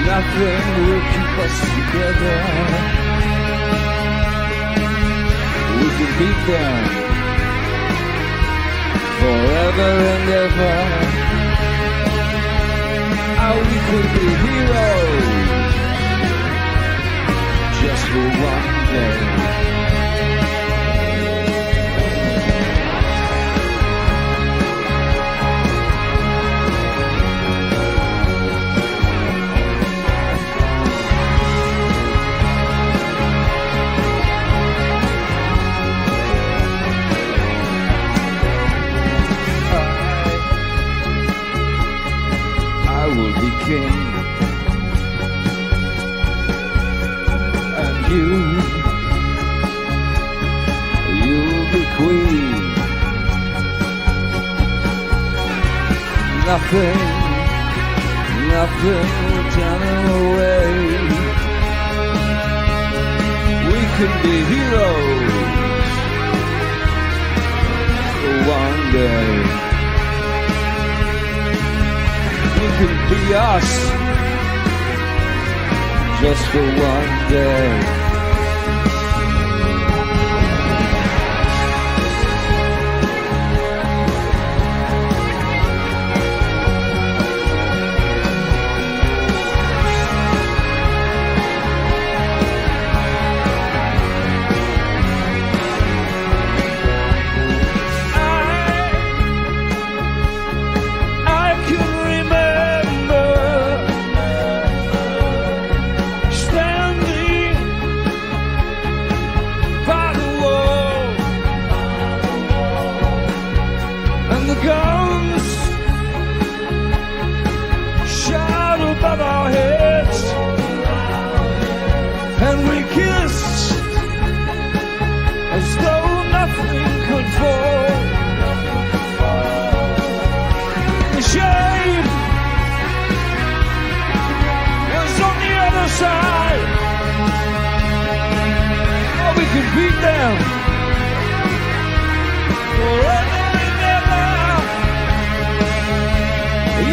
nothing will keep us together. We can beat them forever and ever. Oh, we could be heroes just for one day. I will be king, and you'll be queen. Nothing will turn him away. We can be heroes for one day. We can be us just for one day. Beat them forever and ever.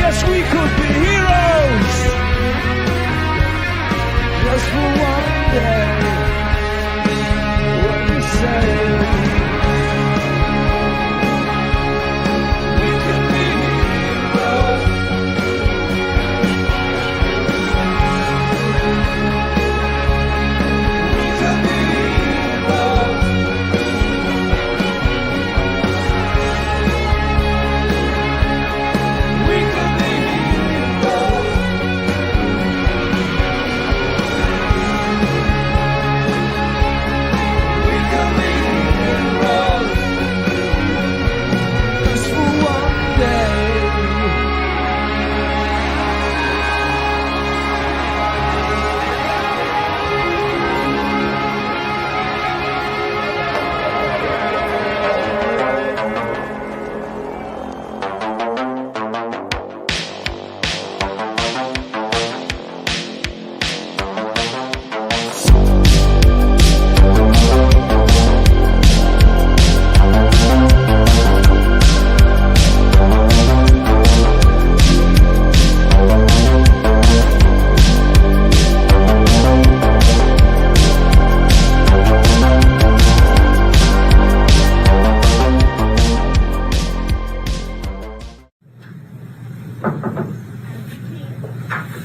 Yes, we could be heroes just for one day. What you say? We could be heroes.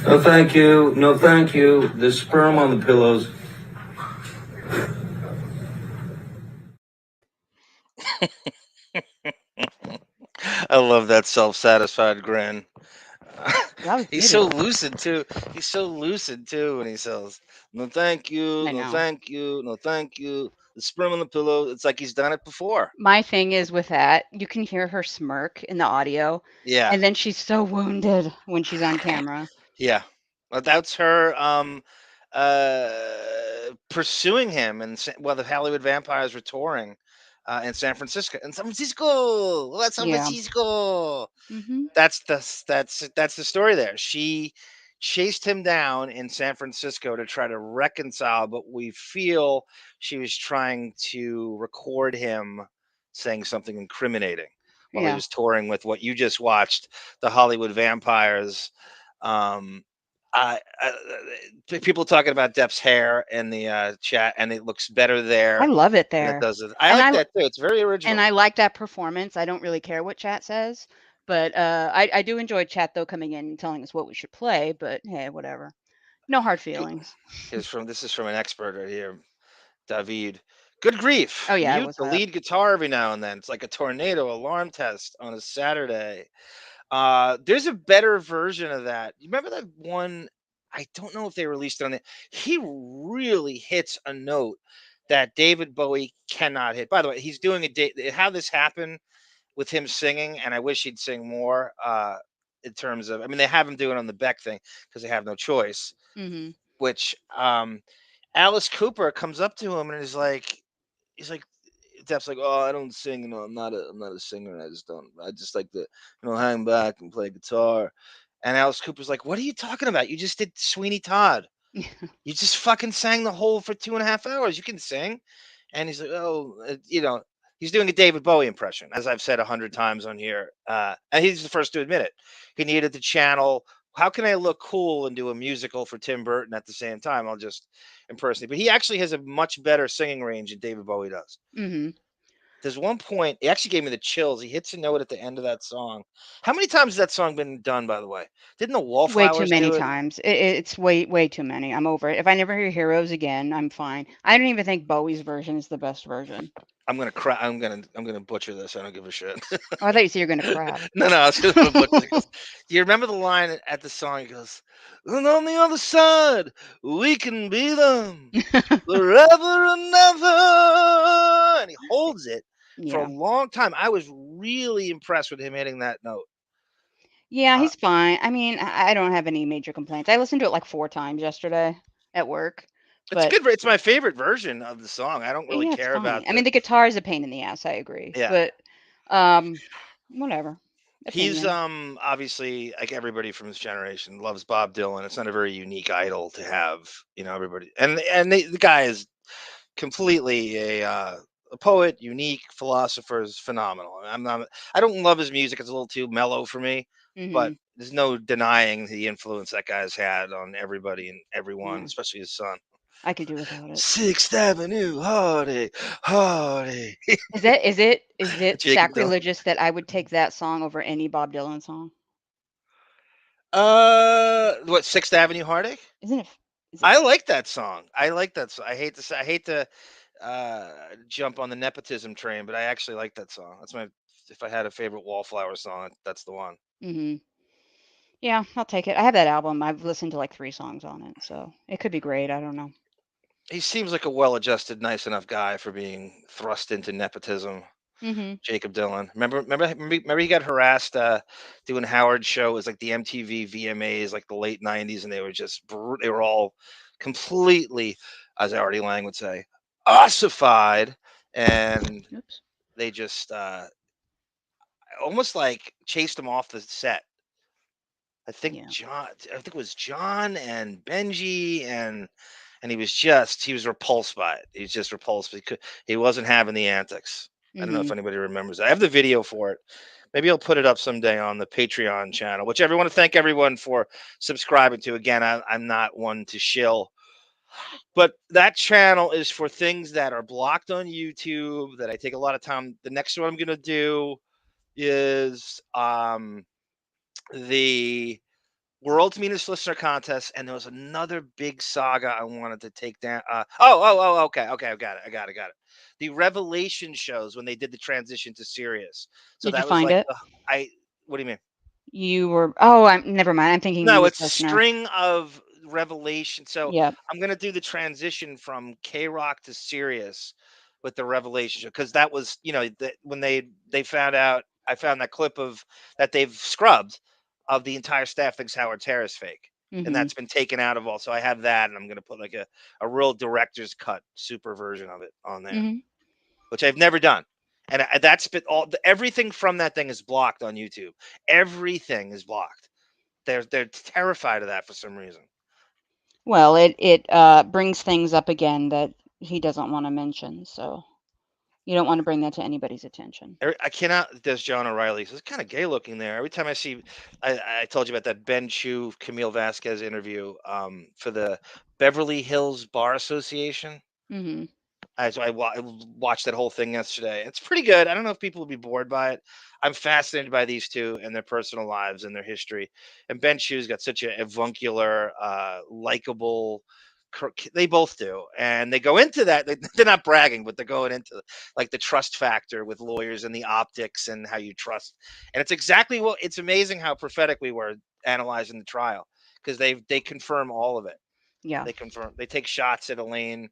No thank you, no thank you. There's sperm on the pillows. I love that self-satisfied grin. That He's was so beautiful. lucid too. He's so lucid too when he says, "No, thank you, I no, know. thank you, no, thank you." The sperm on the pillow. It's like he's done it before. My thing is with that, you can hear her smirk in the audio, Yeah, and then she's so wounded when she's on camera. yeah. But that's her pursuing him, and while the Hollywood vampires were touring in San Francisco. What San Yeah. Francisco? Mhm. That's the story there. She chased him down in San Francisco to try to reconcile, but we feel she was trying to record him saying something incriminating while he Yeah. was touring with what you just watched, the Hollywood vampires Um, people talking about Depp's hair in the chat, and it looks better I there love it than it there. does. I And like I that too. It's very and original. I like that performance. I don't really care what chat says, but I do enjoy chat though coming in and telling us what we should play. But hey, whatever. No hard feelings. This is from an expert right here, David. Good grief! Oh yeah, Mute what's the up? lead guitar every now and then. It's like a tornado alarm test on a Saturday. There's a better version of that. You remember that one? I don't know if they released it on it. He really hits a note that David Bowie cannot hit. By the way, he's doing how this happened with him singing, and I wish he'd sing more. In terms of, I mean, they have him do it on the Beck thing because they have no choice. Mm-hmm. Which Alice Cooper comes up to him and he's like, Depp's like, oh, I don't sing, I'm not a singer. I just like to, hang back and play guitar. And Alice Cooper's like, what are you talking about? You just did Sweeney Todd. You just fucking sang the whole for 2.5 hours. You can sing. And he's like, oh, he's doing a David Bowie impression, as I've said 100 times on here. And he's the first to admit it. He needed to channel, how can I look cool and do a musical for Tim Burton at the same time? I'll just impersonate. But he actually has a much better singing range than David Bowie does. Mm-hmm. There's one point, he actually gave me the chills. He hits a note at the end of that song. How many times has that song been done, by the way? Didn't the Way too Wallflowers many do it? times. It's way too many. I'm over it. If I never hear Heroes again, I'm fine. I don't even think Bowie's version is the best version. I'm gonna cry. I'm gonna butcher this. I don't give a shit. Oh, I thought you said you're gonna crap. No, I was just gonna butcher. It. Do you remember the line at the song? He goes, "And on the other side, we can be them forever and ever." And he holds it for a Yeah. long time. I was really impressed with him hitting that note. Yeah, Uh, he's fine. I mean, I don't have any major complaints. I listened to it like 4 times yesterday at work, it's but good. It's my favorite version of the song. I don't really yeah, it's care fine. about I mean, the. the guitar is a pain in the ass, I agree. Yeah, But um whatever. he's Opinion. obviously, like everybody from his generation loves Bob Dylan. It's not a very unique idol to have. Everybody, and the guy is completely a poet, unique philosopher, is phenomenal. I don't love his music; it's a little too mellow for me. But Mhm. there's no denying the influence that guy's had on everybody and everyone, Yeah. especially his son. I could do without it. Sixth Avenue, Hardy, Hardy. Is it Jacob Dylan. sacrilegious that I would take that song over any Bob Dylan song? What, Sixth Avenue Heartache? Isn't it? Is it? I like that song. I like that song. I hate to jump on the nepotism train, but I actually like that song. That's my if I had a favorite Wallflower song, that's the one. Mhm. Yeah, I'll take it. I have that album. I've listened to like 3 songs on it, so it could be great. I don't know. He seems like a well-adjusted, nice enough guy for being thrust into nepotism. Mhm. Jacob Dylan. Remember he got harassed doing Howard's show. It was like the MTV VMAs, like the late '90s, and they were they were all completely, as Artie Lang would say, ossified, and Oops. they just almost like chased him off the set. Yeah. I think it was John and Benji, and he was repulsed by it. He was just repulsed because he wasn't having the antics. I don't know if Mhm. anybody remembers that. I have the video for it. Maybe I'll put it up someday on the Patreon channel, which I want to thank everyone for subscribing to. Again, I'm not one to shill, but that channel is for things that are blocked on YouTube that I take a lot of time. The next one I'm going to do is the World's Meanest Listener Contest, and there was another big saga I wanted to take down. Okay, I got it. The Revelation shows when they did the transition to Sirius. So Did you that was find like it? I. What do you mean? You were Oh, I'm never mind. I'm thinking No, Meanest it's a Listener. string of revelation. So Yep. I'm gonna do the transition from K Rock to Sirius with the Revelation show because that was, when they found out, I found that clip of that they've scrubbed of the entire staff thinks Howard Terra's fake, and Mhm. that's been taken out of all. So I have that, and I'm gonna put like a real director's cut super version of it on there, Mhm. which I've never done. And that's been everything from that thing is blocked on YouTube. Everything is blocked. They're terrified of that for some reason. Well, it brings things up again that he doesn't want to mention, so You don't want to bring that to anybody's attention. I cannot. There's John O'Reilly. He's kind of gay looking there. Every time I see, I told you about that Ben Chu Camille Vasquez interview for the Beverly Hills Bar Association. Hmm. I watched that whole thing yesterday. It's pretty good. I don't know if people will be bored by it. I'm fascinated by these two and their personal lives and their history. And Ben Chu's got such a avuncular, likable. They both do, and they go into that. They're not bragging, but they're going into like the trust factor with lawyers and the optics and how you trust. And it's exactly what. It's amazing how prophetic we were analyzing the trial because they confirm all of it. Yeah. They take shots at Elaine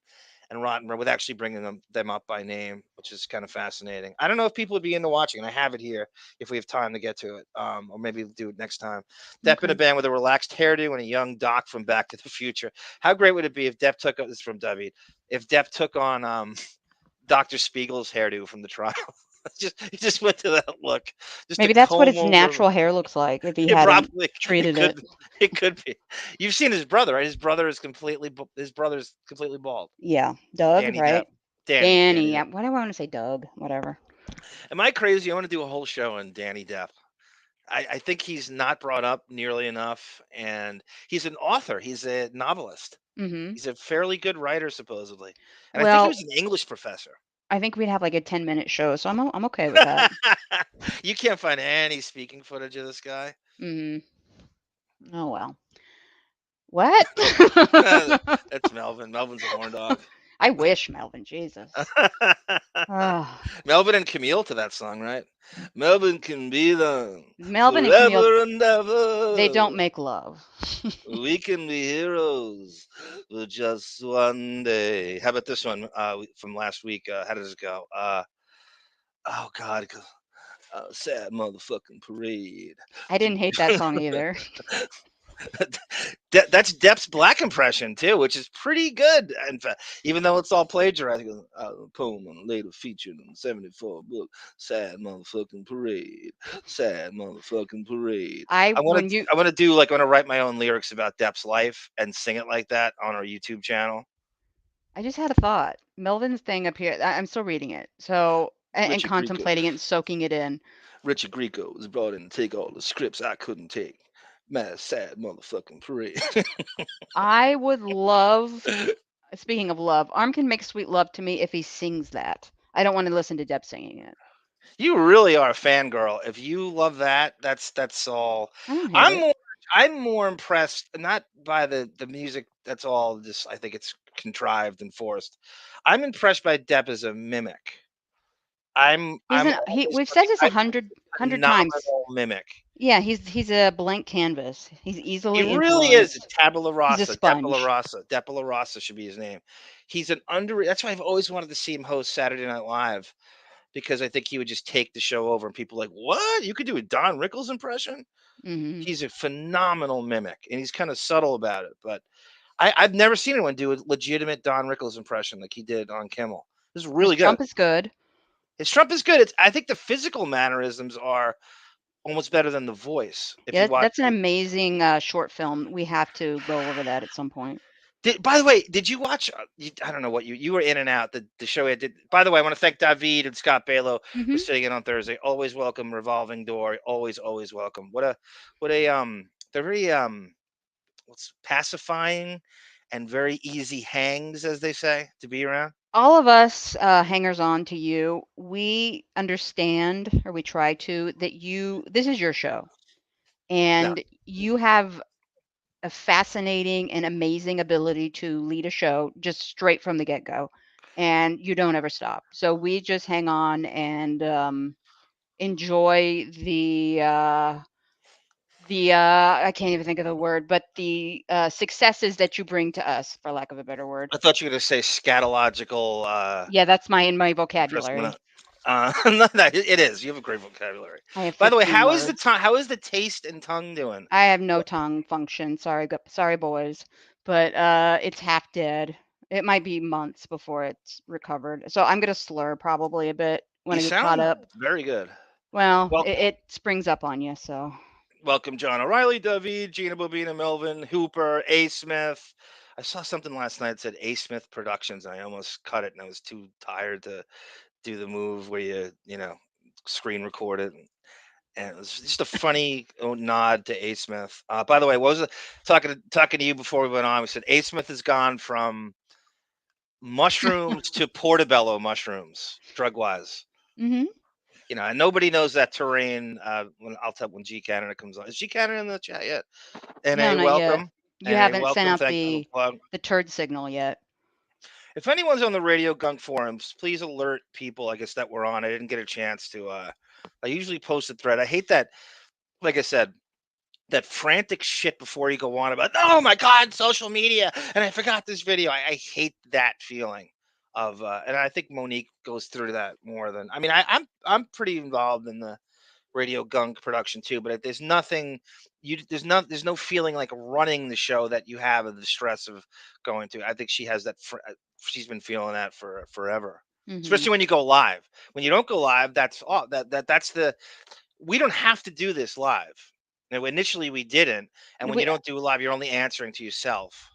and Rottenberg with actually bringing them up by name, which is kind of fascinating. I don't know if people would be into watching, and I have it here if we have time to get to it, or maybe we'll do it next time. Depp in a Okay. band with a relaxed hairdo and a young Doc from Back to the Future. How great would it be if Depp took this is from David? If Depp took on Dr. Spiegel's hairdo from the trial? He just went to that look, just a Maybe that's what comb its over. natural hair looks like if he It hadn't probably treated it. it could be. You've seen his brother, right? His brother's completely bald. Yeah. Doug, Danny Depp. right? Danny Danny. Depp. Yeah. Why do I want to say Doug? Whatever. Am I crazy? I want to do a whole show on Danny Depp. I think he's not brought up nearly enough, and he's an author. He's a novelist. Hmm. He's a fairly good writer, supposedly, and I think he Well, was an English professor. I think we'd have like a 10-minute show, so I'm okay with that. You can't find any speaking footage of this guy. Hmm. Oh well. What? That's Melvin. Melvin's a horn dog. I wish, Melvin. Jesus. Ah. Melvin and Camille to that song, right? Melvin can be the Melvin and Camille, forever and ever. they don't make love. We can be heroes for just one day. How about this one from last week? How does it go? Oh God, sad motherfucking parade. I didn't hate that song either. That's Depp's black impression too, which is pretty good. In fact, even though it's all plagiarized, poem on later featured in '74 book, "Sad motherfucking parade, sad motherfucking parade." I I want when to, you I want to do like I want to write my own lyrics about Depp's life and sing it like that on our YouTube channel. I just had a thought. Melvin's thing up here, I'm still reading it. So and Richard Grieco, contemplating it and soaking it in. Richard Grieco was brought in to take all the scripts I couldn't take. Mad sad motherfucking parade. I would love, speaking of love, Arm can make sweet love to me if he sings that. I don't want to listen to Depp singing it. You really are a fangirl. If you love that, that's all. I don't hate I'm it. more I'm more impressed not by the music. That's all just I think it's contrived and forced. I'm impressed by Depp as a mimic. I'm always We've said like this I a think hundred he's a hundred times. phenomenal mimic. Yeah, he's a blank canvas. He's He easily really is. influenced. Tabula He's a rasa. Tabula sponge. rasa. Tabula rasa should be his name. He's an under. That's why I've always wanted to see him host Saturday Night Live because I think he would just take the show over and people are like, what? You could do a Don Rickles impression? Hmm. He's a phenomenal mimic and he's kind of subtle about it. But I've never seen anyone do a legitimate Don Rickles impression like he did on Kimmel. This is His really good. Trump is good. His Trump is good. I think the physical mannerisms are almost better than the voice. If you Yeah, watch that's an amazing short film. We have to go over that at some point. By the way, did you watch? I don't know what you were in and out. The show I did. By the way, I want to thank David and Scott Balo for Hmm. sitting in on Thursday. Always welcome, revolving door. Always welcome. What a they're very what's pacifying and very easy hangs, as they say, to be around. All of us hangers on to you, we understand, or we try to, that this is your show, No, and you have a fascinating and amazing ability to lead a show just straight from the get-go, and you don't ever stop. So we just hang on and enjoy the I can't even think of the word, but the successes that you bring to us, for lack of a better word. I thought you were going to say scatological. Yeah, that's in my Impressment. vocabulary. No, it is. You have a great vocabulary. I have By the way, 15 how is the words. tongue? How is the taste and tongue doing? I have no tongue function. Sorry, sorry, boys, but it's half dead. It might be months before it's recovered. So I'm gonna slur probably a bit when You I get caught sound up. very good. Well, Well, it springs up on you. So welcome, John O'Reilly, David, Gina Bobina, Melvin, Hooper, A. Smith. I saw something last night that said A. Smith Productions, and I almost cut it, and I was too tired to do the move where screen record it. And it was just a funny nod to A. Smith. By the way, what was it? Talking to you before we went on? We said A. Smith has gone from mushrooms to portobello mushrooms, drug wise. Hmm. And nobody knows that terrain. I'll tell when G Canada comes on. Is G Canada in the chat yet? No, NA, not yet. welcome. You NA, haven't sent welcome. out Thank you for the plug. the turd signal yet. If anyone's on the Radio Gunk forums, please alert people. I guess that we're on. I didn't get a chance to. I usually post a thread. I hate that. Like I said, that frantic shit before you go on about, oh my god, social media, and I forgot this video. I hate that feeling of, and I think Monique goes through that more than. I mean, I'm pretty involved in the Radio Gunk production too, but there's nothing. There's no feeling like running the show that you have of the stress of going to. I think she has that. She's been feeling that for forever. Hmm. Especially when you go live. When you don't go live, that's all. That's the. We don't have to do this live. Now, initially we didn't, and when you don't do live, you're only answering to yourself.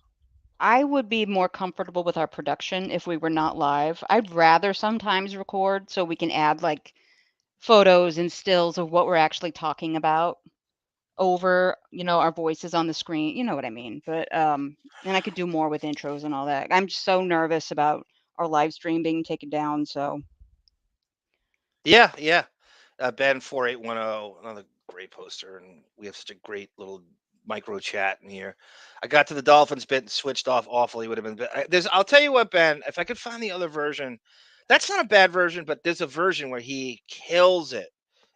I would be more comfortable with our production if we were not live. I'd rather sometimes record so we can add like photos and stills of what we're actually talking about over, our voices on the screen. You know what I mean? But and I could do more with intros and all that. I'm just so nervous about our live stream being taken down. So Yeah, yeah. Ben 4810, another great poster, and we have such a great little micro chat in here. I got to the Dolphins bit and switched off awfully. Would have been there's. I'll tell you what, Ben. If I could find the other version, that's not a bad version, but there's a version where he kills it,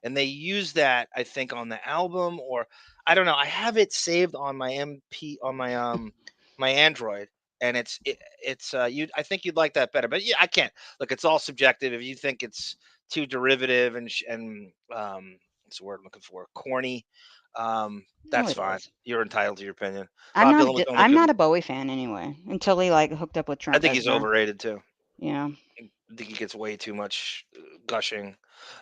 and they use that I think on the album, or I don't know. I have it saved on my MP on my Android, and it's you. I think you'd like that better, but yeah, I can't. Look, it's all subjective. If you think it's too derivative and what's the word I'm looking for? Corny. no, That's it fine. is. You're entitled to your opinion. I'm Bob not. Dylan was only I'm good. not a Bowie fan anyway. Until he like hooked up with I Trent think he's Reznor. overrated too. Yeah. I think he gets way too much gushing.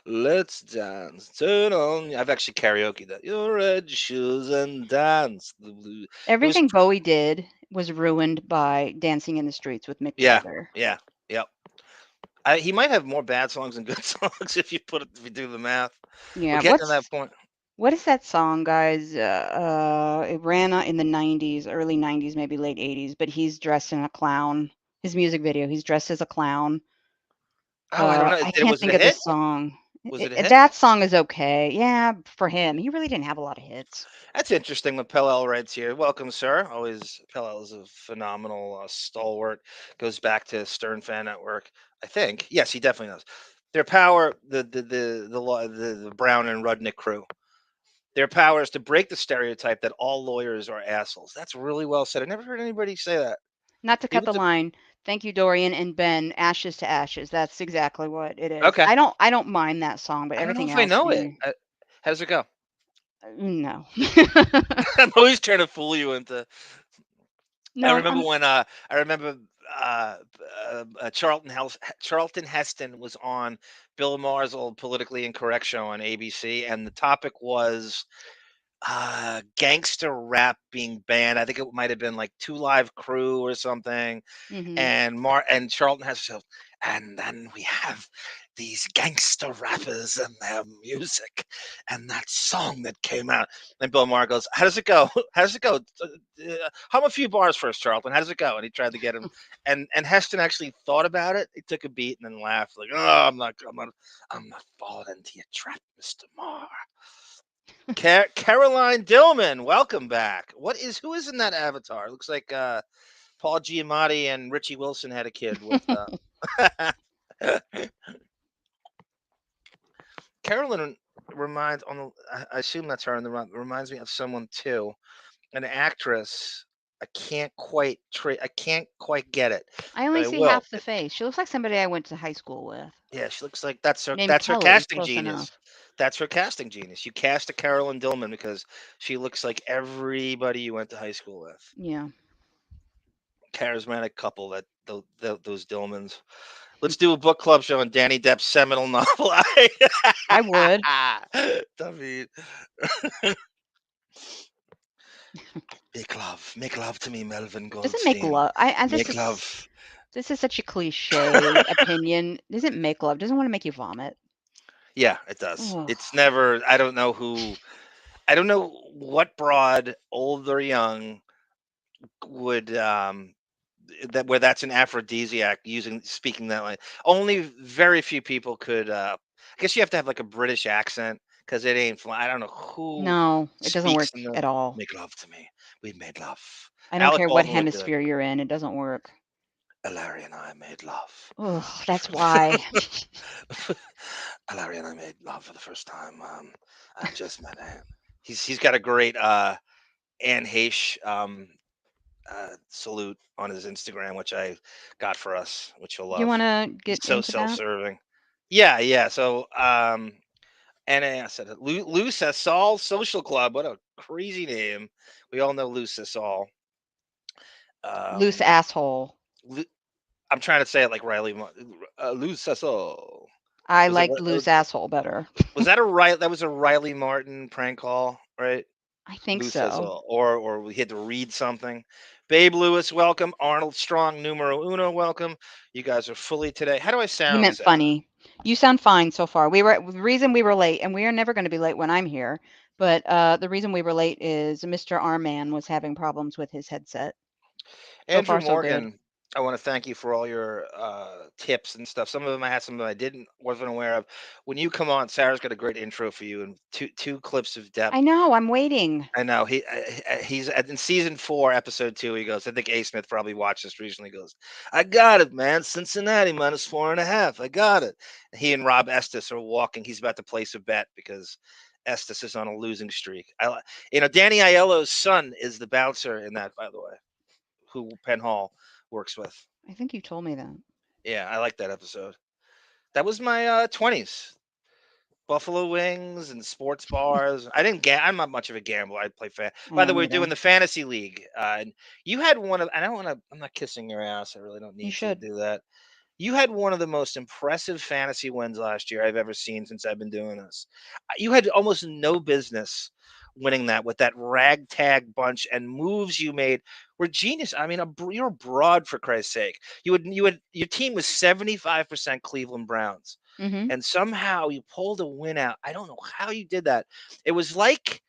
Let's dance, turn on. I've actually karaoke that. Your red shoes and dance. The blue. It was Everything Bowie did was ruined by Dancing in the Streets with Mick yeah, Jagger. yeah, yep. He might have more bad songs than good songs if you do the math. We're Yeah. getting to that point. What is that song, guys? It ran in the 90s, early 90s, maybe late 80s, but he's dressed in a clown. His music video, he's dressed as a clown. Oh, I don't know. I can't Was it think a of the hit? song. Was it a hit? That song is okay. Yeah, for him. He really didn't have a lot of hits. That's interesting what Pellel writes here. Welcome, sir. Always, Pellel is a phenomenal stalwart. Goes back to Stern Fan Network, I think. Yes, he definitely does. Their power, the Brown and Rudnick crew. Their power is to break the stereotype that all lawyers are assholes. That's really well said. I never heard anybody say that. Not to cut People the line. Thank you, Dorian and Ben. Ashes to Ashes. That's exactly what it is. Okay. I don't mind that song, but I don't know everything if I else, know it. How does it go? no. I'm always trying to fool you into. I No, remember when uh, Charlton Heston was on Bill Maher's old politically incorrect show on ABC, and the topic was gangster rap being banned. I think it might have been like Two Live Crew or something. And Charlton Heston, and then we have these gangster rappers and their music and that song that came out. And Bill Maher goes, "How does it go? How does it go? Hum a few bars first, Charlton. How does it go?" And he tried to get him, and Heston actually thought about it. He took a beat and then laughed, like, "Oh, I'm not falling into your trap, Mr. Maher." Caroline Dillman, welcome back. Who is in that avatar? It looks like Paul Giamatti and Richie Wilson had a kid with. Carolyn reminds I assume that's her, and reminds me of someone too, an actress. I can't quite get it. I only But I see will. half the face. She looks like somebody I went to high school with. Yeah, she looks like that's her. Named That's her Kelly. casting Close genius. enough. That's her casting genius. You cast a Carolyn Dillman because she looks like everybody you went to high school with. Yeah. Charismatic couple that those Dillmans. Let's do a book club show on Danny Depp's seminal novel. I would. David. Make love to me, Melvin Doesn't Goldstein. make love. This Make is love. This is such a cliche opinion. Doesn't make love. Doesn't want to make you vomit. Yeah, it does. Ugh. It's never. I don't know who. I don't know what broad, old or young, would that where that's an aphrodisiac using speaking that way. Only very few people could. I guess you have to have like a British accent because it ain't. I don't know who No, it doesn't speaks work in the at all. make love to me. We made love. I don't Alec care what Baldwin would do it. hemisphere you're in. It doesn't work. Larry and I made love. Ugh, For the that's first time. why. Larry and I made love for the first time. I just met Anne. He's got a great Anne Heche salute on his Instagram, which I got for us, which you'll You love. want to He's get so into that? self-serving. Yeah, yeah. So, and I said it. Lou Sassol Social Club. What a crazy name. We all know Lou Sassol. Loose Um, asshole. Lou, I'm trying to say it like Riley. Lou Sassol. I Was it? like loose asshole better. Was that a Riley? That was a Riley Martin prank call, right? I think Lou says, so. or we had to read something. Babe Lewis, welcome. Arnold Strong, numero uno, welcome. You guys are fully today. How do I You sound, meant Sarah? funny. You sound fine so far. The reason we were late, and we are never going to be late when I'm here, but the reason we were late is Mr. Arman was having problems with his headset. So Andrew far, so good. Morgan, I want to thank you for all your tips and stuff. Some of them I had, some of them I wasn't aware of. When you come on, Sarah's got a great intro for you and two clips of I depth. know. I'm waiting. I know he's in season 4, episode 2. He goes, I think A. Smith probably watched this recently. He goes, I got it, man. Cincinnati -4.5. I got it. He and Rob Estes are walking. He's about to place a bet because Estes is on a losing streak. Danny Aiello's son is the bouncer in that, by the way, who Penn Hall works with. I think you told me that. Yeah, I like that episode. That was my 20s. Buffalo wings and sports bars. I'm not much of a gambler. I play I By the am way, we're either. doing the fantasy league. And you had one of. I don't want to. I'm not kissing your ass. I really don't You need to should. do that. You had one of the most impressive fantasy wins last year I've ever seen since I've been doing this. You had almost no business winning that with that ragtag bunch, and moves you made were genius. I mean, you're abroad, for Christ's sake. Your team was 75% Cleveland Browns, Mm-hmm. and somehow you pulled a win out. I don't know how you did that. It was like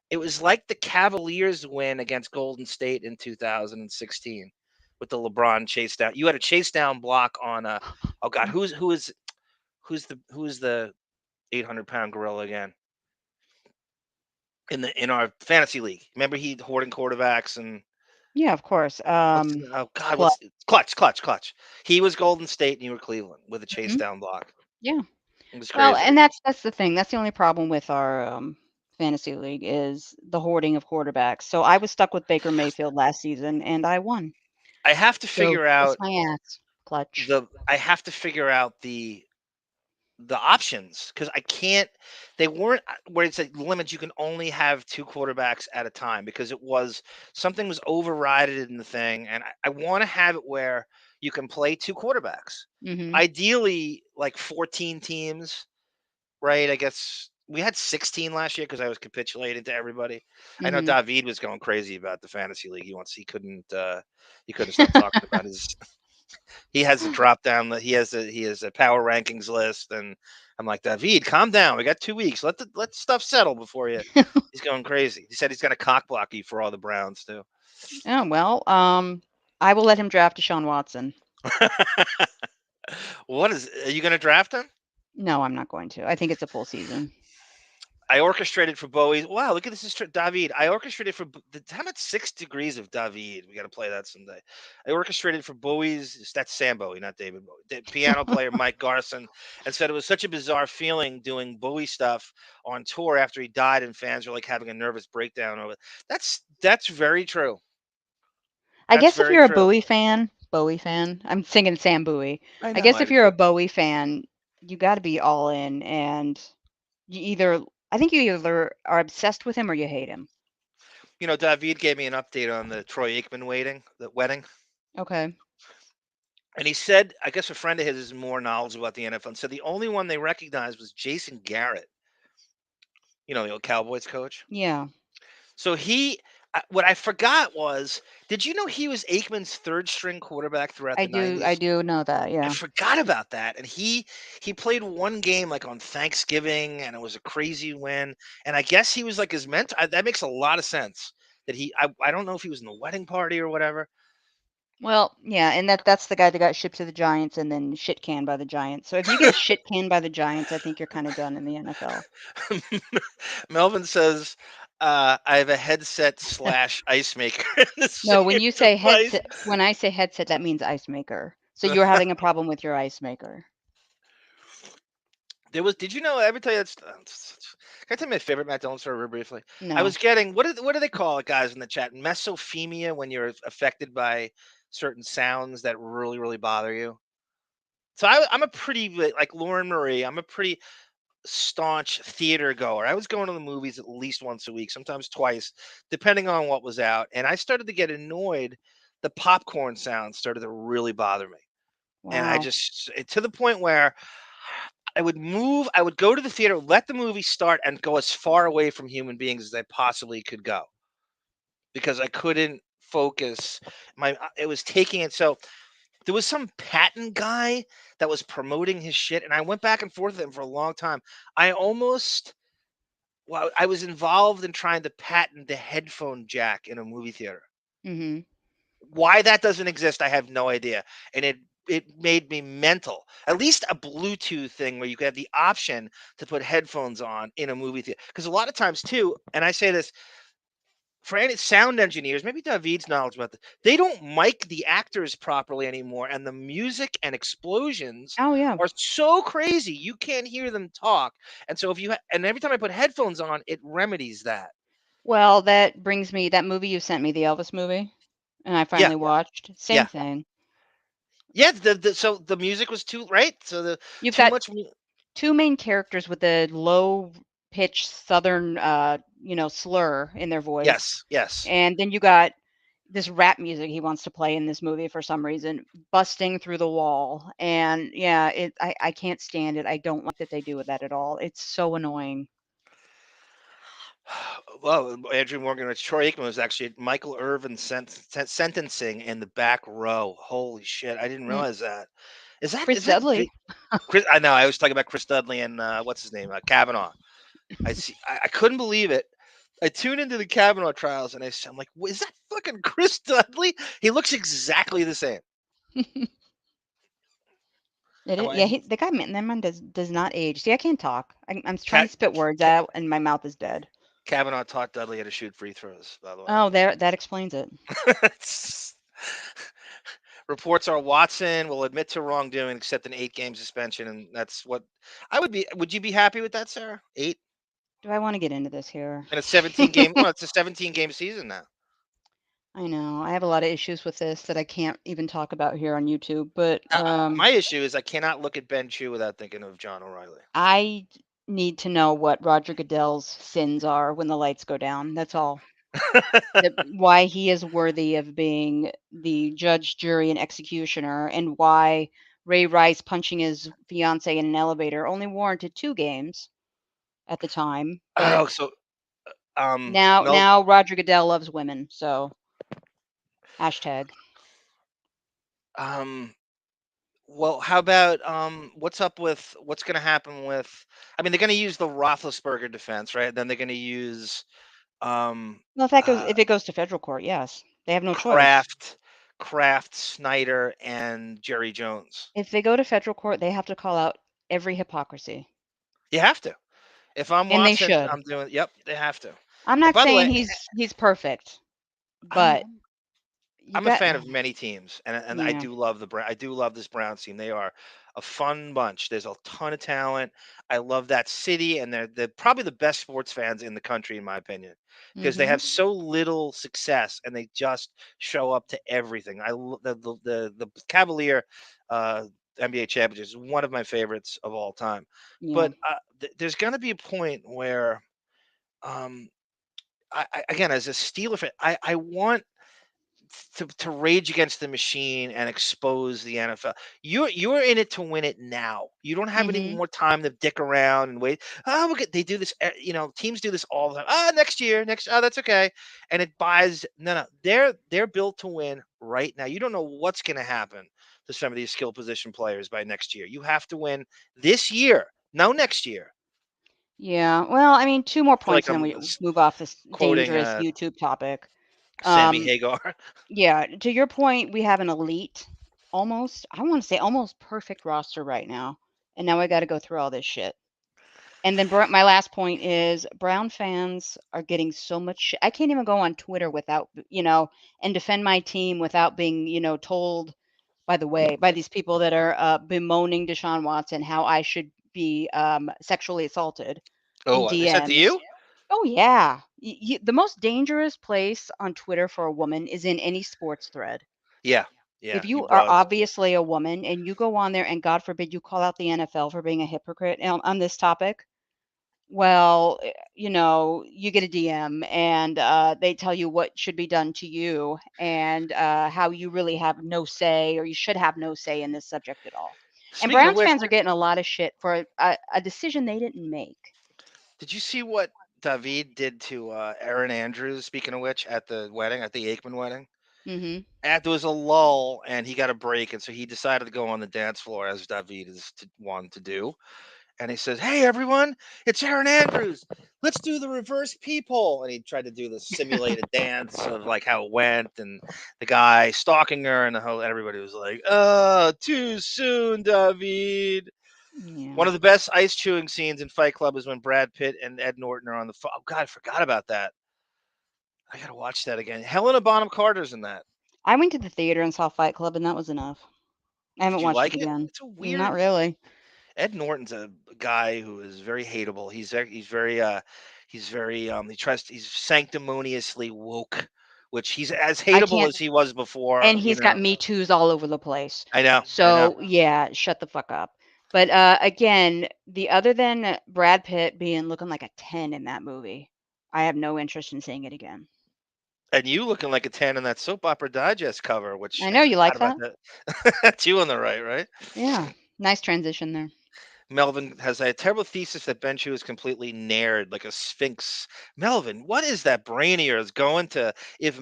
the Cavaliers win against Golden State in 2016 with the LeBron chase down. You had a chase down block on oh god, who's the 800-pound gorilla again in our fantasy league? Remember he hoarding quarterbacks and Yeah, of course. oh god, Clutch. what's Clutch. He was Golden State and you were Cleveland with a chase Mhm. down block. Yeah. It was Well, crazy. and that's the thing. That's the only problem with our fantasy league is the hoarding of quarterbacks. So I was stuck with Baker Mayfield last season, and I won. I have to So figure kiss out my ass, Clutch. the options because I can't. They weren't where it's a limit. You can only have 2 quarterbacks at a time because something was overridden in the thing, and I want to have it where you can play 2 quarterbacks. Mm-hmm. Ideally, like 14 teams, right? I guess we had 16 last year because I was capitulating to everybody. I know Mm-hmm. David was going crazy about the fantasy league. He couldn't stop talking about his he has a drop down. He has a power rankings list, and I'm like, David, calm down. We got 2 weeks. Let the stuff settle before you. He's going crazy. He said he's going to cock block you for all the Browns too. Oh well. I will let him draft Deshaun Watson. Are you going to draft him? No, I'm not going to. I think it's a full season. I orchestrated for Bowie. Wow, look at this, David. I orchestrated for how about 6 degrees of David? We got to play that someday. I orchestrated for Bowie's. That's Sam Bowie, not David Bowie. The piano player Mike Garson, and said it was such a bizarre feeling doing Bowie stuff on tour after he died, and fans were like having a nervous breakdown over it. That's very true. I That's guess if very you're a true. Bowie fan, I'm singing Sam Bowie. I I know. guess I if did you're a too. Bowie fan, you got to be all in, and I think you either are obsessed with him or you hate him. David gave me an update on the Troy Aikman the wedding. Okay. And he said, I guess a friend of his is more knowledgeable about the NFL, and said the only one they recognized was Jason Garrett, the old Cowboys coach. Yeah. So what I forgot was, did you know he was Aikman's third string quarterback throughout the I 90s? do know that, I yeah. forgot about that. And he played one game like on Thanksgiving, and it was a crazy win. And I guess he was like his mentor. That makes a lot of sense. That I don't know if he was in the wedding party or whatever. Well, yeah, and that's the guy that got shipped to the Giants and then shit canned by the Giants. So if you get shit canned by the Giants, I think you're kind of done in the NFL. Melvin says, I have a headset slash ice maker in the No, same device. when I say headset, that means ice maker. So you're having a problem with your ice maker. Did you know, every tell you that's, can I tell you my favorite Matt Dillon story real briefly? I No. was getting, what do they call it, guys, in the chat? Mesophemia, when you're affected by certain sounds that really, really bother you. So I'm a pretty, like Lauren Marie, I'm a pretty staunch theater goer. I was going to the movies at least once a week, sometimes twice, depending on what was out. And I started to get annoyed. The popcorn sound started to really bother me. And Wow. to the point where I would go to the theater, let the movie start, and go as far away from human beings as I possibly could go because I couldn't focus. It was taking it. So there was some patent guy that was promoting his shit, and I went back and forth with him for a long time. I almost, well, I was involved in trying to patent the headphone jack in a movie theater. Mhm. Why that doesn't exist, I have no idea. And it made me mental. At least a Bluetooth thing where you could have the option to put headphones on in a movie theater. Because a lot of times too, and I say this for any sound engineers, maybe David's knowledge about this, they don't mic the actors properly anymore, and the music and explosions Oh yeah. are so crazy you can't hear them talk. And so and every time I put headphones on, it remedies that. Well, that brings me that movie you sent me, the Elvis movie, and I Yeah, finally watched. Same yeah, thing. yeah. So the music was too right. So the You've too got much. two main characters with a low pitched southern slur in their voice. Yes, yes. And then you got this rap music he wants to play in this movie for some reason, busting through the wall. And yeah, I can't stand it. I don't like that they do that at all. It's so annoying. Well, Andrew Morgan, Troy Aikman was actually Michael Irvin sentencing in the back row. Holy shit! I didn't Mm, realize that. Is that Chris is that Dudley. Chris? I know. I was talking about Chris Dudley and what's his name, Kavanaugh. I see. I couldn't believe it. I tuned into the Kavanaugh trials and I'm like, is that fucking Chris Dudley? He looks exactly the same. It I'm is, yeah, like, the guy man, that man does not age. See, I can't talk. I'm trying to Cat, spit words out, and my mouth is dead. Kavanaugh taught Dudley how to shoot free throws. By the way. Oh, there, that explains it. Reports are Watson will admit to wrongdoing, accept an 8-game suspension, and that's what I would be. Would you be happy with that, Sarah? 8 Do I want to get into this here? and a 17-game. Well, it's a 17-game season now. I know I have a lot of issues with this that I can't even talk about here on YouTube, but My issue is I cannot look at Ben Chew without thinking of John O'Reilly. I need to know what Roger Goodell's sins are when the lights go down. That's all. Why he is worthy of being the judge, jury, and executioner, and why Ray Rice punching his fiance in an elevator only warranted 2 games at the time. But Oh, so Mel. now Roger Goodell loves women. So hashtag. Um, well, how about what's up with what's going to happen with? I mean, they're going to use the Roethlisberger defense, right? Then they're going to use um, Well, uh, if it goes to federal court, yes, they have no choice. Kraft, Snyder, and Jerry Jones. If they go to federal court, they have to call out every hypocrisy, You have to. If I'm and they Watson, should. I'm doing. Yep, they have to. I'm And not by the saying way, he's perfect, but I'm you I'm a got fan of many teams, and I yeah. do love I do love this Browns team. They are a fun bunch. There's a ton of talent. I love that city, and they're probably the best sports fans in the country, in my opinion, because they Mhm. have so little success and they just show up to everything. The Cavalier NBA championship is one of my favorites of all time. Yeah. But there's going to be a point where, um, again, as a Steeler fan, I want to rage against the machine and expose the NFL. You're in it to win it now. You don't have any Mhm. more time to dick around and wait. Oh, they do this. Teams do this all the time. Next year, next. Oh, that's okay. And it buys. No. They're built to win right now. You don't know what's going to happen to some of these skill position players by next year. You have to win this year. No, next year. Yeah. Well, I mean, 2 more I feel like points and then I'm we move off this quoting dangerous YouTube topic. Sammy Um, Hagar. yeah, to your point, we have an elite, almost, I want to say almost perfect roster right now. And now I got to go through all this shit. And then my last point is Brown fans are getting so much shit. I can't even go on Twitter without, and defend my team without being, told, by the way, by these people that are bemoaning Deshaun Watson, how I should be sexually assaulted in Oh, they said to DMs. you? Oh, yeah. The most dangerous place on Twitter for a woman is in any sports thread. Yeah. If Yeah. You you are brought it. obviously a woman and you go on there and God forbid you call out the NFL for being a hypocrite on this topic, well, you get a DM and they tell you what should be done to you and how you really have no say or you should have no say in this subject at all. And Speaking of Browns which, fans are getting a lot of shit for a decision they didn't make. did you see what David did to Aaron Andrews? Speaking of which, at the wedding, at the Aikman wedding, Hmm. there was a lull, and he got a break, and so he decided to go on the dance floor as David is wanted to do. And he says, "Hey, everyone, it's Aaron Andrews. Let's do the reverse peephole." And he tried to do the simulated dance of like how it went, and the guy stalking her, and everybody was like, "Oh, too soon, David." Yeah. One of the best ice chewing scenes in Fight Club is when Brad Pitt and Ed Norton are on the phone. Oh God, I forgot about that. I gotta watch that again. Helena Bonham Carter's in that. I went to the theater and saw Fight Club, and that was enough. I haven't Did you watched it like it? again. It's a Not weird. really. Ed Norton's a guy who is very hateable. He's sanctimoniously woke, which he's as I hateable can't. as he was before. And he's got Me Too's all over the place. I know. So yeah, shut the fuck up. But again, the other than Brad Pitt being looking like a 10 in that movie, I have no interest in seeing it again. And you looking like a 10 in that Soap Opera Digest cover, which I I know you forgot like about that. that. That's you on the right, right? Yeah, nice transition there. Melvin has a terrible thesis that Ben Chu is completely nared like a sphinx. Melvin, what is that brain of yours going to? If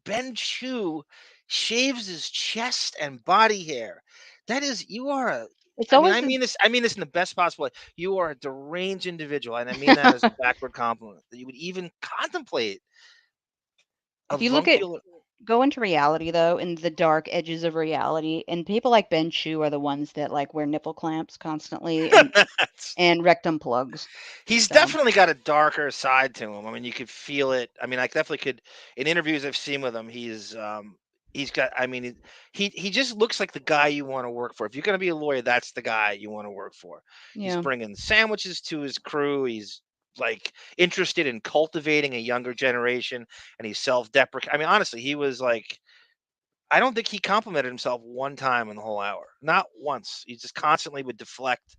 Ben Chu shaves his chest and body hair, that is you are a. It's I mean, always I mean this in the best possible way. You are a deranged individual, and I mean that as a backward compliment. That you would even contemplate if you look at avuncular. go into reality though, in the dark edges of reality, and people like Ben Chu are the ones that like wear nipple clamps constantly and rectum plugs. He's So definitely got a darker side to him. I mean, you could feel it. I mean, I definitely could. In interviews I've seen with him, he's got. I mean, he just looks like the guy you want to work for. If you're going to be a lawyer, that's the guy you want to work for. He's yeah, bringing sandwiches to his crew. He's like interested in cultivating a younger generation, and he's self-deprecating. I mean, honestly, he was like. I don't think he complimented himself one time in the whole hour. Not once. He just constantly would deflect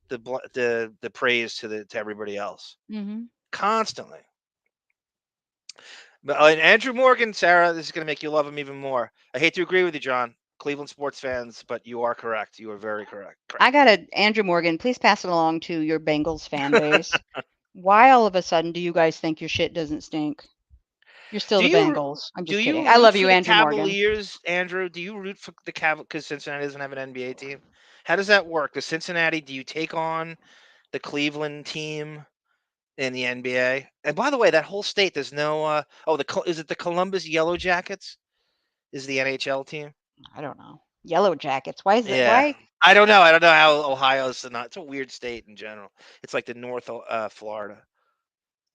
the praise to everybody else hmm constantly. But and Andrew Morgan, Sarah, this is going to make you love him even more. I hate to agree with you, John. Cleveland sports fans, but you are correct. You are very correct. I got a Andrew Morgan. Please pass it along to your Bengals fan base. Why all of a sudden do you guys think your shit doesn't stink? You're still Do the you Bengals. I'm do just you kidding. I root love for you, the Andrew Morgan. Cavaliers, Andrew? Do you root for the because Cincinnati doesn't have an NBA team? How does that work? The Cincinnati, do you take on the Cleveland team in the NBA? And by the way, that whole state, there's no. Is it the Columbus Yellow Jackets? Is the NHL team? I don't know. Yellow Jackets. Why is it? Yeah. Why? I don't know. I don't know how Ohio's not. It's a weird state in general. It's like the North Florida.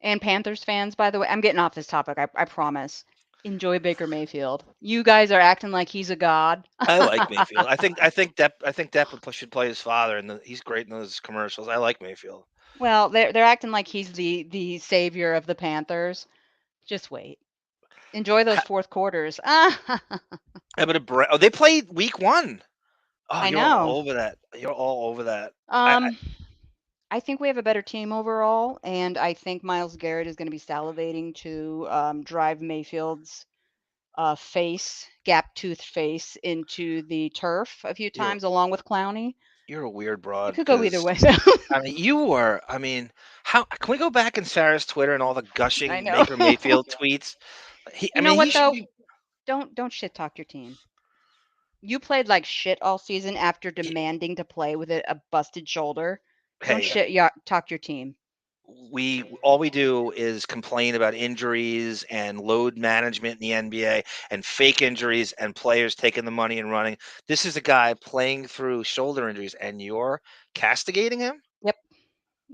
And Panthers fans, by the way, I'm getting off this topic. I promise. Enjoy Baker Mayfield. You guys are acting like he's a god. I like Mayfield. I think Depp should play his father, and he's great in those commercials. I like Mayfield. Well, they're acting like he's the savior of the Panthers. Just wait. Enjoy those Ha- fourth quarters. How about they played week one. Oh, I you're all know. over that. You're all over that. I Um, I think we have a better team overall, and I think Miles Garrett is going to be salivating to drive Mayfield's gap-toothed face into the turf a few You're times, along with Clowney. you're a weird It broad could go either because way. I mean you were. I mean, how can we go back in Sarah's Twitter and all the I gushing know. Baker Mayfield tweets? You know He what should though? be. Don't shit talk your team. You played like shit all season after he- demanding to play with a busted shoulder. Don't Hey, talk your team. we all we do is complain about injuries and load management in the NBA and fake injuries and players taking the money and running. This is a guy playing through shoulder injuries, and you're castigating him. Yep.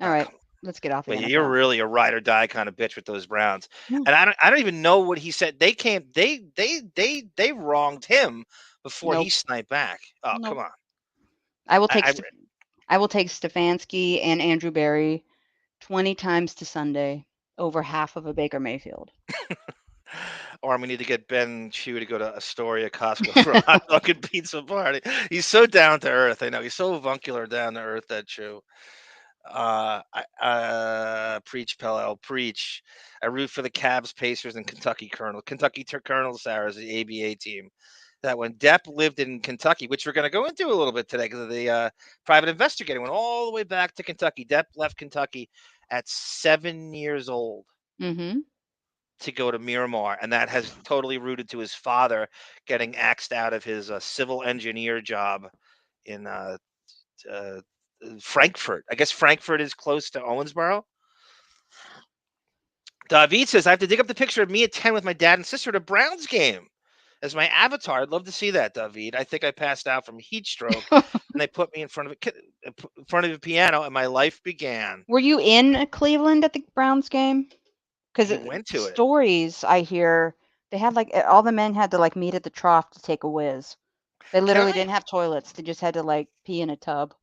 All Oh, right. come on. Let's get off the But you're NFL. really a ride or die kind of bitch with those Browns. Yeah. And I don't even know what he said. They came they wronged him before he Nope. sniped back. Oh, come Nope. on. I will take I I will take Stefanski and Andrew Berry 20 times to Sunday over half of a Baker Mayfield. or we need to get Ben Chew to go to Astoria, Costco for a hot dog and pizza party. He's so down to earth. I know he's so avuncular down to earth. That Chew. Preach, Pellel, preach. I root for the Cavs, Pacers, and Kentucky Colonel Sarah's the ABA team. That when Depp lived in Kentucky, which we're going to go into a little bit today because of the private investigator went all the way back to Kentucky. Depp left Kentucky at 7 years old Mm-hmm. to go to Miramar, and that has totally rooted to his father getting axed out of his civil engineer job in uh, Frankfurt. I guess Frankfurt is close to Owensboro. David says, I have to dig up the picture of me at 10 with my dad and sister at a Browns game as my avatar. I'd love to see that, David. I think I passed out from heat stroke and they put me in front of a piano and my life began. Were you in Cleveland at the Browns game? Because You went to it. stories I hear, they had like all the men had to like meet at the trough to take a whiz. They literally didn't have toilets. They just had to like pee in a tub.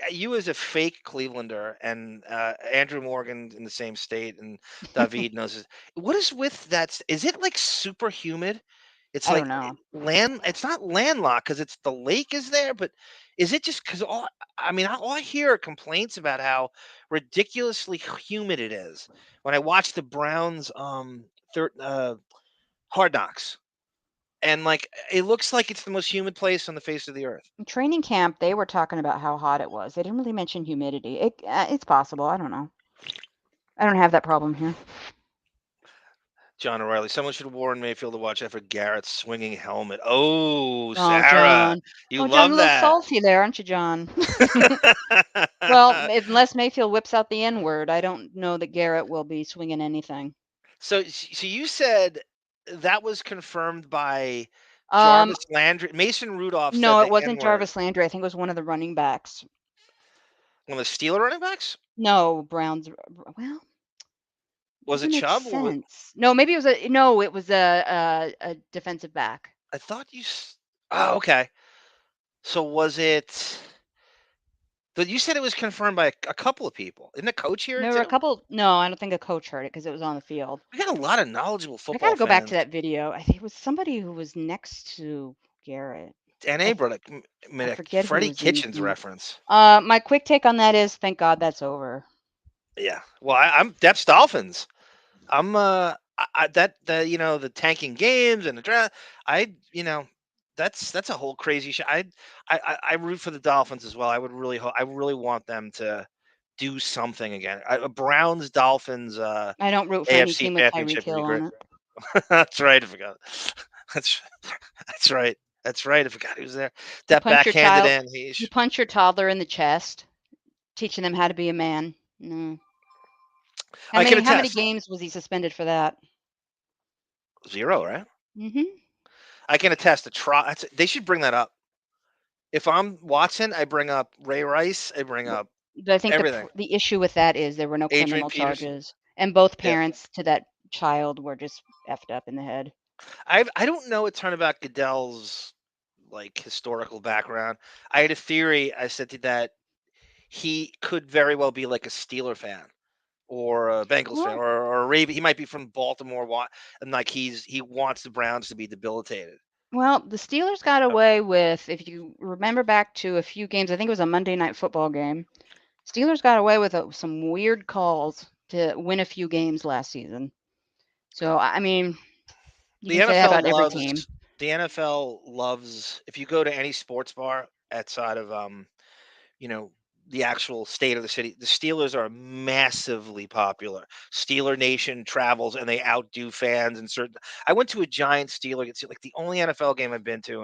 You as a fake Clevelander and Andrew Morgan in the same state and David knows this. What is with that? Is it like super humid? It's I like don't know. it's not landlocked because it's the lake is there, but is it just because all I hear are complaints about how ridiculously humid it is when I watch the Browns Hard Knocks, and like it looks like it's the most humid place on the face of the earth. In training camp, they were talking about how hot it was. They didn't really mention humidity. It's possible. I don't know. I don't have that problem here. John O'Reilly, someone should warn Mayfield to watch out for Garrett's swinging helmet. Oh, Oh, Sarah, John. you Oh, John, a love little that. salty there, aren't you, John? Well, unless Mayfield whips out the N-word, I don't know that Garrett will be swinging anything. So you said that was confirmed by Jarvis Landry. Mason Rudolph said No, the it wasn't N-word. Jarvis Landry. I think it was one of the running backs. One of the Steeler running backs? No, Browns. Well, Was it doesn't make Chubb? Or sense. No, maybe it was a defensive back. I thought you. Oh, okay. So was it? But you said it was confirmed by a couple of people. Isn't the coach here There were a too? couple. No, I don't think a coach heard it because it was on the field. We got a lot of knowledgeable I football gotta go back to fans. that video. I think it was somebody who was next to Garrett. NA brought I a forget who Freddie was in Kitchens the- reference. My quick take on that is, thank God that's over. Yeah. Well, I'm Depp's Dolphins. I'm the tanking games and the draft. That's a whole crazy shit. I root for the Dolphins as well. I would really I really want them to do something again. Browns Dolphins I don't root for any AFC team with Tyreek championship would be Hill great. on it. That's right. I forgot. That's right. That's right. I forgot he was there. You That punch your backhanded child. in. You punch your toddler in the chest, teaching them how to be a man. No. How many attest. games was he suspended for that? 0, right? Mm-hmm. I can attest. They should bring that up. If I'm Watson, I bring up Ray Rice. I bring up I think everything. the issue with that is there were no Adrian criminal Peterson. charges, and both Yeah. parents to that child were just effed up in the head. I don't know a ton about Goodell's like historical background. I had a theory. I said that he could very well be like a Steeler fan or a Bengals fan or a Raven. He might be from Baltimore, and like he wants the Browns to be debilitated. Well, the Steelers got away with, if you remember back to a few games, I think it was a Monday Night Football game. Steelers got away with some weird calls to win a few games last season. So, I mean, You The can say that NFL about every team. loves the NFL loves if you go to any sports bar outside of you know, the actual state of the city, the Steelers are massively popular. Steeler Nation travels and they outdo fans in certain. I went to a giant Steeler. It's like the only NFL game I've been to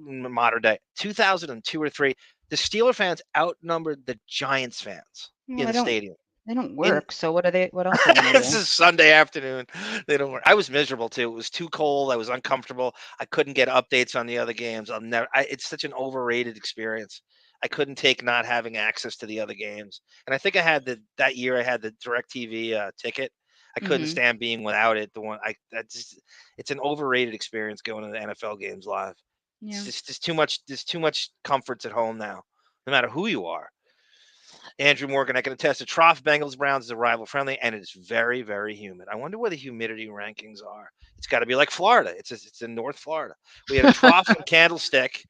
in modern day. 2002 or three. The Steeler fans outnumbered the Giants fans Well, in the stadium. they don't In work. So what are they? What else are they gonna this do? is Sunday afternoon. They don't work. I was miserable too. It was too cold. I was uncomfortable. I couldn't get updates on the other games. I'll never. It's such an overrated experience. I couldn't take not having access to the other games. And I think I had that year. I had the DirecTV ticket. I couldn't Hmm. stand being without it. The one it's an overrated experience going to the NFL games live. It's Yeah. just there's too much. There's too much comforts at home now. No matter who you are. Andrew Morgan, I can attest to trough Bengals Browns is arrival friendly, and it's very, very humid. I wonder where the humidity rankings are. It's got to be like Florida. It's in North Florida. We had a trough and candlestick.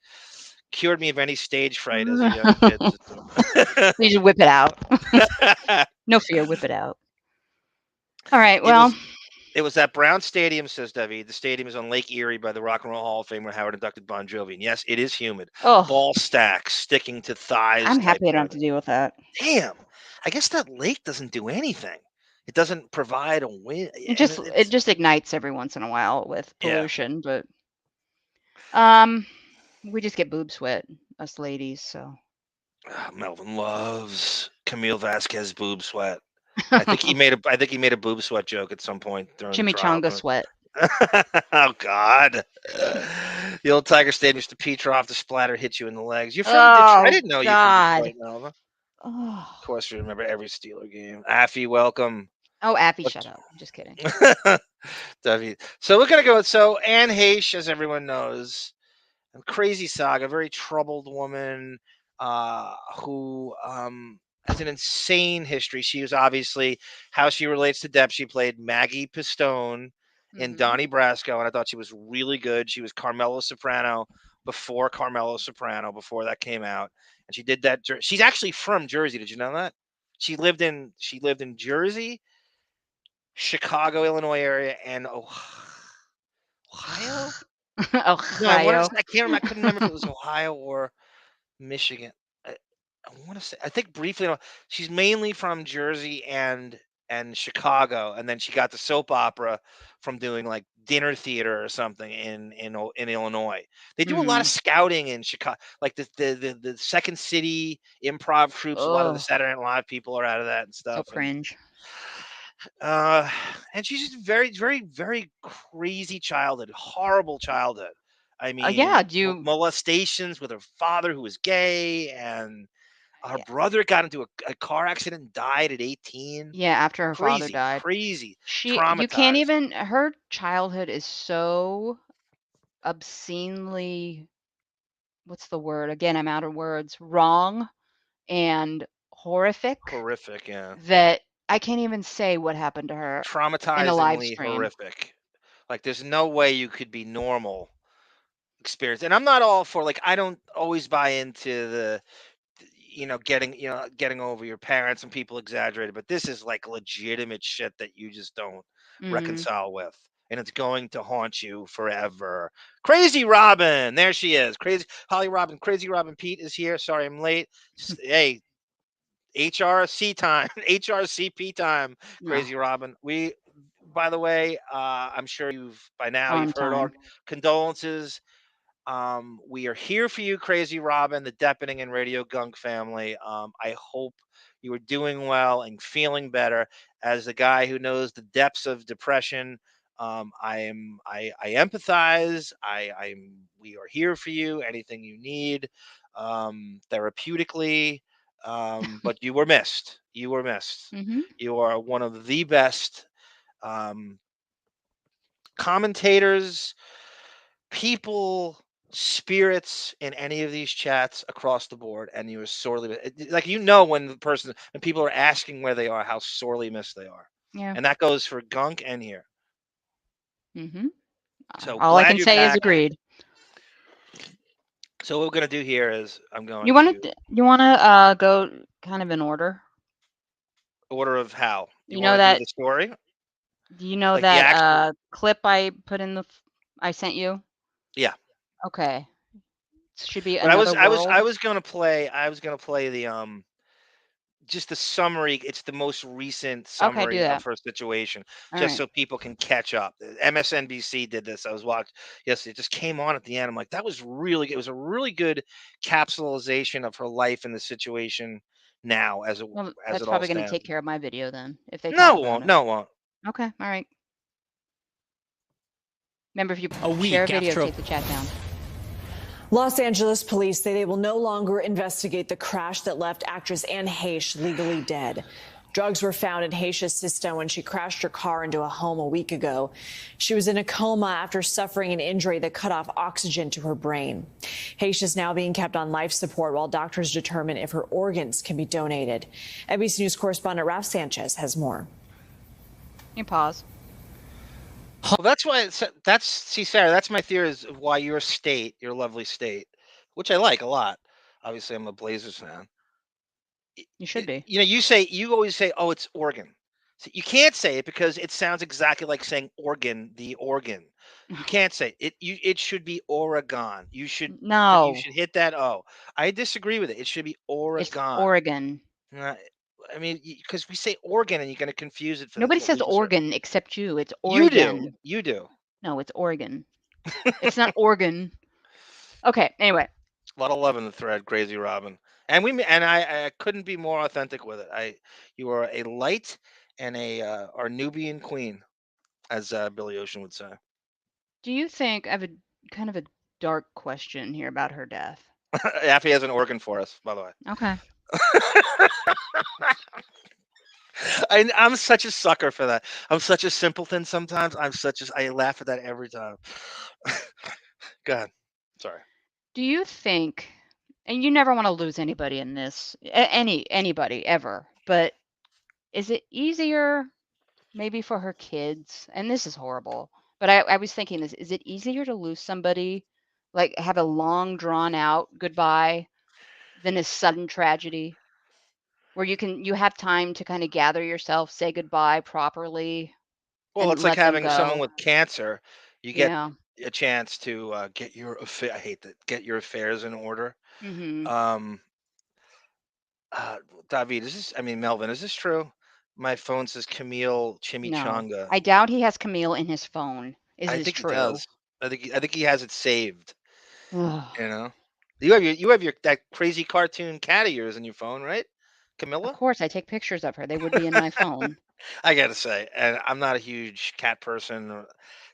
Cured me of any stage fright as a young kid. You just whip it out. No fear, whip it out. All right. It Well, was at Brown Stadium, says David. The stadium is on Lake Erie by the Rock and Roll Hall of Fame where Howard inducted Bon Jovi. And yes, it is humid. oh, Ball stacks sticking to thighs. I'm type happy I don't have to weather. deal with that. Damn. I guess that lake doesn't do anything. It doesn't provide a wind. It just ignites every once in a while with Yeah. pollution, but we just get boob sweat, us ladies. So Melvin loves Camille Vasquez boob sweat. I think he made a boob sweat joke at some point during the trial. chimichanga sweat. Oh God! The old Tiger Stadium used to Petrov, the splatter hit you in the legs. You're from Oh, Detroit. I didn't know God. you from Detroit, Melvin. Oh, Of course, you remember every Steeler game. Affy, welcome. Affy, What- shut up. Just kidding. David. So we're gonna go. So Anne Heche, as everyone knows, a crazy saga, very troubled woman who has an insane history. She was obviously how she relates to Depp. She played Maggie Pistone in Mhm. Donnie Brasco, and I thought she was really good. She was Carmela Soprano before Carmela Soprano, before that came out, and she did that. She's actually from Jersey. Did you know that? She lived in Jersey, Chicago, Illinois area, and Ohio. No, Ohio. I can't remember. I couldn't remember if it was Ohio or Michigan. I want to say. I think briefly. She's mainly from Jersey and Chicago, and then she got the soap opera from doing like dinner theater or something in Illinois. They do a lot of Mhm. scouting in Chicago, like the Second City improv troops. A lot of the Oh, Saturday Night Live people are out of that and so stuff. cringe. Uh, and she's just very, very, very crazy childhood, horrible childhood. I mean, Yeah. Do you? molestations with her father who was gay, and her Yeah. brother got into a car accident and died at 18. Yeah. After her father Crazy, died, crazy, you can't traumatized. even. Her childhood is so obscenely. What's the word? Again, I'm out of words. Wrong and horrific Horrific, yeah. that I can't even say what happened to her in a live Traumatizingly stream. horrific. Like, there's no way you could be normal experience. And I'm not all for, like, I don't always buy into the getting over your parents, and people exaggerate it, but this is like legitimate shit that you just don't Mhm. reconcile with. And it's going to haunt you forever. Crazy Robin, there she is. Crazy Holly Robin, Crazy Robin Pete is here. Sorry I'm late. Hey, HRC time, HRCP time. No, Crazy Robin. By the way, I'm sure you've on heard our time. condolences. We are here for you, Crazy Robin, the Deppening and Radio Gunk family. I hope you are doing well and feeling better. As the guy who knows the depths of depression, I empathize. We are here for you. Anything you need, therapeutically. But you were missed. You were missed. Mhm. You are one of the best um, commentators, people, spirits in any of these chats across the board, and you are sorely like when people are asking where they are, how sorely missed they are, Yeah. and that goes for Gunk and here. Mhm. So All I glad can you're say is back. agreed. So what we're gonna do here is I'm going You want to to go kind of in order? order of how you You know want to do that the story. Do you know Like the that actual. clip I put in I sent you? Yeah. Okay. It should be But Another World. I was gonna play the just the summary. It's the most recent Okay, do summary of that. her situation, All just right. so people can catch up. MSNBC did this. I was watching. Yes, it just came on at the end. I'm like, that was really good. It was a really good capsulization of her life and the situation now, Well, as that's it all probably going to stands. take care of my video then, if they No, talk it about won't. it. No, it won't. Okay, all right. Remember, if you A share a week video, after take the chat down. Los Angeles police say they will no longer investigate the crash that left actress Anne Heche legally dead. Drugs were found in Heche's system when she crashed her car into a home a week ago. She was in a coma after suffering an injury that cut off oxygen to her brain. Heche is now being kept on life support while doctors determine if her organs can be donated. NBC News correspondent Ralph Sanchez has more. You can pause. Well, that's why. See, Sarah. That's my theory is of why your state, your lovely state, which I like a lot. Obviously, I'm a Blazers fan. You should be. You know, you always say, "Oh, it's Oregon." So you can't say it because it sounds exactly like saying organ, the organ. You can't say it. It should be Oregon. You No, should hit that O. I disagree with it. It should be it's Oregon. Oregon. Uh, I mean, because we say Oregon and you're going to confuse it for Nobody what says we just heard. Oregon except you. It's You do. Oregon. You do. No, it's Oregon. It's not Oregon. Okay, anyway. A lot of love in the thread, Crazy Robin. I couldn't be more authentic with it. You are a light and our Nubian queen, as Billy Ocean would say. Do you think I have a kind of a dark question here about her death? Affy has an organ for us, by the way. Okay. I'm such a sucker for that. I'm such a simpleton sometimes. I laugh at that every time. Go ahead. Sorry. Do you think, and you never want to lose anybody in this, anybody ever, but is it easier maybe for her kids? And this is horrible, but I was thinking this, is it easier to lose somebody, like have a long drawn out goodbye than a sudden tragedy where you have time to kind of gather yourself, say goodbye properly, Well, and it's like let them having someone go? with cancer. You get Yeah. a chance to get I hate that. Get your affairs in order. Mm-hmm. Um, David, Melvin, is this true? My phone says Camille No, Chimichanga. I doubt he has Camille in his phone. Is I this think he true? does. I think he has it saved. Ugh. You know, you have your that crazy cartoon cat of yours in your phone, right, Of Camilla? course, I take pictures of her. They would be in my phone. I gotta say, and I'm not a huge cat person.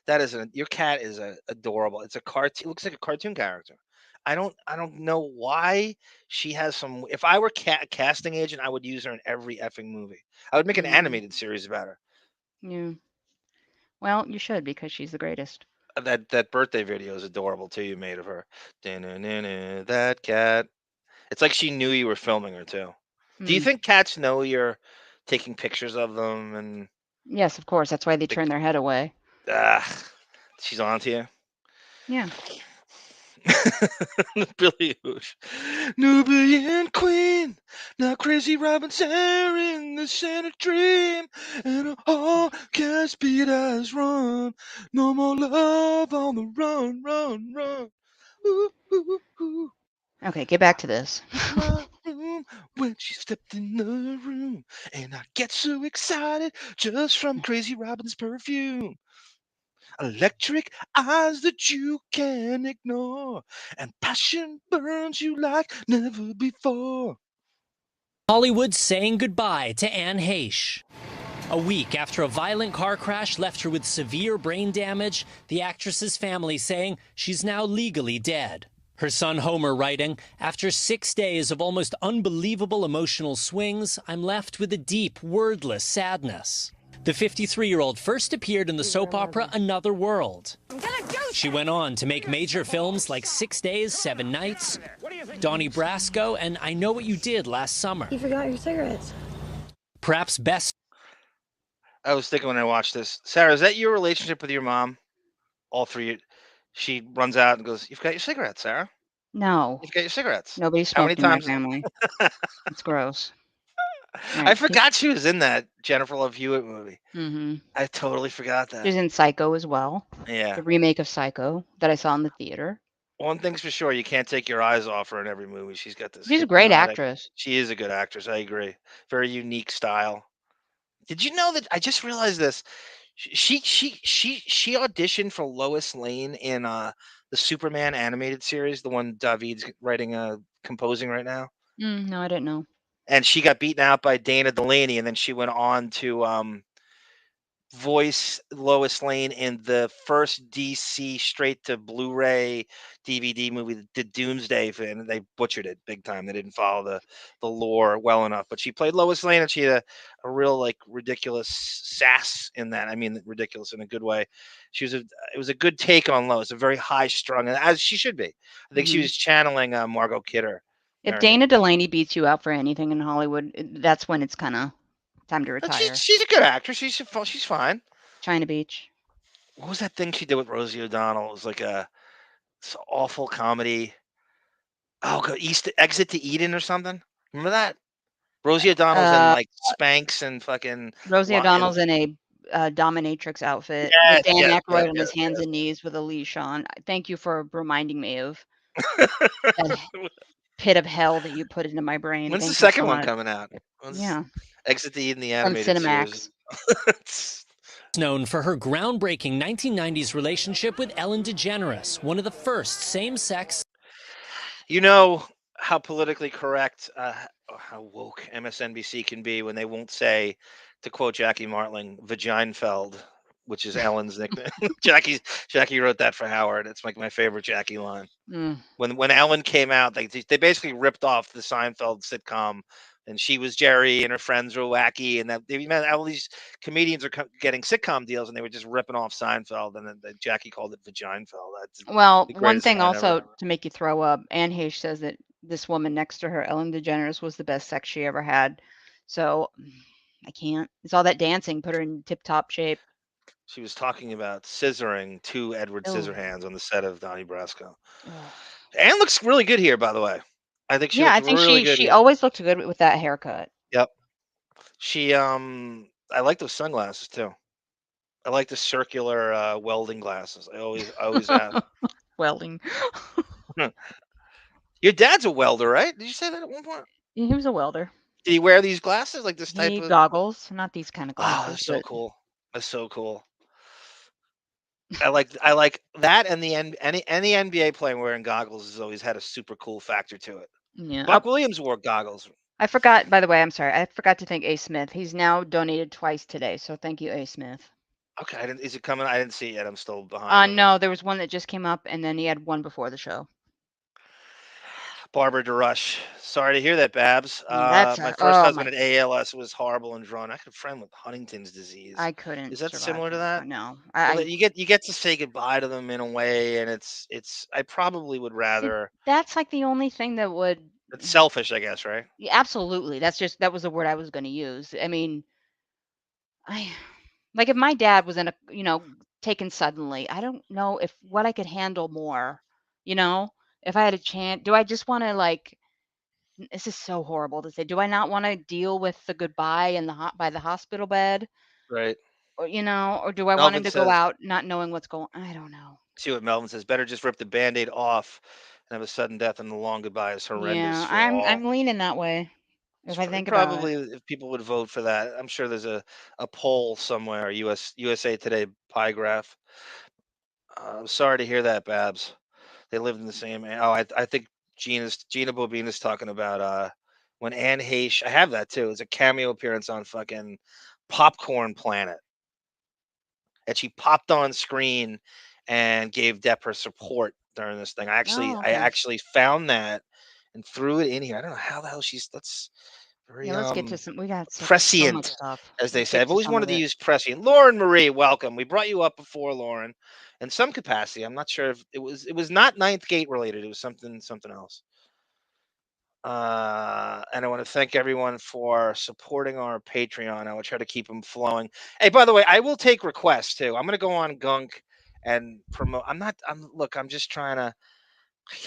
That isn't your cat is adorable. It's a cartoon. It looks like a cartoon character. I don't know why she has some. If I were casting agent, I would use her in every effing movie. I would make an Mm, animated series about her. yeah. Well, you should because she's the greatest. That birthday video is adorable too. You made of her. Da-na-na-na, that cat. It's like she knew you were filming her too. Do you Hmm. think cats know you're taking pictures of them and Yes, of course. That's why they the, turn their head away. she's on to you? Yeah. Billy Hoosh. Nubian Queen, now Crazy Robin in the center dream, and all can speed us run. No more love on the run, run, run. Ooh, ooh, ooh. Okay, get back to this. My room when she stepped in the room, and I get so excited just from Crazy Robin's perfume. Electric eyes that you can't ignore, and passion burns you like never before. Hollywood saying goodbye to Anne Heche. A week after a violent car crash left her with severe brain damage, the actress's family saying she's now legally dead. Her son Homer writing, "After 6 days of almost unbelievable emotional swings, I'm left with a deep, wordless sadness." The 53-year-old first appeared in the soap opera Another World. She went on to make major films like 6 Days, 7 Nights, Donnie Brasco, and I Know What You Did Last Summer. You forgot your cigarettes. Perhaps best. I was thinking when I watched this, Sarah, is that your relationship with your mom? All three. She runs out and goes, "You've got your cigarettes, Sarah. No, You've got your cigarettes." nobody How many smoked in my times? family. It's gross. I Right. forgot she was in that Jennifer Love Hewitt movie. Mm-hmm. I totally forgot that. She's in Psycho as well. Yeah. The remake of Psycho that I saw in the theater. One thing's for sure, you can't take your eyes off her in every movie. She's got this She's a great hypnotic. actress. She is a good actress. I agree. Very unique style. Did you know that? I just realized this. She auditioned for Lois Lane in the Superman animated series, the one David's writing composing right now. No, I didn't know. And she got beaten out by Dana Delaney, and then she went on to voice Lois Lane in the first DC straight to Blu-ray DVD movie, the Doomsday film. And they butchered it big time. They didn't follow the lore well enough. But she played Lois Lane, and she had a real like ridiculous sass in that. I mean, ridiculous in a good way. It was a good take on Lois, a very high strung, and as she should be. I think she was channeling Margot Kidder. If Dana Delaney beats you out for anything in Hollywood, that's when it's kind of time to But retire. she's a good actress. She's fine. China Beach. What was that thing she did with Rosie O'Donnell? It was like it's awful comedy. Oh, Exit to Eden or something. Remember that? Rosie O'Donnell's in like Spanx and fucking. Rosie O'Donnell's in a dominatrix outfit Yes, with Dan yes, Aykroyd yes, on his yes, hands yes. and knees with a leash on. Thank you for reminding me of that pit of hell that you put into my brain. When's Thank the you second so one much. coming out? Yeah. Exit to Eden, the On animated Cinemax. series. Known for her groundbreaking 1990s relationship with Ellen DeGeneres, one of the first same-sex. You know how politically correct, how woke MSNBC can be when they won't say, to quote Jackie Martling, Vaginefeld, which is Ellen's nickname. Jackie wrote that for Howard. It's like my favorite Jackie line. When Ellen came out, they basically ripped off the Seinfeld sitcom, and she was Jerry, and her friends were wacky, and that all these comedians are getting sitcom deals, and they were just ripping off Seinfeld, and then Jackie called it Vaginefeld. That's Well, the one greatest thing line also ever. to make you throw up, Anne Heche says that this woman next to her, Ellen DeGeneres, was the best sex she ever had. So I can't. It's all that dancing put her in tip-top shape. She was talking about scissoring two Edward Oh. Scissorhands on the set of Donnie Brasco. Ugh. Anne looks really good here, by the way. I think she Yeah, I looked think really good she here. always looked good with that haircut. Yep. She I like those sunglasses too. I like the circular welding glasses. I always have. Welding. Your dad's a welder, right? Did you say that at one point? He was a welder. Did he wear these glasses, like this He type need of? goggles, not these kind of Oh, glasses. that's so but cool. That's so cool. I like that, and any NBA player wearing goggles has always had a super cool factor to it. Yeah. Buck Williams wore goggles. I forgot, by the way, I'm sorry. I forgot to thank A. Smith. He's now donated twice today, so thank you, A. Smith. Okay, is it coming? I didn't see it yet. I'm still behind. No, there was one that just came up, and then he had one before the show. Barbara DeRush. Sorry to hear that, Babs. That's my a- first oh, husband my- had ALS, was horrible and drawn. I had a friend with Huntington's disease. I couldn't. Is that survive similar to that. that? No, Well, you get to say goodbye to them in a way, and it's. I probably would see, rather. that's like the only thing that would. It's selfish, I guess, right? Yeah, absolutely. That was the word I was going to use. I mean, like if my dad was in a, taken suddenly, I don't know what I could handle more, if I had a chance. Do I just want to this is so horrible to say. Do I not want to deal with the goodbye in by the hospital bed? Right. Or, or do I want Melvin him to go says, out not knowing what's going on? I don't know. see what Melvin says. Better just rip the Band-Aid off and have a sudden death, and the long goodbye is horrendous Yeah, for all. I'm leaning that way. If I think about Probably, it. if people would vote for that, I'm sure there's a poll somewhere, USA Today pie graph. I'm sorry to hear that, Babs. They lived in the same. Oh, I think Gina Bobina's talking about when Anne Heche. I have that too. It's a cameo appearance on fucking Popcorn Planet, and she popped on screen and gave Depp her support during this thing. I okay. actually found that and threw it in here. I don't know how the hell that's very Yeah, let's get to some. We got so much prescient, stuff. as they Let's say. get I've to always some wanted of to it. use prescient. Lauren Marie, welcome. We brought you up before, Lauren, in some capacity. I'm not sure if it was not Ninth Gate related. It was something else. And I want to thank everyone for supporting our Patreon. I will try to keep them flowing. Hey, by the way, I will take requests too. I'm going to go on Gunk and promote. I'm just trying to.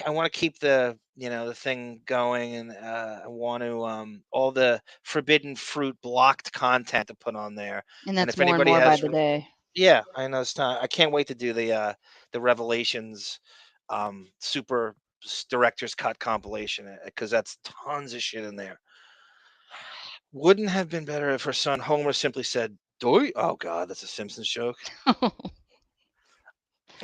I want to keep the the thing going, and I want to all the forbidden fruit blocked content to put on there. And And that's if more and anybody more by has, the day. yeah, I know it's time. I can't wait to do the Revelations super director's cut compilation, because that's tons of shit in there. Wouldn't have been better if her son Homer simply said "Doy"? Oh God, that's a Simpsons joke.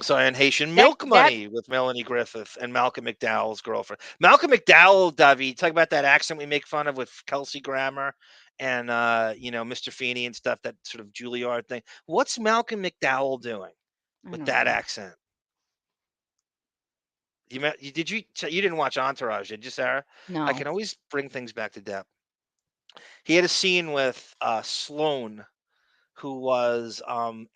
So, and Haitian that Milk that Money with Melanie Griffith and Malcolm McDowell's girlfriend. Malcolm McDowell, Davi, talk about that accent we make fun of with Kelsey Grammer and Mr. Feeney and stuff, that sort of Juilliard thing. What's Malcolm McDowell doing I with don't that know. accent? You didn't watch Entourage, did you, Sarah? I No. can always bring things back to Depp. He had a scene with Sloane, who was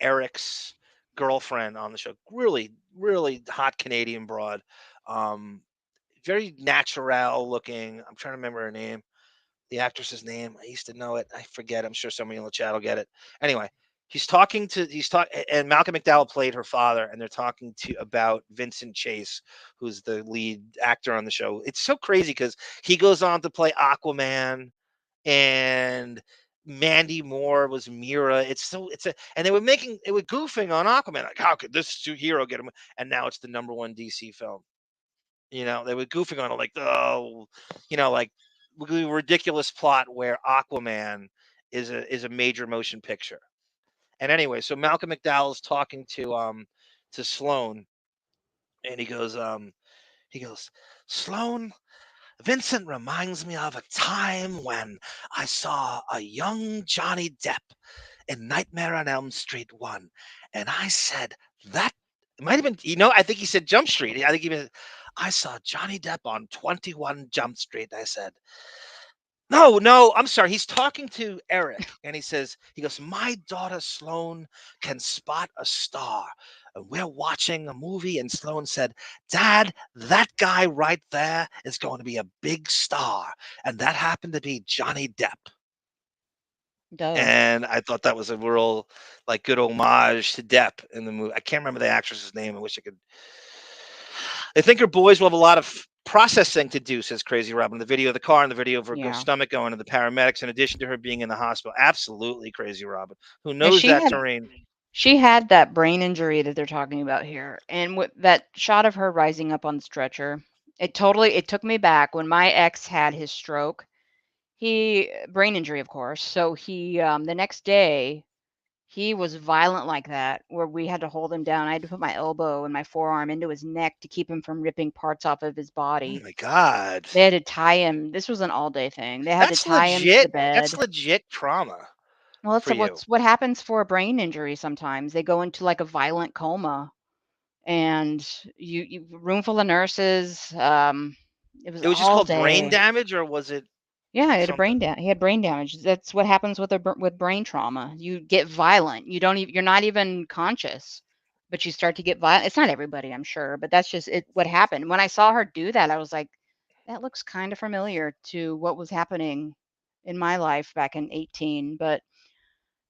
Eric's girlfriend on the show. Really, really hot Canadian broad. Um, Very natural looking. I'm trying to remember her name, the actress's name. I used to know it. I forget. I'm sure somebody in the chat will get it. Anyway, and Malcolm McDowell played her father, and they're talking to about Vincent Chase, who's the lead actor on the show. It's so crazy because he goes on to play Aquaman, and Mandy Moore was Mira. And they were goofing on Aquaman, like, how could this hero get him? And now it's the #1 DC film. They were goofing on it, like, oh, like ridiculous plot where Aquaman is a major motion picture. And anyway, so Malcolm McDowell's talking to Sloane, and he goes, Sloane, Vincent reminds me of a time when I saw a young Johnny Depp in Nightmare on Elm Street 1. And I said, that it might have been, I think he said Jump Street. I think I saw Johnny Depp on 21 Jump Street. I said, no, I'm sorry. He's talking to Eric, and he goes, my daughter Sloane can spot a star. And we're watching a movie, and Sloane said, Dad, that guy right there is going to be a big star. And that happened to be Johnny Depp. Duh. And I thought that was a real, like, good homage to Depp in the movie. I can't remember the actress's name. I wish I could. I think her boys will have a lot of processing to do, says Crazy Robin. The video of the car and the video of her Yeah. stomach going to the paramedics, in addition to her being in the hospital. Absolutely, Crazy Robin. Who Yeah, knows that terrain? she had that brain injury that they're talking about here. And with that shot of her rising up on the stretcher, it took me back when my ex had his stroke. He brain injury, of course. So he the next day he was violent like that, where we had to hold him down. I had to put my elbow and my forearm into his neck to keep him from ripping parts off of his Oh body. my God. They had to tie him. This was an all-day thing. They had to That's tie him to the legit. That's bed. legit trauma Well, that's for you. what happens for a brain injury sometimes. They go into like a violent coma, and you room full of nurses. It was It was just all called brain day. damage, or was it Yeah, something? he had brain damage. That's what happens with with brain trauma. You get violent. You're not even conscious, but you start to get violent. It's not everybody, I'm sure, but that's just what happened. When I saw her do that, I was like, that looks kind of familiar to what was happening in my life back in 18. But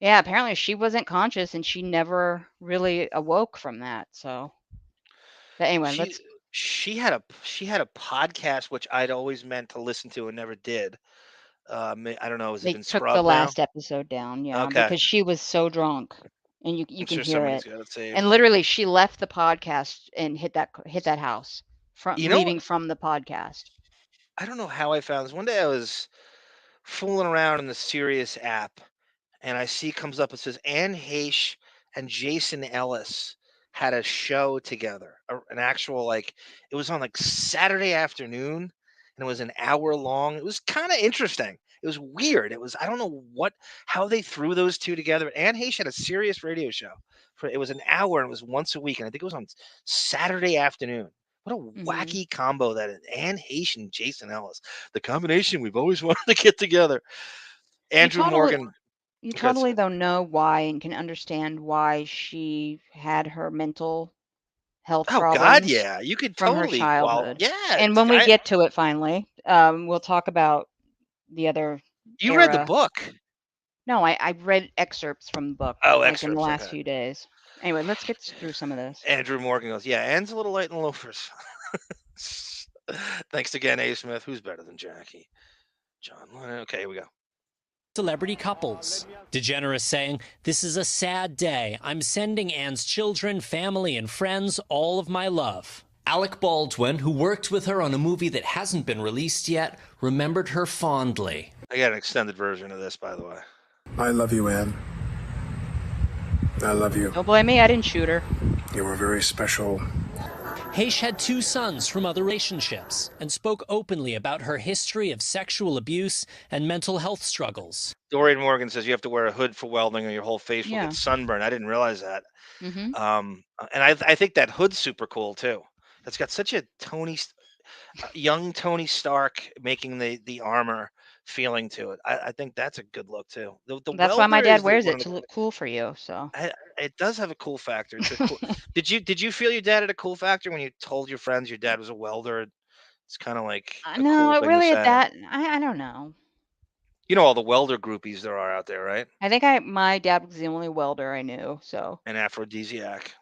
yeah, apparently she wasn't conscious and she never really awoke from that. So, but anyway, She let's she had a podcast which I'd always meant to listen to and never did. I don't know. Has it They been took the scrubbed now? last episode down, yeah, Okay. because she was so drunk, and you I'm can sure hear somebody's it. got it saved. And literally, she left the podcast and hit that house from You know, leaving from the podcast. I don't know how I found this. One day I was fooling around in the Sirius app, and I see comes up, it says Anne Heche and Jason Ellis had a show together, an actual, like, it was on like Saturday afternoon, and it was an hour long. It was kind of interesting. It was weird. I don't know how they threw those two together. Anne Heche had a serious radio show. It was an hour, and it was once a week, and I think it was on Saturday afternoon. What a Hmm. wacky combo that is. Anne Heche and Jason Ellis. The combination we've always wanted to get together. You Andrew totally, Morgan. you Okay, totally though know why and can understand why she had her mental health oh God, problems yeah. You could from her totally childhood. yeah. And when we get to it finally, we'll talk about the other You read the era. book. No, I read excerpts from the book, Oh, like, in the excerpts, last okay. few days. Anyway, let's get through some of this. Andrew Morgan goes, yeah, Anne's a little light in the loafers. Thanks again, A. Smith. Who's better than Jackie? John Lennon. Okay, here we go. Celebrity couples. DeGeneres saying, "This is a sad day. I'm sending Anne's children, family, and friends all of my love." Alec Baldwin, who worked with her on a movie that hasn't been released yet, remembered her fondly. I got an extended version of this, by the way. I love you, Anne. I love you. Don't blame me, I didn't shoot her. You were very special. Heche had 2 sons from other relationships and spoke openly about her history of sexual abuse and mental health struggles. Dorian Morgan says you have to wear a hood for welding or your whole face will Yeah. get sunburned. I didn't realize that. Mm-hmm. And I think that hood's super cool too. It's got such a young Tony Stark making the armor feeling to it. I think that's a good look too. The That's why my welder dad is wears one it of to the- look cool for you. So It does have a cool factor. It's a cool, did you feel your dad had a cool factor when you told your friends your dad was a welder? It's kind of like a no, cool it thing really to at say. that. I don't know. You know all the welder groupies there are out there, right? I think my dad was the only welder I knew. So An aphrodisiac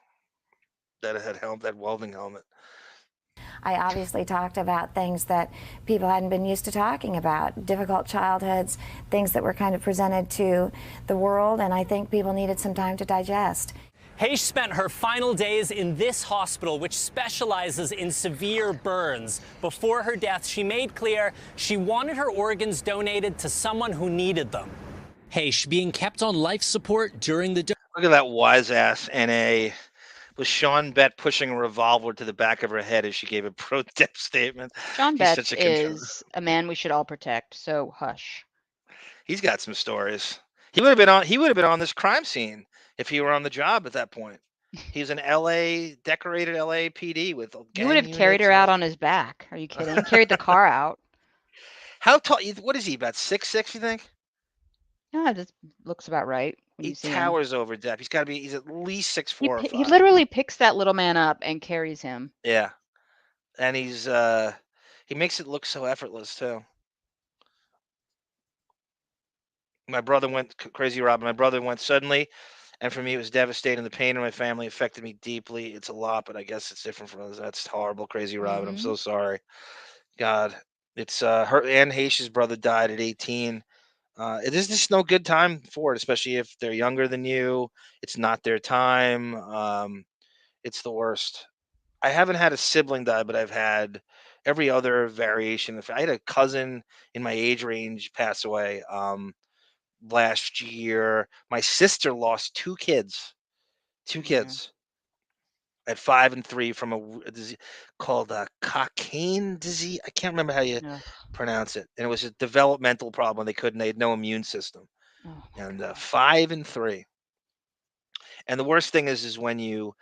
that had that welding helmet. I obviously talked about things that people hadn't been used to talking about, difficult childhoods, things that were kind of presented to the world, and I think people needed some time to digest. Heche spent her final days in this hospital, which specializes in severe burns. Before her death, she made clear she wanted her organs donated to someone who needed them. Heche being kept on life support during the... Look at that wise ass NA with Sean Bett pushing a revolver to the back of her head as she gave a pro-death statement. John He's Betts such a control- is a man we should all protect. So hush. He's got some stories. He would have been on this crime scene if he were on the job at that point. He's an decorated LA PD with He would have carried her out on his back. Are you kidding? He carried the car out. How tall? What is he? About 6'6", you think? Yeah, that looks about right. When He you see him. towers over Depp. He's at least 6'4" He, or he 5. literally picks that little man up and carries him. Yeah, and he makes it look so effortless too. My brother went crazy, Rob. My brother went suddenly, and for me it was devastating. The pain in my family affected me deeply. It's a lot, but I guess it's different from others. That's horrible, crazy, Robin. I'm so sorry. God, it's her. Anne Heche's brother died at 18. It is just no good time for it, especially if they're younger than you. It's not their time. It's the worst. I haven't had a sibling die, but I've had every other variation. I had a cousin in my age range pass away last year. My sister lost 2 kids, at 5 and 3 from a disease called cocaine disease. I can't remember how you pronounce it. And it was a developmental problem. They had no immune system. And 5 and 3. And the worst thing is when you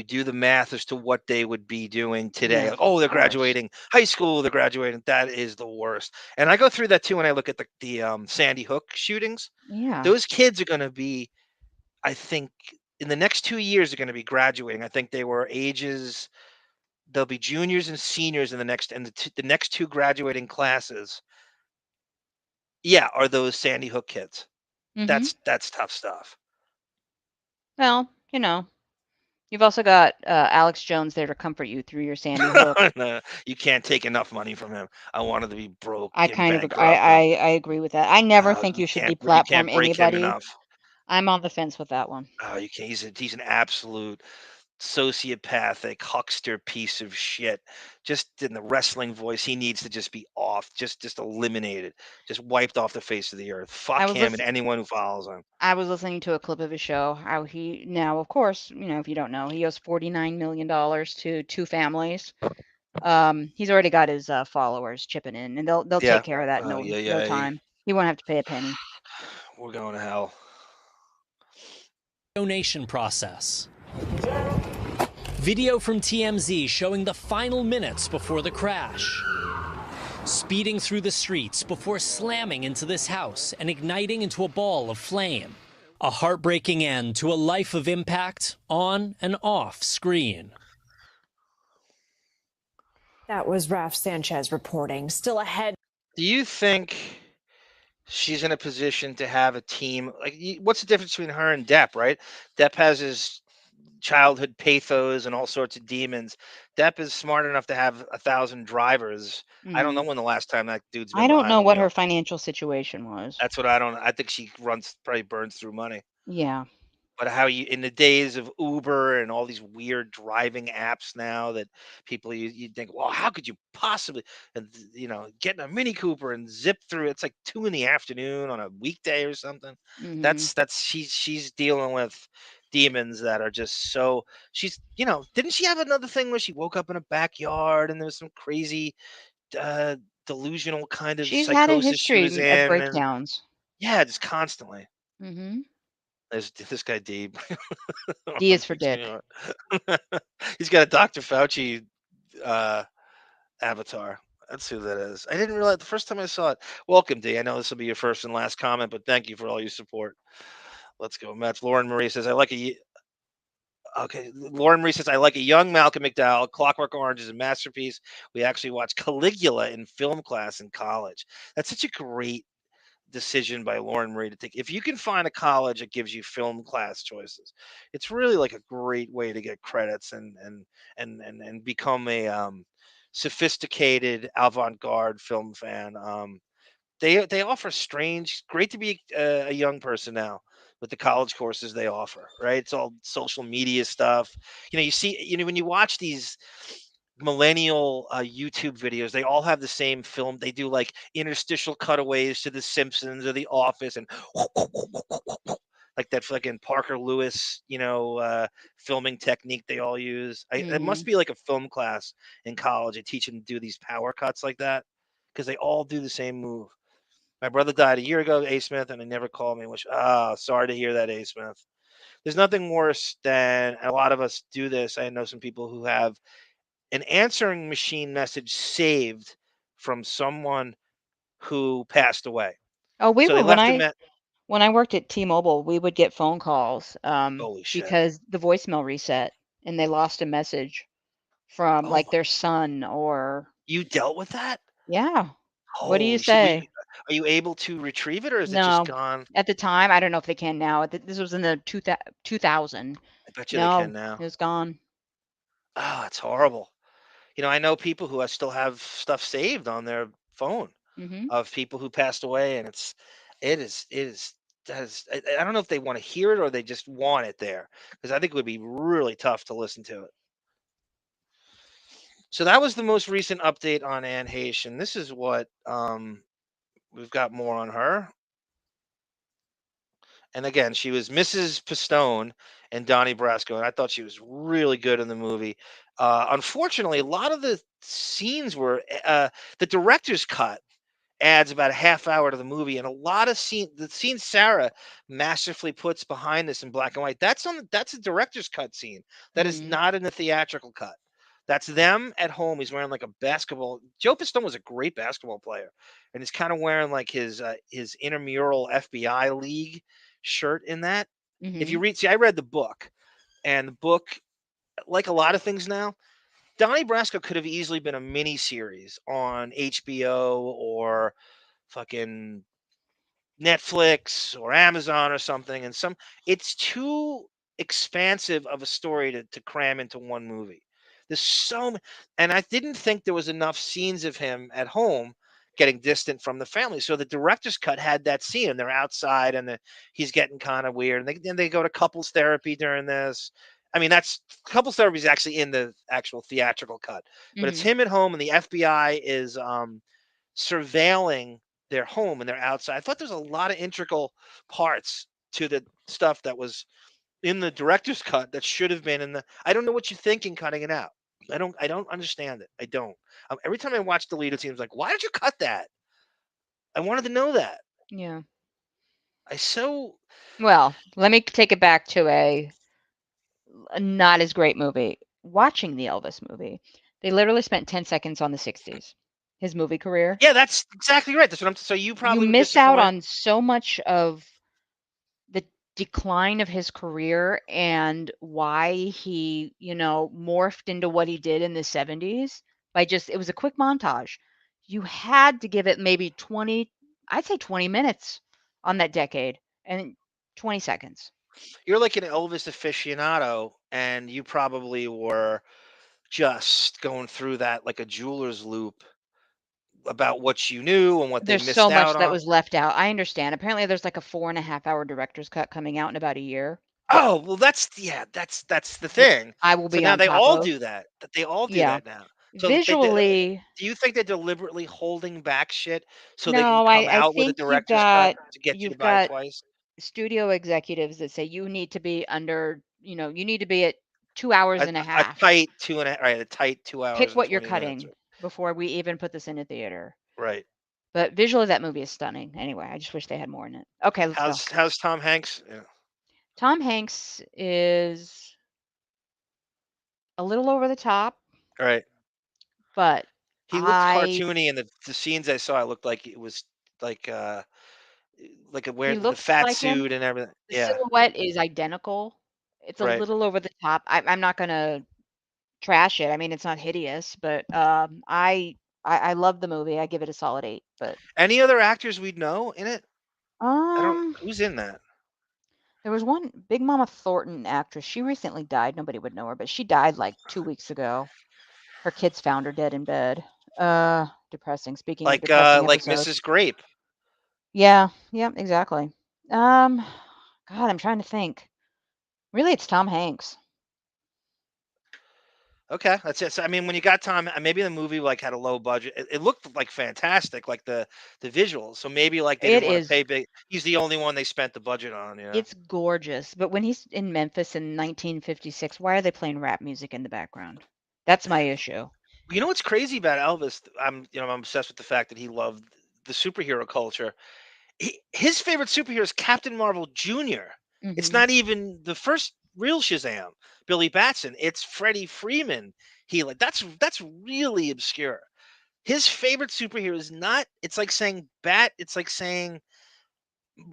do the math as to what they would be doing today. Yeah, Like, oh, they're of course. graduating high school. They're graduating. That is the worst. And I go through that too when I look at the Sandy Hook shootings. Yeah. Those kids are going to be, I think, in the next 2 years, they're going to be graduating. I think they were ages. They'll be juniors and seniors in the next, and the next 2 graduating classes. Yeah, are those Sandy Hook kids? Mhm. That's tough stuff. Well, you've also got Alex Jones there to comfort you through your Sandy Hook. No, you can't take enough money from him. I wanted to be broke. I and kind of bankrupt. I agree with that. I never think you should can't deplatform break him anybody. enough. I'm on the fence with that one. Oh, you can't. He's an absolute sociopathic huckster piece of shit. Just in the wrestling voice, he needs to just be off, just eliminated, just wiped off the face of the earth. Fuck him and anyone who follows him. I was listening to a clip of his show. How he now, of course, if you don't know, he owes $49 million to 2 families. He's already got his followers chipping in, and they'll take care of that in no time. He won't have to pay a penny. We're going to hell. Donation process. Video from TMZ showing the final minutes before the crash. Speeding through the streets before slamming into this house and igniting into a ball of flame. A heartbreaking end to a life of impact on and off screen. That was Raf Sanchez reporting. Still ahead. Do you think she's in a position to have a team? Like, what's the difference between her and Depp, right? Depp has his childhood pathos and all sorts of demons. Depp is smart enough to have 1,000 drivers. I don't know when the last time that dude's been I don't behind know the what wheel. her financial situation was. That's what I don't. I think she probably burns through money. Yeah. But how you in the days of Uber and all these weird driving apps now that people you think, well, how could you possibly, and getting a Mini Cooper and zip through? It's like 2 in the afternoon on a weekday or something. Hmm. That's she's dealing with demons that are just so. She's didn't she have another thing where she woke up in a backyard and there was some crazy uh, delusional kind of She's had a psychosis she was history of in, and breakdowns. yeah, just constantly. Hmm. There's this guy Deep. D is for dick. He's got a Dr. Fauci uh, avatar. That's who that is. I didn't realize the first time I saw it. Welcome, D. I know this will be your first and last comment, but thank you for all your support. Let's go, Mets. Lauren Marie says, Okay, Lauren Marie says, I like a young Malcolm McDowell. Clockwork Orange is a masterpiece. We actually watched Caligula in film class in college. That's such a great decision by Lauren Marie to take. If you can find a college that gives you film class choices, it's really like a great way to get credits and become a sophisticated avant-garde film fan. They offer great to be a young person now with the college courses they offer, right? It's all social media stuff. You see, when you watch these millennial YouTube videos, they all have the same film. They do like interstitial cutaways to The Simpsons or The Office, and like that fucking Parker Lewis, filming technique they all use. It must Hmm. be like a film class in college. They teach them to do these power cuts like that because they all do the same move. My brother died a year ago, A. Smith, and he never called me. Sorry to hear that, A. Smith. There's nothing worse than a lot of us do this. I know some people who have an answering machine message saved from someone who passed away. Oh, we So they were left him at when I worked at T-Mobile, we would get phone calls holy shit. because the voicemail reset and they lost a message from Oh like my, their son or you dealt with that? yeah. What do you Holy shit. say? Are you able to retrieve it or is it just No. gone? At the time, I don't know if they can now. This was in the 2000. I bet you they can No, now. it was gone. Oh, it's horrible. I know people who still have stuff saved on their phone Hmm. of people who passed away, and it is that is I don't know if they want to hear it or they just want it there because I think it would be really tough to listen to it. So that was the most recent update on Anne Heche, and this is what we've got more on her. And again, she was Mrs. Pistone and Donnie Brasco, and I thought she was really good in the movie. Unfortunately, a lot of the scenes were the director's cut adds about a half hour to the movie, and a lot of the scene Sarah masterfully puts behind this in black and white. That's a director's cut scene. That is Hmm. not in the theatrical cut. That's them at home. He's wearing like a basketball. Joe Pistone was a great basketball player, and he's kind of wearing like his intramural FBI league shirt in that. If you Hmm. read, see, I read the book, and the book, like a lot of things now, Donnie Brasco could have easily been a mini series on HBO or fucking Netflix or Amazon or something, and it's too expansive of a story to cram into one movie. There's and I didn't think there was enough scenes of him at home getting distant from the family. So the director's cut had that scene, and they're outside, and he's getting kind of weird, and they go to couples therapy during this. I mean, that's couples therapy is actually in the actual theatrical cut, but it's Hmm. him at home, and the FBI is surveilling their home and they're outside. I thought there's a lot of integral parts to the stuff that was in the director's cut that should have been in the. I don't know what you're thinking cutting it out. I don't understand it. I don't. Every time I watch deleted scenes, like, why did you cut that? I wanted to know that. Yeah. I so Well, let me take it back to a not as great movie. Watching the Elvis movie, they literally spent 10 seconds on the 60s, his movie career. yeah, that's exactly right. That's what I'm. So you You probably were miss out disappointed. on so much of the decline of his career and why he, morphed into what he did in the 70s by it was a quick montage. You had to give it maybe 20, I'd say 20 minutes on that decade and 20 seconds. You're like an Elvis aficionado and you probably were just going through that like a jeweler's loop about what you knew and what they There's missed so much out that on. was left out. I understand. Apparently, there's like a 4.5 hour director's cut coming out in about a year, Oh, well, that's the which thing. I will So be now on they top all of. do that. That they all do Yeah. that now. So they did. Visually, Do you think they're deliberately holding back shit so they can no, come I out with a think director's cut to get you to you've buy it got twice? studio executives that say you need to be under, you need to be at 2 hours A, and a a half. tight 2.5, right? A tight 2 hours Pick and what you're 20 minutes. cutting before we even put this in a theater. Right. But visually, that movie is stunning. Anyway, I just wish they had more in it. Okay, let's go. How's Tom Hanks? Yeah. Tom Hanks is a little over the top, Right. but He looked I cartoony, and the scenes I saw, it looked like it was like he wearing the looks fat like him. suit and everything. The Yeah. silhouette is identical. It's a Right. little over the top. I'm not gonna trash it. I mean, it's not hideous, but I love the movie. I give it a solid 8. But Any other actors we'd know in it? I don't. um, Who's in that? there was one Big Mama Thornton actress. She recently died. Nobody would know her, but she died like 2 weeks ago. Her kids found her dead in bed. Depressing. Speaking of depressing Like episodes. Mrs. Grape. Yeah, exactly. God, I'm trying to think. Really, it's Tom Hanks. Okay, that's it. So I mean, when you got Tom, maybe the movie like had a low budget. It looked like fantastic, like the visuals. So maybe like they It didn't want to is. pay big. He's the only one they spent the budget on. Yeah. It's gorgeous. But when he's in Memphis in 1956, why are they playing rap music in the background? That's my issue. You know what's crazy about Elvis? I'm obsessed with the fact that he loved the superhero culture. His favorite superhero is Captain Marvel Jr. It's Hmm. not even the first real Shazam, Billy Batson. It's Freddie Freeman. That's really obscure. His favorite superhero is not. It's like saying Bat. It's like saying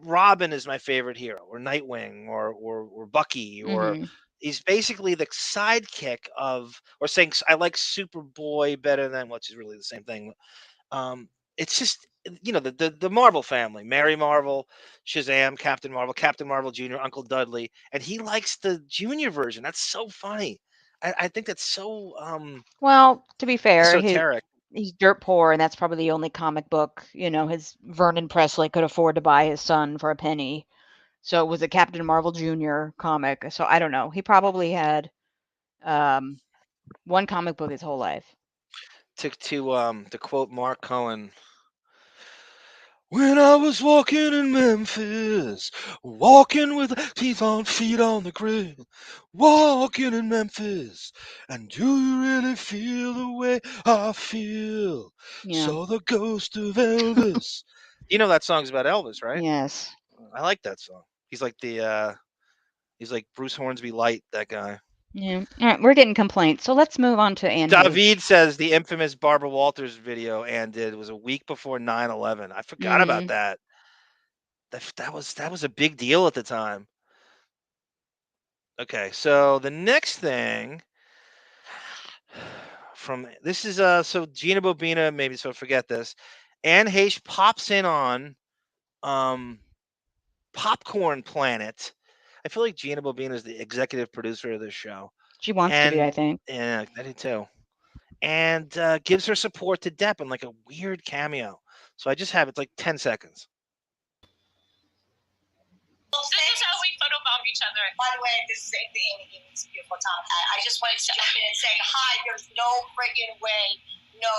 Robin is my favorite hero, or Nightwing, or Bucky, or Hmm. he's basically the sidekick of, or saying I like Superboy better than, which is really the same thing. It's just the Marvel family: Mary Marvel, Shazam, Captain Marvel Jr., Uncle Dudley, and he likes the Junior version. That's so funny. I think that's so Well, to be fair, esoteric. he's dirt poor, and that's probably the only comic book, his Vernon Presley could afford to buy his son for a penny. So it was a Captain Marvel Jr. comic. So I don't know. He probably had one comic book his whole life. To quote Mark Cohen, when I was walking in Memphis, walking with teeth on feet on the grill, walking in Memphis, and do you really feel the way I feel? Yeah. So the ghost of Elvis. You know that song's about Elvis, right? Yes. I like that song. He's like he's like Bruce Hornsby Light, that guy. Yeah. All right, we're getting complaints. So let's move on to Anne David Heche. says the infamous Barbara Walters video Ann did was a week before 9/11. I forgot about that. That was a big deal at the time. Okay, so the next thing from this is so Gina Bobina, maybe, so forget this. Anne Heche pops in on Popcorn Planet. I feel like Gina Bobina is the executive producer of this show. She wants to be, I And think. yeah, I do too. And gives her support to Depp in like a weird cameo. So I just have it's like 10 seconds. This is how we photobomb each other. By the way, this is the Amy Gaines beautiful Tom. I just wanted to jump in and say, hi, there's no friggin' way, no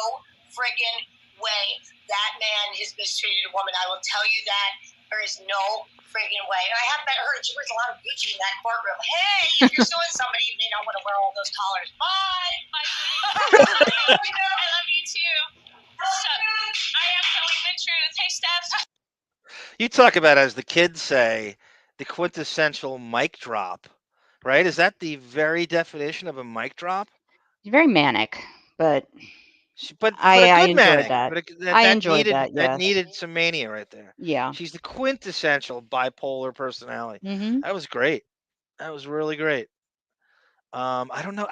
friggin' way that man has mistreated a woman. I will tell you that. There is no friggin' way. And I have met her, and she wears a lot of Gucci in that courtroom. Hey, if you're suing somebody, you may not want to wear all those collars. Bye! Bye, I love you too. So, I am telling the truth. Hey, Steph. You talk about, as the kids say, the quintessential mic drop, right? Is that the very definition of a mic drop? Very manic, but But I a good enjoyed manic. that. But I enjoyed that, that yes. needed some mania right there. Yeah. She's the quintessential bipolar personality. Hmm. That was great. That was really great. I don't know.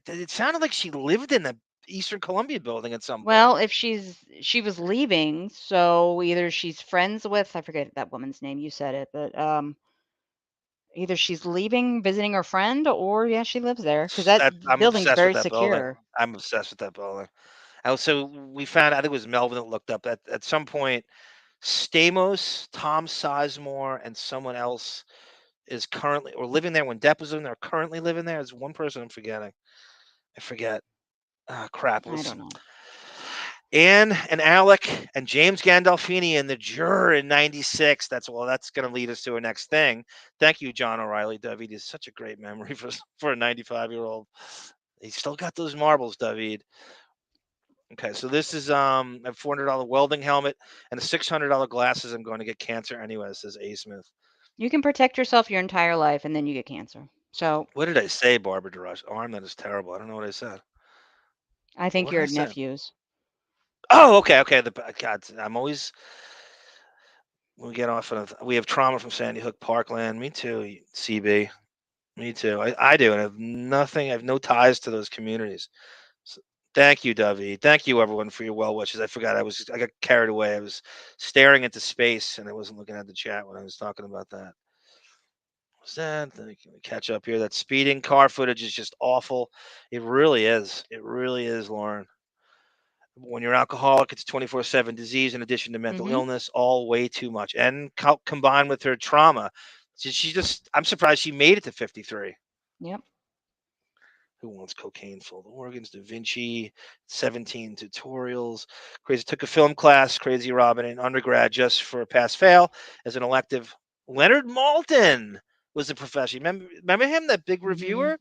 It sounded like she lived in the Eastern Columbia building at some point. Well, if she was leaving, so either she's friends with, I forget that woman's name, you said it, but Either she's leaving, visiting her friend, or yeah, she lives there because that I'm building's obsessed with very that building. secure. I'm obsessed with that building. Also, we found, I think it was Melvin that looked up at some point, Stamos, Tom Sizemore, and someone else is currently or living there when Depp was in there. Currently living there is one person I'm forgetting. I forget. Crap. It I was don't know. Anne and Alec and James Gandolfini and the juror in '96. That's going to lead us to our next thing. Thank you, John O'Reilly. David is such a great memory for a 95-year-old. He's still got those marbles, David. Okay, so this is a $400 welding helmet and a $600 glasses. I'm going to get cancer anyway, says A. Smith. You can protect yourself your entire life, and then you get cancer. So What did I say, Barbara DeRush? Arm, that is terrible. I don't know what I said. I think What did I your say? nephews. Oh, okay. God, I'm always. We get off of. We have trauma from Sandy Hook Parkland. Me too, CB. Me too. I do, and I have nothing. I have no ties to those communities. So, thank you, David. Thank you, everyone, for your well wishes. I forgot. I got carried away. I was staring into space, and I wasn't looking at the chat when I was talking about that. What's that? Catch up here. That speeding car footage is just awful. It really is. It really is, Lauren. When you're alcoholic, it's 24/7 disease in addition to mental Mhm. illness, all way too much. And combined with her trauma, I'm surprised she made it to 53. Yep. Who wants cocaine full of organs? Da Vinci, 17 tutorials. Crazy took a film class, Crazy Robin, in undergrad just for a pass fail as an elective. Leonard Maltin was the professor. Remember him, that big Mhm. reviewer?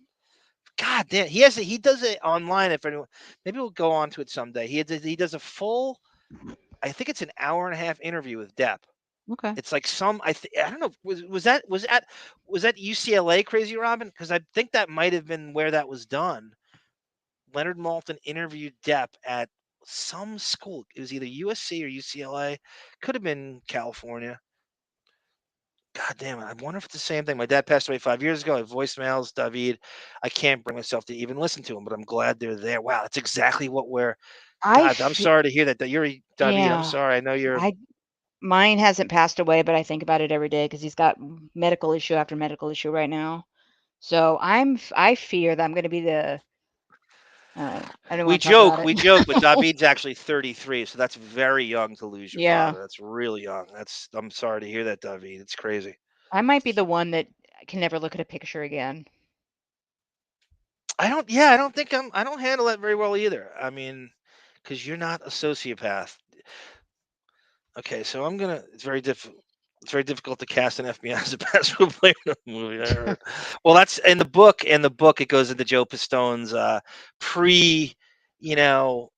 God damn, he does it online. If anyone, maybe we'll go on to it someday. He does a full, I think it's an hour and a half interview with Depp. Okay. It's like I don't know, was that UCLA, Crazy Robin? Because I think that might have been where that was done. Leonard Maltin interviewed Depp at some school. It was either USC or UCLA. Could have been California. God damn it. I wonder if it's the same thing. My dad passed away 5 years ago. I have voicemails, David. I can't bring myself to even listen to them, but I'm glad they're there. Wow, that's exactly what we're. I God, I'm fe- sorry to hear that. You're David. I'm yeah. sorry. I know you're. Mine hasn't passed away, but I think about it every day because he's got medical issue after medical issue right now. So I fear that I'm going to be the. I don't want to talk about it. We joke, but David's actually 33, so that's very young to lose your Yeah, father. That's really young. I'm sorry to hear that, David. It's crazy. I might be the one that can never look at a picture again. I don't think I don't handle that very well either. I mean, because you're not a sociopath. Okay, so it's very difficult. It's very difficult to cast an FBI as a basketball player in a movie. I heard. Well, that's in the book. In the book, it goes into Joe Pistone's pre, you know,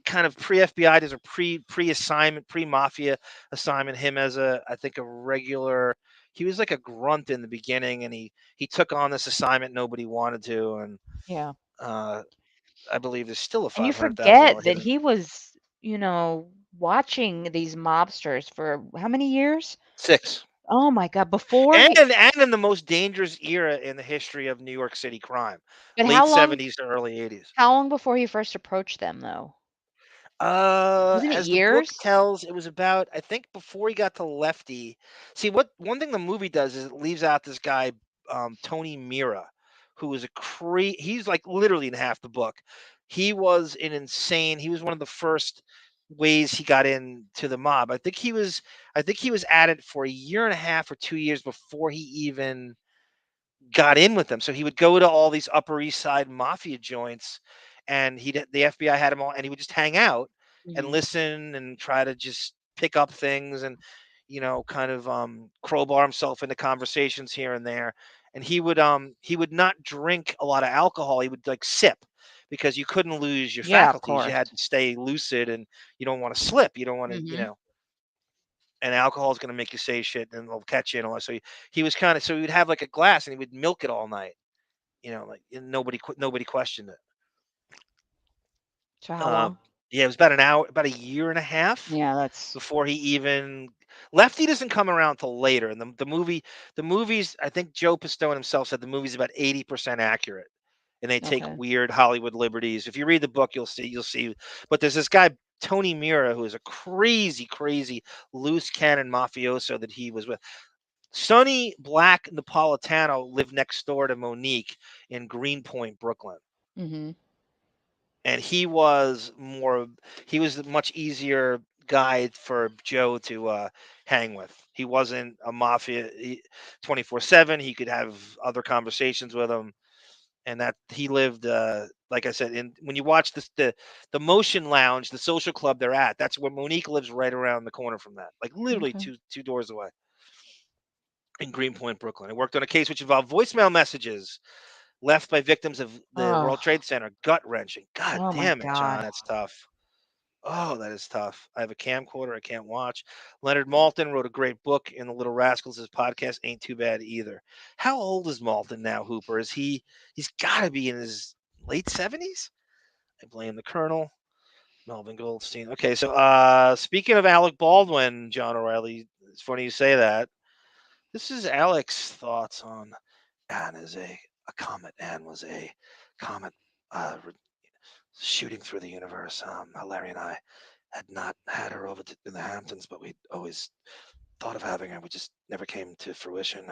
kind of pre FBI. There's a pre assignment, pre mafia assignment. Him as I think a regular. He was like a grunt in the beginning, and he took on this assignment nobody wanted to, and Yeah. I believe there's still a And you $500,000 forget that hidden. he was, watching these mobsters for how many years? 6. Oh my God, before And he. in the most dangerous era in the history of New York City crime, But late 70s to early 80s. how long before he first approached them though? Wasn't it As the book years? tells, it was about, I think, before he got to Lefty. See, one thing the movie does is it leaves out this guy, Tony Mira, who is he's like literally in half the book. He was he was one of the first ways he got into the mob. I think he was at it for a year and a half or 2 years before he even got in with them. So he would go to all these Upper East Side mafia joints, and the FBI had him all, and he would just hang out and Mhm. listen and try to just pick up things and kind of crowbar himself into conversations here and there. And he would not drink a lot of alcohol. He would like sip because you couldn't lose your Yeah, of faculties. You course. had to stay lucid, and you don't want to slip. You don't want to, Mhm. and alcohol is going to make you say shit and they'll catch you and all that. So he was so he would have like a glass and he would milk it all night, like nobody questioned it. So how long? Yeah, it was about a year and a half Yeah, that's before he even. Lefty doesn't come around till later. And the movies, I think Joe Pistone himself said the movie's about 80% accurate. And they take okay. weird Hollywood liberties. If you read the book, you'll see. But there's this guy, Tony Mira, who is a crazy, crazy loose cannon mafioso that he was with. Sonny Black Napolitano lived next door to Monique in Greenpoint, Brooklyn. Mm-hmm. And he was a much easier guy for Joe to hang with. He wasn't a mafia 24/7. He could have other conversations with him, and that he lived, like I said, when you watch the Motion Lounge, the social club they're at, that's where Monique lives, right around the corner from that, like literally Okay. two doors away in Greenpoint, Brooklyn. I worked on a case which involved voicemail messages left by victims of the Oh, World Trade Center. Gut wrenching. God oh my damn it, John, God. that's tough. Oh, that is tough. I have a camcorder I can't watch. Leonard Maltin wrote a great book in the Little Rascals. His podcast ain't too bad either. How old is Maltin now, Hooper? He's got to be in his late 70s? I blame the Colonel. Melvin Goldstein. Okay, so speaking of Alec Baldwin, John O'Reilly, it's funny you say that. This is Alec's thoughts on Anne as a comet. Anne was a comet shooting through the universe. Larry and I had not had her over in the Hamptons, but we always thought of having her. We just never came to fruition.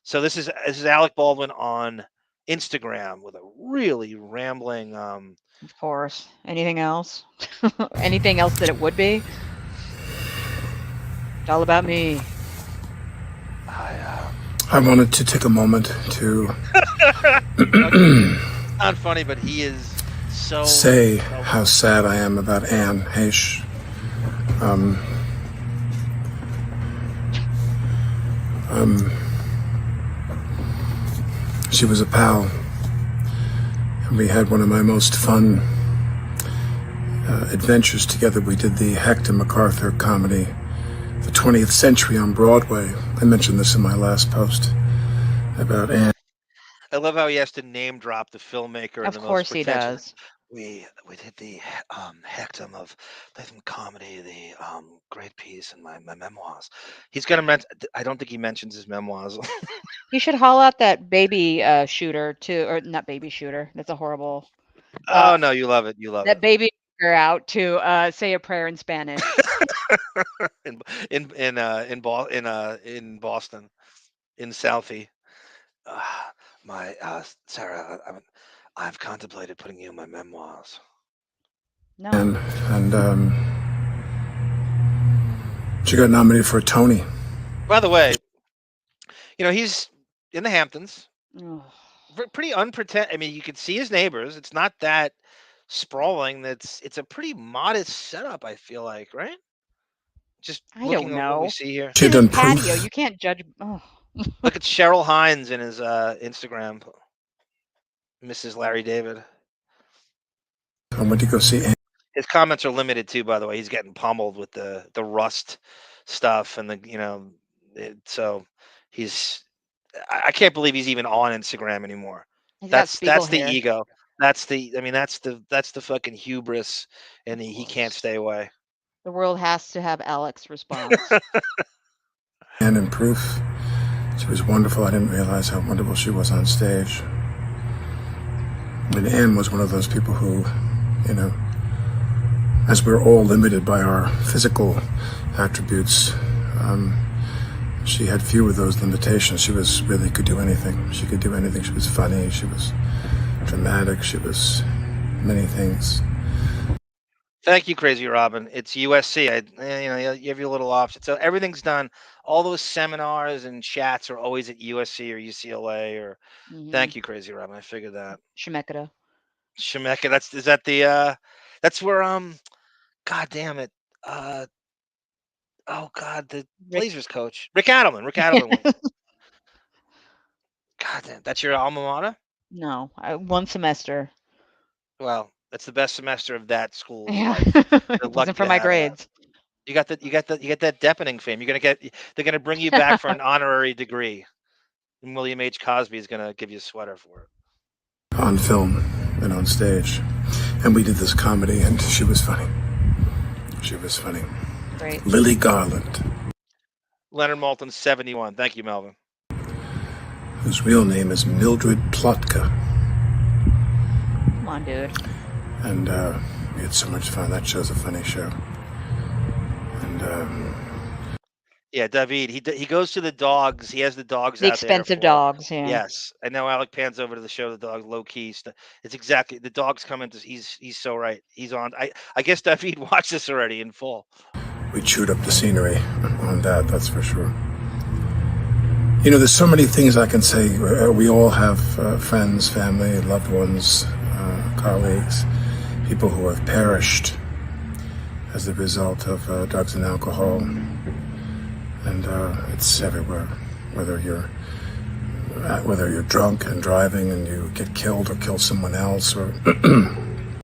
So this is Alec Baldwin on Instagram with a really rambling. Of course. Anything else? Anything else that it would be? It's all about me. I wanted to take a moment to Not funny, but he is so say how sad I am about Anne Heche. She was a pal, and we had one of my most fun adventures together. We did the Hector MacArthur comedy, The 20th Century, on Broadway. I mentioned this in my last post about Anne. I love how he has to name drop the filmmaker. Of and the course most he pretentious. does. We did the Hector of Latham comedy, the great piece in my memoirs. He's gonna I don't think he mentions his memoirs. You should haul out that baby shooter to, or not baby shooter. That's a horrible. Oh no, you love it. You love That it. baby shooter out to say a prayer in Spanish. in Boston, in Southie. Sarah, I've contemplated putting you in my memoirs. No. And she got nominated for a Tony. By the way, he's in the Hamptons. Ugh. Pretty unpretend. I mean, you can see his neighbors. It's not that sprawling. It's a pretty modest setup, I feel like, right? Just I looking don't at what we know. see here. She In had his done patio. Proof. You can't judge. Oh. Look at Cheryl Hines in his Instagram. Mrs. Larry David. I went to go see Anne. His comments are limited too, by the way. He's getting pummeled with the Rust stuff and so he's. I can't believe he's even on Instagram anymore. He's got Spiegel That's the hair. ego. That's the fucking hubris, and he can't stay away. The world has to have Alec's response. Anne in Proof. She was wonderful. I didn't realize how wonderful she was on stage. And Anne was one of those people who, as we're all limited by our physical attributes, she had few of those limitations. She really could do anything. She could do anything. She was funny. She was dramatic. She was many things. Thank you, Crazy Robin. It's USC. You have your little option. So everything's done. All those seminars and chats are always at USC or UCLA. Or thank you, Crazy Robin. I figured that. Shemeketa. Shemeketa. That's where God damn it. Oh God, the Blazers coach, Rick Adelman. Went. God damn, that's your alma mater? No, one semester. Well, that's the best semester of that school. Yeah, it wasn't for my grades. You got that Deppening fame. They're gonna bring you back for an honorary degree. And William H. Cosby is gonna give you a sweater for it. On film and on stage. And we did this comedy, and she was funny. She was funny. Great. Lily Garland. Leonard Maltin, 71. Thank you, Melvin. Whose real name is Mildred Plotka. Come on, dude. And we had so much fun. That show's a funny show. And Yeah, David. He goes to the dogs. He has the dogs The out there expensive for. dogs, yeah. Yes, I know. Alec pans over to the show. The dog low key. It's exactly the dogs come into. He's so right. He's on. I guess David watched this already in full. We chewed up the scenery on that, that's for sure. You know, there's so many things I can say. We all have friends, family, loved ones, colleagues, people who have perished as a result of drugs and alcohol. And it's everywhere, whether you're drunk and driving and you get killed or kill someone else, or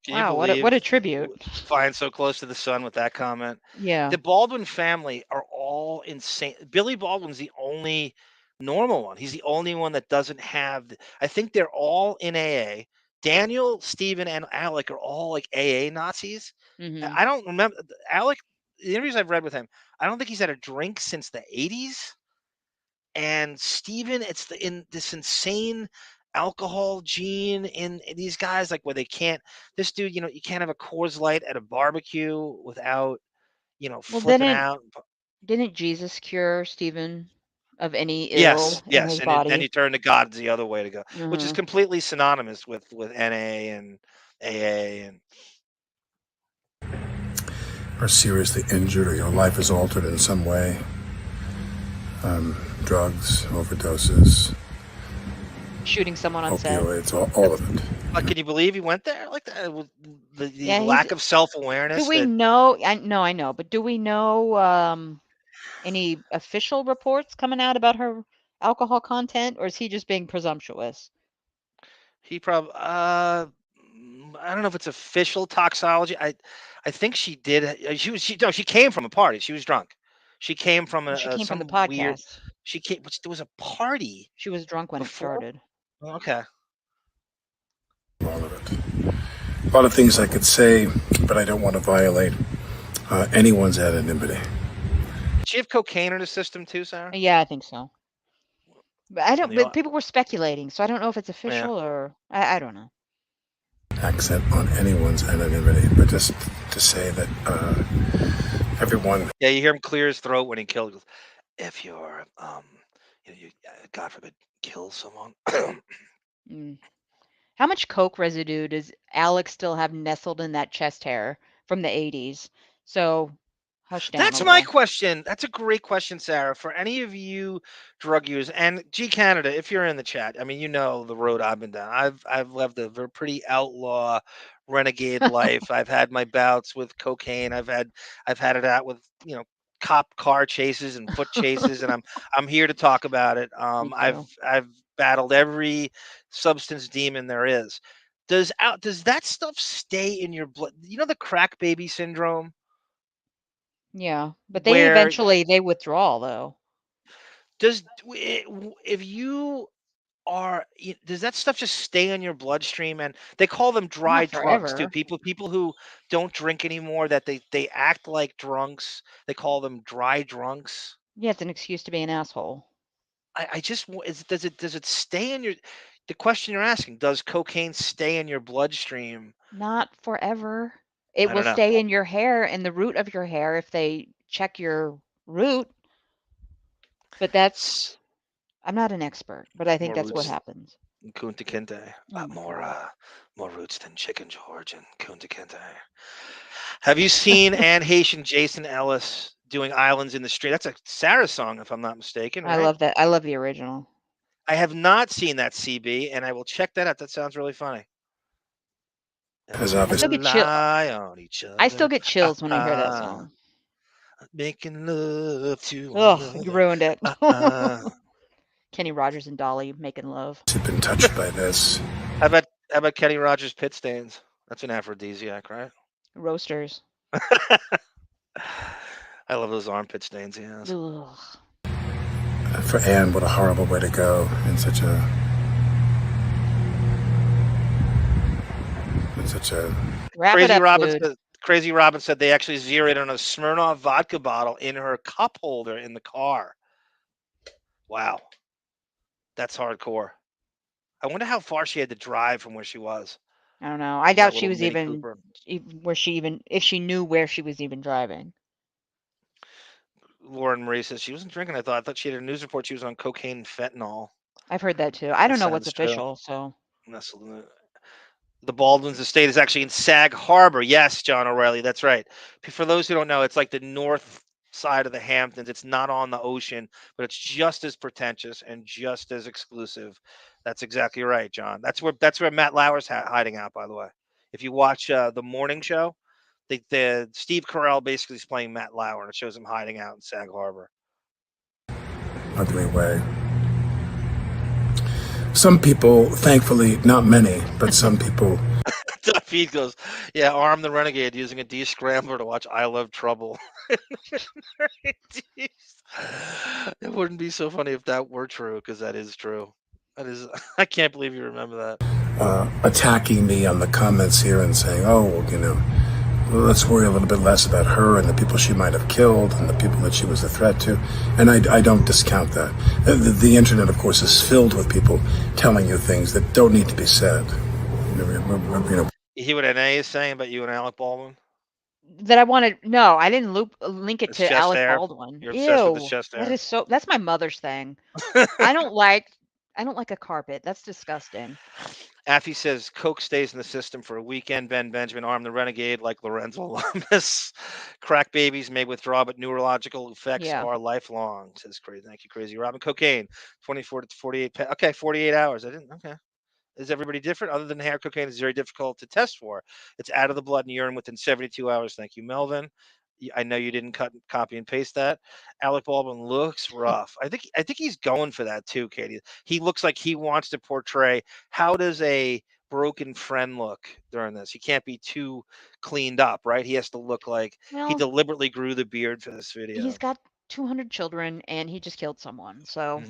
Wow, what a tribute. Flying so close to the sun with that comment. Yeah. The Baldwin family are all insane. Billy Baldwin's the only normal one. He's the only one that doesn't have. I think they're all in AA. Daniel, Stephen, and Alec are all like AA Nazis. Mhm. I don't remember Alec. The interviews I've read with him, I don't think he's had a drink since the 80s. And Stephen, it's in this insane alcohol gene in these guys, like where they can't. This dude, you can't have a Coors Light at a barbecue without, Well, flipping out. didn't Jesus cure Stephen of any ill Yes, in yes, his and then body? you turn to God's the other way to go, which is Mhm. completely synonymous with NA and AA and. are seriously injured or your life is altered in some way. Drugs, overdoses, Shooting someone on set. opioids, all of it. Like, can you believe he went there like that? With the Yeah, lack of self-awareness. Do we know? I know, but do we know any official reports coming out about her alcohol content, or is he just being presumptuous? He probably. I don't know if it's official toxology. I think she did. She came from a party. She was drunk. She came from She came from the some weird. podcast. She came. There was a party She was drunk when it before. started. Okay. All of it. A lot of things I could say, but I don't want to violate anyone's anonymity. Did she have cocaine in the system too, Sarah? Yeah, I think so. But I don't. the But au- people were speculating, so I don't know if it's official or I don't know. Accent on anyone's anonymity, but just to say that everyone. Yeah, you hear him clear his throat when he killed. He goes, if you're, God forbid, kill someone. Mm. How much coke residue does Alex still have nestled in that chest hair from the 80s? So hush down That's a my little. question. That's a great question, Sarah. For any of you drug users, and G Canada, if you're in the chat, I mean, you know the road I've been down. I've lived a pretty outlaw, renegade life. I've had my bouts with cocaine. I've had it out with cop car chases and foot chases, and I'm here to talk about it. Me too. I've battled every substance demon there is. Does that stuff stay in your blood? You know the crack baby syndrome? Yeah, but they Where eventually withdraw though. if you does that stuff just stay in your bloodstream? And they call them dry Not drunks too. forever. People who don't drink anymore, that they act like drunks, they call them dry drunks. Yeah, it's an excuse to be an asshole. I just does it stay in your the question you're asking, does cocaine stay in your bloodstream? Not forever. It I will don't know. stay in your hair and the root of your hair if they check your root. But that's I'm not an expert, but I think More that's what roots happens. than Kunta Kinte. Oh my God. More roots than Chicken George and Kunta Kinte. Have you seen Anne Heche and Jason Ellis doing Islands in the Stream? That's a Sarah song, if I'm not mistaken, I right? love that. I love the original. I have not seen that, CB, and I will check that out. That sounds really funny. As I obviously, still get chill. Lie on each other. I still get chills when I hear that song. Making love to Ugh, another. you ruined it. Kenny Rogers and Dolly making love. have been touched by this. How about Kenny Rogers pit stains? That's an aphrodisiac, right? Roasters. I love those armpit stains he has. Ugh. For Anne, what a horrible way to go in such a Wrap it up, dude. Crazy Robin said they actually zeroed on a Smirnoff vodka bottle in her cup holder in the car. Wow. That's hardcore. I wonder how far she had to drive from where she was. I don't know. I doubt That she little was Mini even Cooper. if she knew where she was even driving. Lauren Marie says she wasn't drinking. I thought she had a news report. She was on cocaine and fentanyl. I've heard that too. I don't know what's sounds true. official, so. The Baldwin's estate is actually in Sag Harbor. Yes, John O'Reilly, that's right. For those who don't know, it's like the north side of the Hamptons. It's not on the ocean, but it's just as pretentious and just as exclusive. That's exactly right, John. That's where Matt Lauer's hiding out, by the way. If you watch the morning show, the Steve Carell basically is playing Matt Lauer, and it shows him hiding out in Sag Harbor. Ugly way. Some people, thankfully, not many, but some people. Pete goes, yeah, arm the renegade using a D-scrambler to watch I Love Trouble. It wouldn't be so funny if that were true, because that is true. That is, I can't believe you remember that. Attacking me on the comments here and saying, oh, you know, let's worry a little bit less about her and the people she might have killed and the people that she was a threat to. And I don't discount that. The internet, of course, is filled with people telling you things that don't need to be said. You know. You hear what NA is saying about you and Alec Baldwin? That I wanted. No, I didn't link it His to chest Alec hair? Baldwin. You're obsessed with his Ew, chest that hair? is so. That's my mother's thing. I don't like a carpet. That's disgusting. Affy says Coke stays in the system for a weekend. Ben Benjamin armed the renegade like Lorenzo Lamas. Crack babies may withdraw, but neurological effects Yeah. are lifelong. Says crazy. Thank you, crazy Robin. Cocaine, 24 to 48. Okay, 48 hours. I didn't. Okay. Is everybody different? Other than hair, cocaine is very difficult to test for. It's out of the blood and urine within 72 hours. Thank you, Melvin. I know you didn't copy and paste that. Alec Baldwin looks rough. I think he's going for that too, Katie. He looks like he wants to portray how does a broken friend look during this. He can't be too cleaned up, right? He has to look like he Well, deliberately grew the beard for this video. he's got 200 children and he just killed someone. So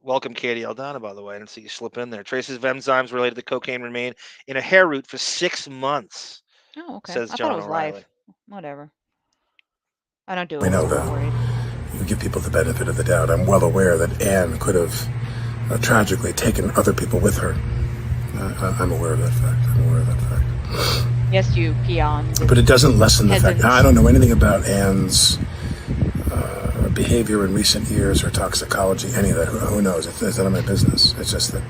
Welcome, Katie Aldana, by the way. I didn't see you slip in there. Traces of enzymes related to cocaine remain in a hair root for 6 months. oh, okay. Says I thought John it was O'Reilly. life. Whatever. I don't do We it. know So I'm that. not worried. You give people the benefit of the doubt. I'm well aware that Anne could have tragically taken other people with her. I'm aware of that fact. Yes, you peons. But it doesn't lessen the fact. Peasants. I don't know anything about Anne's behavior in recent years or toxicology, any of that. Who knows? It's none of my business. It's just that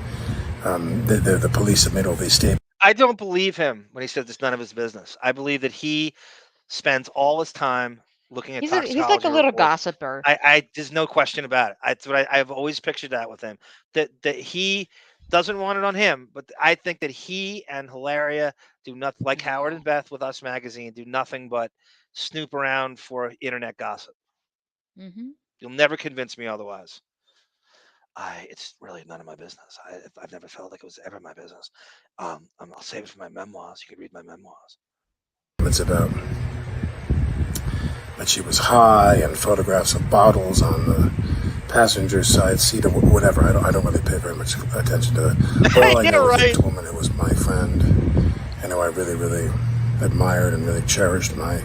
the police have made all these statements. I don't believe him when he says it's none of his business. I believe that he spends all his time looking at He's toxicology like a little reports. gossiper. There's no question about it. That's what I've always pictured that with him. That he doesn't want it on him, but I think that he and Hilaria do nothing like Howard and Beth with Us Magazine do nothing but snoop around for internet gossip. Mm-hmm. You'll never convince me otherwise. It's really none of my business. I've never felt like it was ever my business. I'll save it for my memoirs. You can read my memoirs. It's about that she was high and photographs of bottles on the passenger side seat or whatever. I don't really pay very much attention to that. All I know is this woman who was my friend and who I really, really admired and really cherished my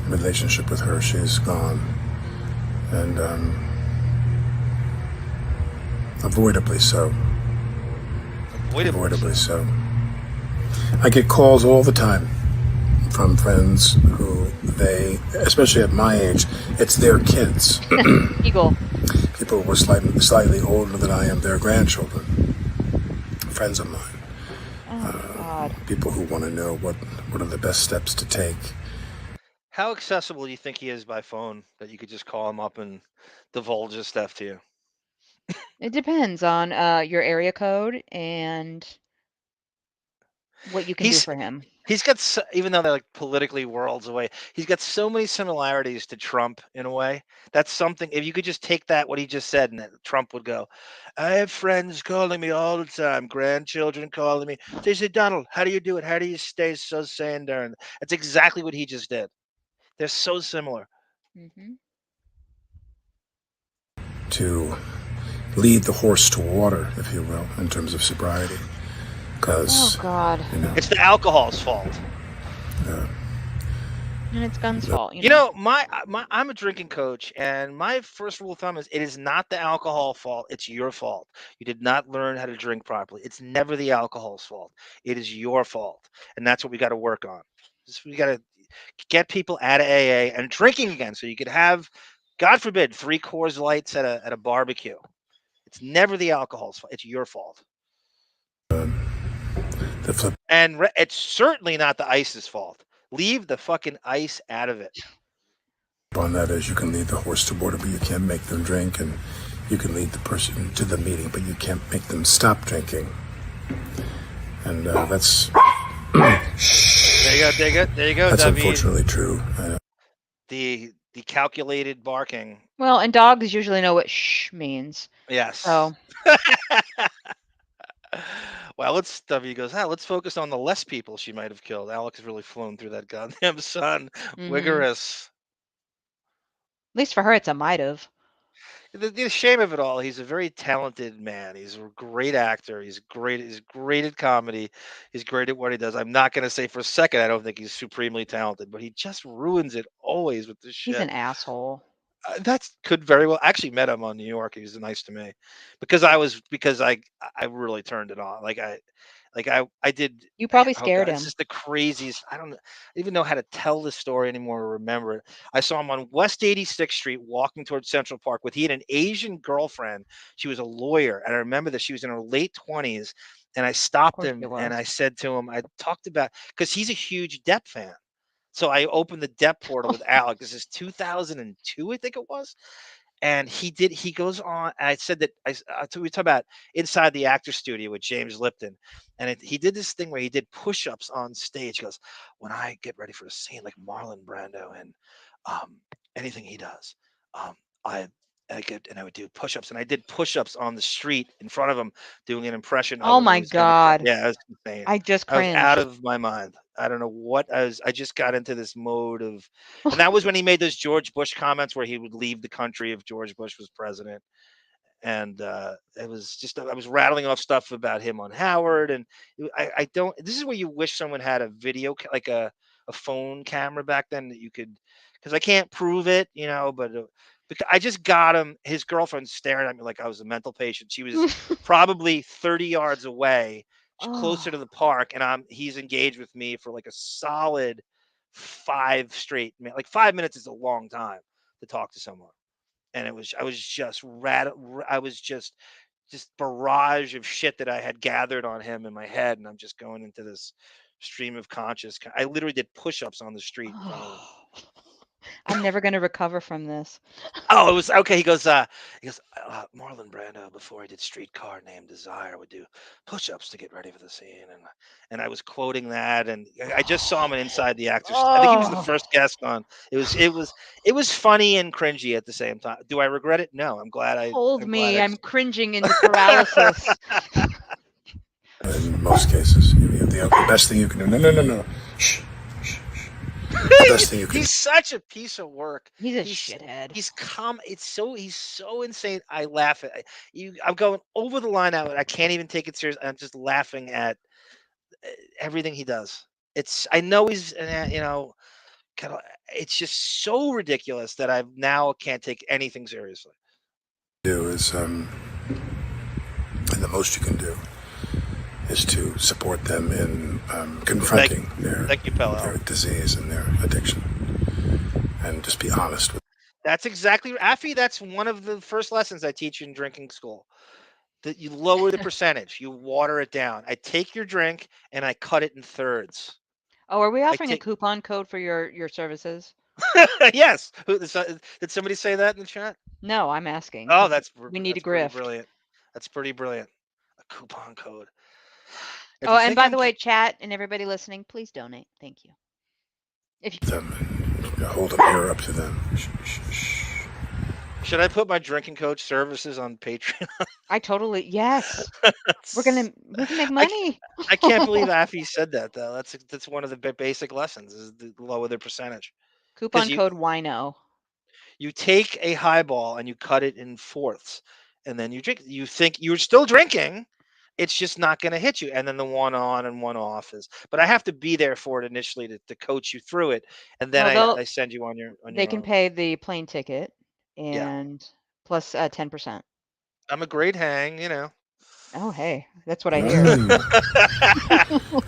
relationship with her. She's gone. And avoidably so. Avoidably so. I get calls all the time from friends who especially at my age, it's their kids. Eagle. People who were slightly older than I am, their grandchildren. Friends of mine. Oh, God. People who want to know what are the best steps to take. How accessible do you think he is by phone that you could just call him up and divulge his stuff to you? It depends on your area code and what you can do for him. He's got, even though they're like politically worlds away, he's got so many similarities to Trump in a way. That's something, if you could just take that, what he just said, and Trump would go, I have friends calling me all the time, grandchildren calling me. They say, Donald, how do you do it? How do you stay so sane during? That's exactly what he just did. They're so similar. Mm-hmm. To lead the horse to water, if you will, in terms of sobriety. Because, oh, God. You know, it's the alcohol's fault. And it's Gun's fault. You know, I'm a drinking coach, and my first rule of thumb is it is not the alcohol fault. It's your fault. You did not learn how to drink properly. It's never the alcohol's fault. It is your fault, and that's what we got to work on. We got to get people out of AA and drinking again, so you could have, God forbid, 3 Coors Lights at a barbecue. It's never the alcohol's fault. It's your fault. The flip And it's certainly not the ice's fault. Leave the fucking ice out of it. on that is you can lead the horse to water, but you can't make them drink, and you can lead the person to the meeting, but you can't make them stop drinking. And that's There you go. that's David. unfortunately true. The calculated barking. Well, and dogs usually know what shh means. Yes. So Well, W goes, let's focus on the less people she might have killed. Alex has really flown through that goddamn sun. Vigorous. At least for her, it's a might have. The shame of it all, he's a very talented man. He's a great actor. He's great at comedy. He's great at what he does. I'm not going to say for a second I don't think he's supremely talented, but he just ruins it always with this shit. He's an asshole. That could very well. I actually met him on New York. He was nice to me because I really turned it on. I did. You probably Oh scared God, him. it's just the craziest. I don't even know how to tell the story anymore or remember it. I saw him on West 86th Street walking towards Central Park he had an Asian girlfriend. She was a lawyer, and I remember that she was in her late 20s. And I stopped him and I said to him, I talked about, because he's a huge Depp fan. So I opened the Depp portal with Alec. This is 2002, I think it was. And he goes on. I said that we talk about Inside the Actor Studio with James Lipton. And he did this thing where he did push-ups on stage. He goes, when I get ready for a scene like Marlon Brando and anything he does, I would do push-ups, and I did push-ups on the street in front of him, doing an impression of Oh him. my God. Yeah, it was insane. I just I was cringed. out of my mind. I don't know what I just got into this mode of, and that was when he made those George Bush comments where he would leave the country if George Bush was president. And it was just, I was rattling off stuff about him on Howard. And I don't, this is where you wish someone had a video, like a phone camera back then that you could, because I can't prove it, but because I just got him, his girlfriend staring at me like I was a mental patient. She was probably 30 yards away, closer to the park, and he's engaged with me for like a solid 5 straight minutes. Like 5 minutes is a long time to talk to someone. And I was just I was just barrage of shit that I had gathered on him in my head, and I'm just going into this stream of conscious. I literally did push-ups on the street. I'm never going to recover from this. Oh, it was okay. He goes, Marlon Brando, before he did Streetcar Named Desire, would do push-ups to get ready for the scene, and I was quoting that, and I just saw him Inside the Actors. I think he was the first guest on. It was funny and cringy at the same time. Do I regret it? No, I'm glad I. Hold me, I'm cringing into paralysis. in most cases, the best thing you can do. No. Shh. The best thing you can. He's such a piece of work. He's a shithead. He's he's so insane. I laugh at you. I'm going over the line out. I can't even take it serious. I'm just laughing at everything he does. I know he's it's just so ridiculous that I now can't take anything seriously. Do is and the most you can do is to support them in confronting their disease and their addiction, and just be honest with them. That's exactly, Affy. That's one of the first lessons I teach in drinking school. That you lower the percentage, you water it down. I take your drink and I cut it in thirds. Oh, are we offering a coupon code for your services? Yes. Did somebody say that in the chat? No, I'm asking. Oh, we need a grift. Brilliant. That's pretty brilliant. A coupon code. Oh, and by the way, chat and everybody listening, please donate. Thank you. If you hold a mirror up to them. Should I put my drinking coach services on Patreon? Yes. We're gonna make money. I can't believe Affy said that though. That's one of the basic lessons is to lower the percentage. Coupon code WINO. You take a highball and you cut it in fourths, and then you drink. You think you're still drinking. It's just not going to hit you. And then the one on and one off is, but I have to be there for it initially to coach you through it. And then I send you on your They can pay the plane ticket and plus 10%. I'm a great hang, Oh, hey, that's what I hear.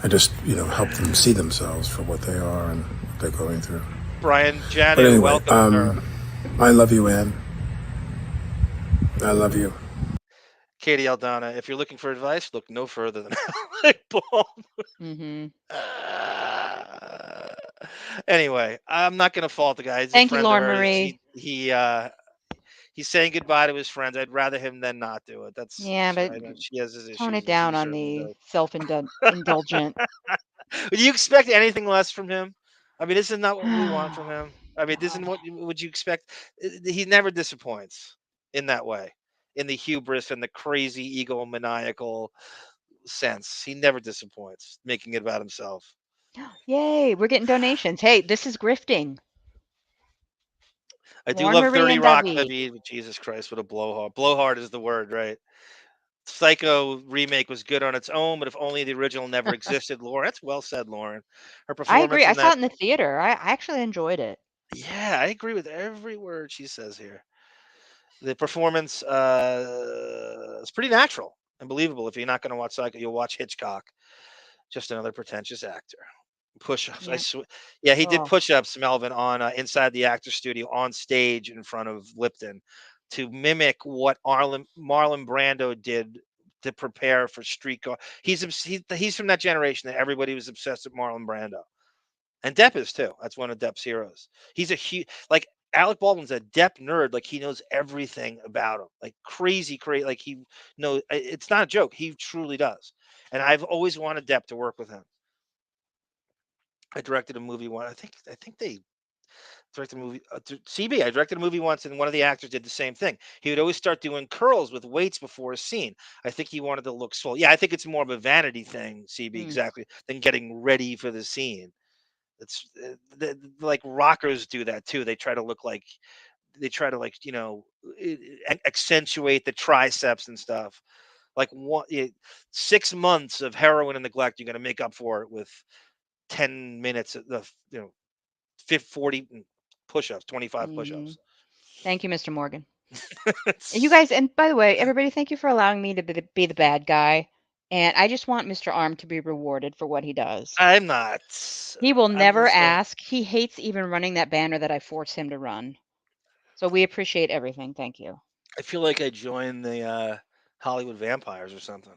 I just, help them see themselves for what they are and what they're going through. Brian But Janu, anyway, welcome, sir. I love you, Ann. I love you. Katie Aldana, if you're looking for advice, look no further than Alec Baldwin. Mm-hmm. Anyway, I'm not gonna fault the guy. He's Thank a you, friend Lauren of hers. Marie. He's saying goodbye to his friends. I'd rather him than not do it. That's Yeah, but I know she has his tone issues, it and she down on certainly the does. self-indulgent. Do you expect anything less from him? I mean, this is not what we want from him. I mean, this isn't what would you expect? He never disappoints in that way, in the hubris and the crazy egomaniacal sense. He never disappoints, making it about himself. Yay, we're getting donations. Hey, this is grifting. I do Lauren love Marie 30 and Rock, David. David. Jesus Christ, what a blowhard. Blowhard is the word, right? Psycho remake was good on its own, but if only the original never existed. Lauren, that's well said, Lauren. Her I agree. performance I in saw that, it in the theater. I actually enjoyed it. yeah, I agree with every word she says here. The performance is pretty natural and believable. If you're not going to watch Psycho, you'll watch Hitchcock. Just another pretentious actor. Push-ups. Yep. Yeah, he did Oh, push-ups, Melvin, on inside the actor studio on stage in front of Lipton to mimic what Marlon Brando did to prepare for Streetcar. He's from that generation that everybody was obsessed with Marlon Brando, and Depp is too. That's one of Depp's heroes. He's a huge like Alec Baldwin's a Depp nerd. Like he knows everything about him. Like crazy. Like he knows. It's not a joke. He truly does. And I've always wanted Depp to work with him. I directed a movie once. I think they directed a movie. CB. I directed a movie once, and one of the actors did the same thing. He would always start doing curls with weights before a scene. I think he wanted to look swole. Yeah, I think it's more of a vanity thing, CB, exactly, than getting ready for the scene. It's like rockers do that too. They try to look like accentuate the triceps and stuff. Like 6 months of heroin and neglect, you're going to make up for it with 10 minutes of 40 push-ups, 25 mm-hmm. push-ups. Thank you, Mr. Morgan. You guys, and by the way, everybody, thank you for allowing me to be the bad guy. And I just want Mr. Arm to be rewarded for what he does. I'm not. He will I'm never just saying. ask. He hates even running that banner that I force him to run. So we appreciate everything. Thank you. I feel like I joined the Hollywood Vampires or something.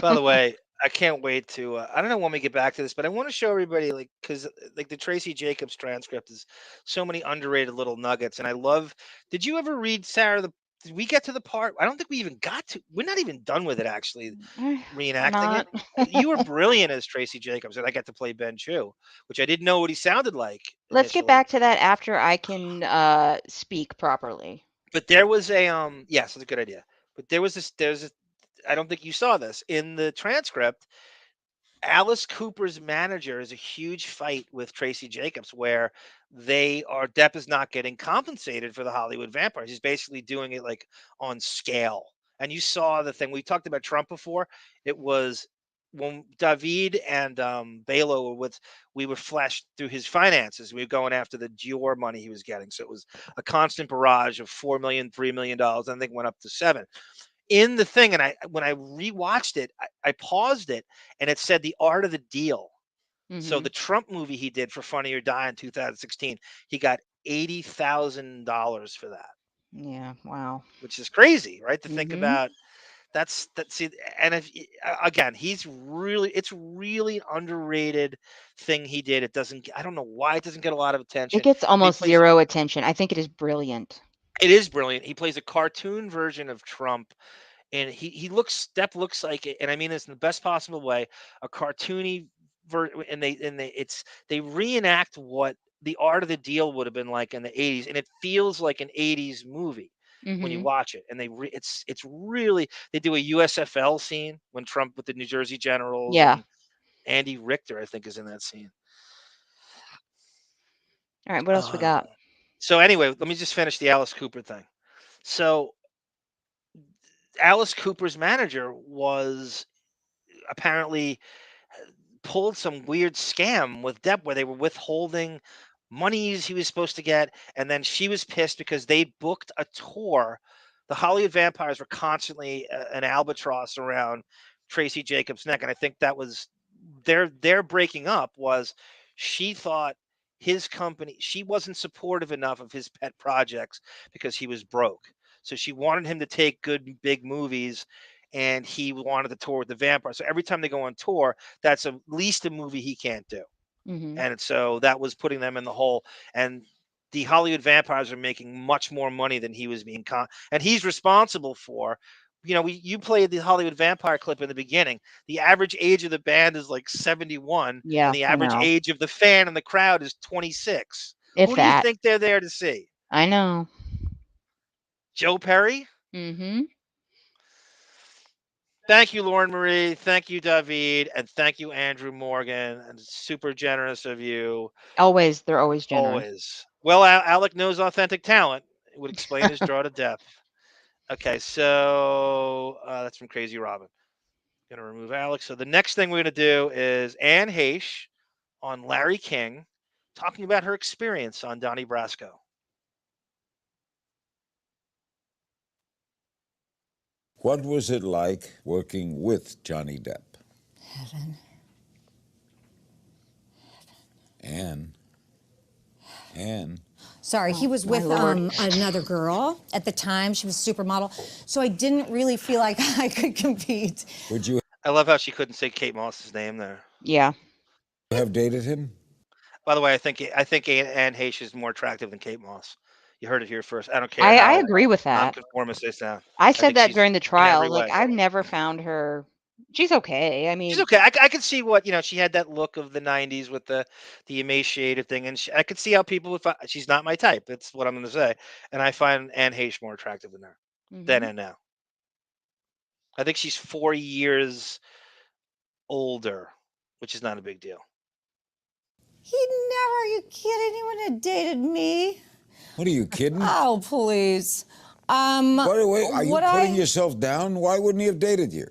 By the way, I can't wait to. I don't know when we get back to this, but I want to show everybody, like, because like the Tracy Jacobs transcript is so many underrated little nuggets, and I love. Did you ever read Sarah? Did we get to the part? I don't think we even got to. We're not even done with it actually. We're Reenacting it. not. You were brilliant as Tracy Jacobs, and I got to play Ben Chu, which I didn't know what he sounded like Let's get initially. back to that after I can speak properly. But there was a yes, that's a good idea. But I don't think you saw this in the transcript. Alice Cooper's manager is a huge fight with Tracy Jacobs where Depp is not getting compensated for the Hollywood Vampires. He's basically doing it like on scale. And you saw the thing we talked about Trump before. It was when David and Balo were we were flashed through his finances. We were going after the Dior money he was getting. So it was a constant barrage of $4 million, $3 million. I think it went up to 7 in the thing. And when I rewatched it, I paused it and it said The Art of the Deal. So the Trump movie he did for Funny or Die in 2016, he got $80,000 for that. Yeah, wow. Which is crazy, right? To think about. See, and again, it's really underrated thing he did. I don't know why it doesn't get a lot of attention. It gets almost zero attention. I think it is brilliant. It is brilliant. He plays a cartoon version of Trump. And Depp looks like it, and I mean this in the best possible way, a cartoony and they reenact what The Art of the Deal would have been like in the 80s, and it feels like an 80s movie when you watch it. And it's really, they do a USFL scene when Trump with the New Jersey Generals, and Andy Richter, I think, is in that scene. All right, what else we got? So anyway, let me just finish the Alice Cooper thing. So Alice Cooper's manager was apparently pulled some weird scam with Depp where they were withholding monies he was supposed to get, and then she was pissed because they booked a tour. The Hollywood Vampires were constantly an albatross around Tracy Jacobs' neck, and I think that was their breaking up was she thought his company, she wasn't supportive enough of his pet projects because he was broke. So she wanted him to take good big movies, and he wanted to tour with the vampire. So every time they go on tour, that's at least a movie he can't do. Hmm. And so that was putting them in the hole. And the Hollywood vampires are making much more money than he was being and he's responsible for. You played the Hollywood vampire clip in the beginning. The average age of the band is like 71, Yeah, and the I average know. age of the fan in the crowd is 26. If Who do you that. think they're there to see? I know. Joe Perry? Hmm. Thank you, Lauren Marie. Thank you, David. And thank you, Andrew Morgan. And super generous of you. Always, they're always generous. Always. Well, Alec knows authentic talent. It would explain his draw to death. Okay, so that's from Crazy Robin. Gonna remove Alex. So the next thing we're gonna do is Anne Heche on Larry King, talking about her experience on Donnie Brasco. What was it like working with Johnny Depp? Heaven. Anne. Sorry, he was with another girl at the time. She was a supermodel. So I didn't really feel like I could compete. Would you I love how she couldn't say Kate Moss's name there. Yeah. have dated him? By the way, I think Anne Heche is more attractive than Kate Moss. You heard it here first. I don't care I how agree with that. nonconformist they sound. I said think that she's during the in trial. every Like, way. I've never found her. She's okay. I mean, She's okay. I could see what she had that look of the '90s with the emaciated thing, and I could see how people would. She's not my type. That's what I'm going to say. And I find Anne Heche more attractive than her then and now. I think she's 4 years older, which is not a big deal. Are you kidding? He wouldn't have dated me. What are you kidding? Oh, please. By the way, are you putting yourself down? Why wouldn't he have dated you?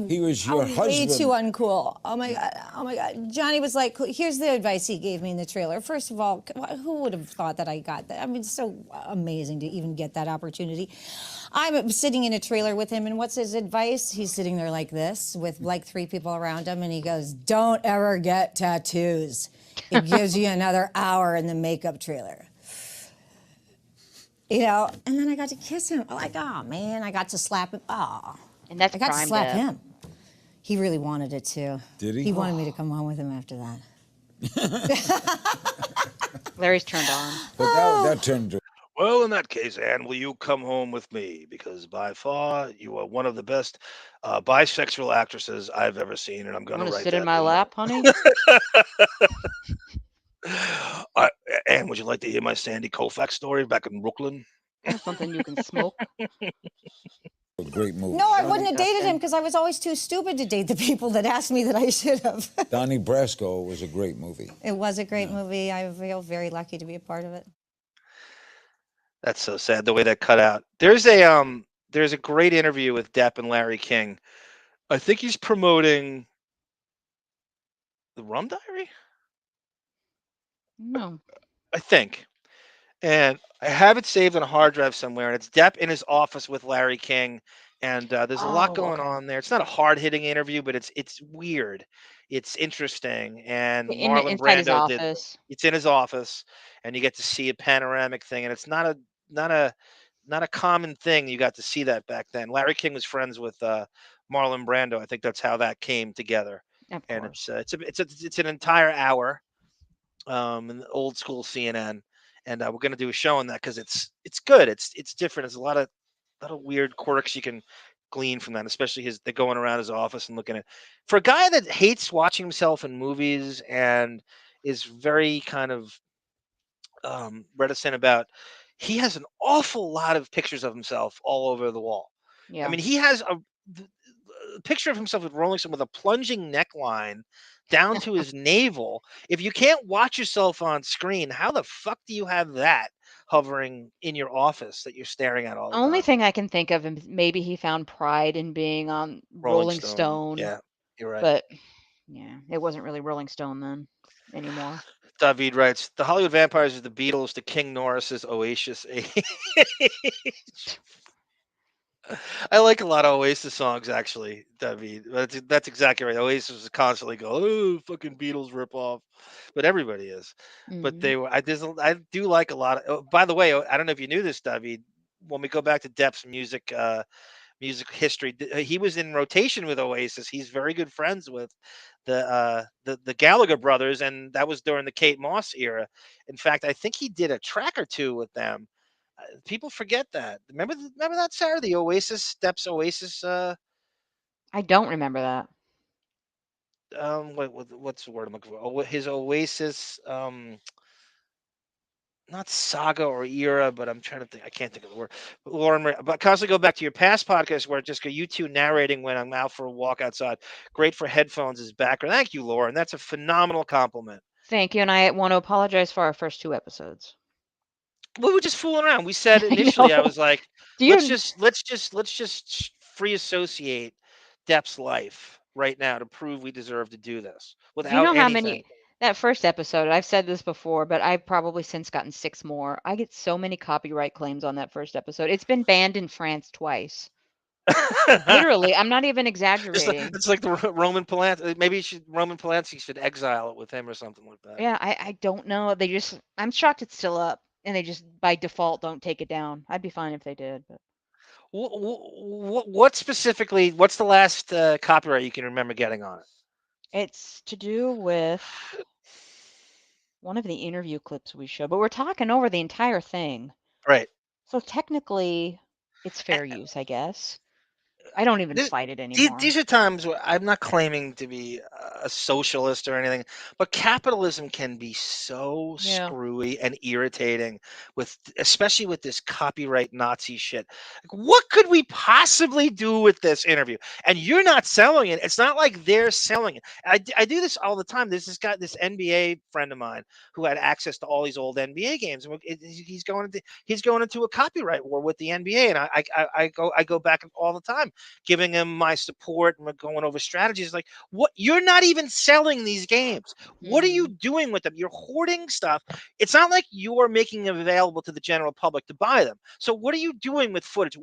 He was your husband. Way too uncool. Oh my God. Oh my God. Johnny was like, here's the advice he gave me in the trailer. First of all, who would have thought that I got that? I mean, it's so amazing to even get that opportunity. I'm sitting in a trailer with him, and what's his advice? He's sitting there like this with like 3 people around him, and he goes, don't ever get tattoos. It gives you another hour in the makeup trailer. And then I got to kiss him. Like, oh man, I got to slap him. Oh. and that's I got to prime slap Depp. him. He really wanted it too. Did he? He wanted me to come home with him after that. Larry's turned on. But that turned to... Well, in that case, Anne, will you come home with me? Because by far, you are one of the best bisexual actresses I've ever seen, and I'm going to write sit that in my down. lap, honey? Anne, would you like to hear my Sandy Koufax story back in Brooklyn? Something you can smoke. A great movie. No, I wouldn't have dated him because I was always too stupid to date the people that asked me that I should have. Donnie Brasco was a great movie. It was a great movie. I feel very lucky to be a part of it. That's so sad the way that cut out. There's a great interview with Depp and Larry King. I think he's promoting the Rum Diary. No. I think. And I have it saved on a hard drive somewhere, and it's Depp in his office with Larry King, and there's a lot going on there. It's not a hard-hitting interview, but it's weird. It's interesting, and Marlon Inside his Brando did. office. It's in his office, and you get to see a panoramic thing, and it's not a common thing. You got to see that back then. Larry King was friends with Marlon Brando. I think that's how that came together. Of And course. it's an entire hour, in the old school CNN. And we're going to do a show on that because it's good. It's different. There's a lot of weird quirks you can glean from that, especially they're going around his office and looking at. For a guy that hates watching himself in movies and is very kind of reticent about, he has an awful lot of pictures of himself all over the wall. Yeah. I mean, he has a picture of himself with Rolling Stone with a plunging neckline down to his navel. If you can't watch yourself on screen, how the fuck do you have that hovering in your office that you're staring at all the Only time? thing I can think of, and maybe he found pride in being on Rolling Stone. Yeah, you're right. But yeah, it wasn't really Rolling Stone then anymore. David writes, the Hollywood vampires are the Beatles to King Norris's Oasis age. I like a lot of Oasis songs, actually, David. That's exactly right. Oasis is constantly go, oh, fucking Beatles ripoff, but everybody is. But Mhm. they were. I do like a lot of. Oh, by the way, I don't know if you knew this, David. When we go back to Depp's music history, he was in rotation with Oasis. He's very good friends with the Gallagher brothers, and that was during the Kate Moss era. In fact, I think he did a track or two with them. People forget that. Remember that, Sarah? The Oasis Steps Oasis. I don't remember that. What's the word I'm looking for? His Oasis. Not saga or era, but I'm trying to think. I can't think of the word. But Lauren, but constantly go back to your past podcast where just go you two narrating when I'm out for a walk outside. Great for headphones as background. Thank you, Lauren. That's a phenomenal compliment. Thank you, and I want to apologize for our first 2 episodes. We were just fooling around. We said I initially, I know. was like, Do let's you just free associate Depp's life right now to prove we deserve to do this do you without know how many anything. that first episode, I've said this before, but I've probably since gotten 6 more. I get so many copyright claims on that first episode. It's been banned in France twice. Literally, I'm not even exaggerating. It's like the Roman Polanski. Maybe Roman Polanski should exile it with him or something like that. Yeah, I don't know. I'm shocked it's still up, and they just by default don't take it down. I'd be fine if they did, but What specifically? What's the last copyright you can remember getting on it? it's to do with one of the interview clips we showed, but we're talking over the entire thing. Right. So technically, it's fair use, I guess. I don't even fight it anymore. These are times where I'm not claiming to be a socialist or anything, but capitalism can be so Yeah. screwy and irritating especially with this copyright Nazi shit. Like, what could we possibly do with this interview? And you're not selling it. It's not like they're selling it. I do this all the time. There's this NBA friend of mine who had access to all these old NBA games, and he's going into a copyright war with the NBA, and I go back all the time, giving him my support and we're going over strategies. Like, what? You're not even selling these games. What are you doing with them? You're hoarding stuff. It's not like you're making them available to the general public to buy them. So what are you doing with footage?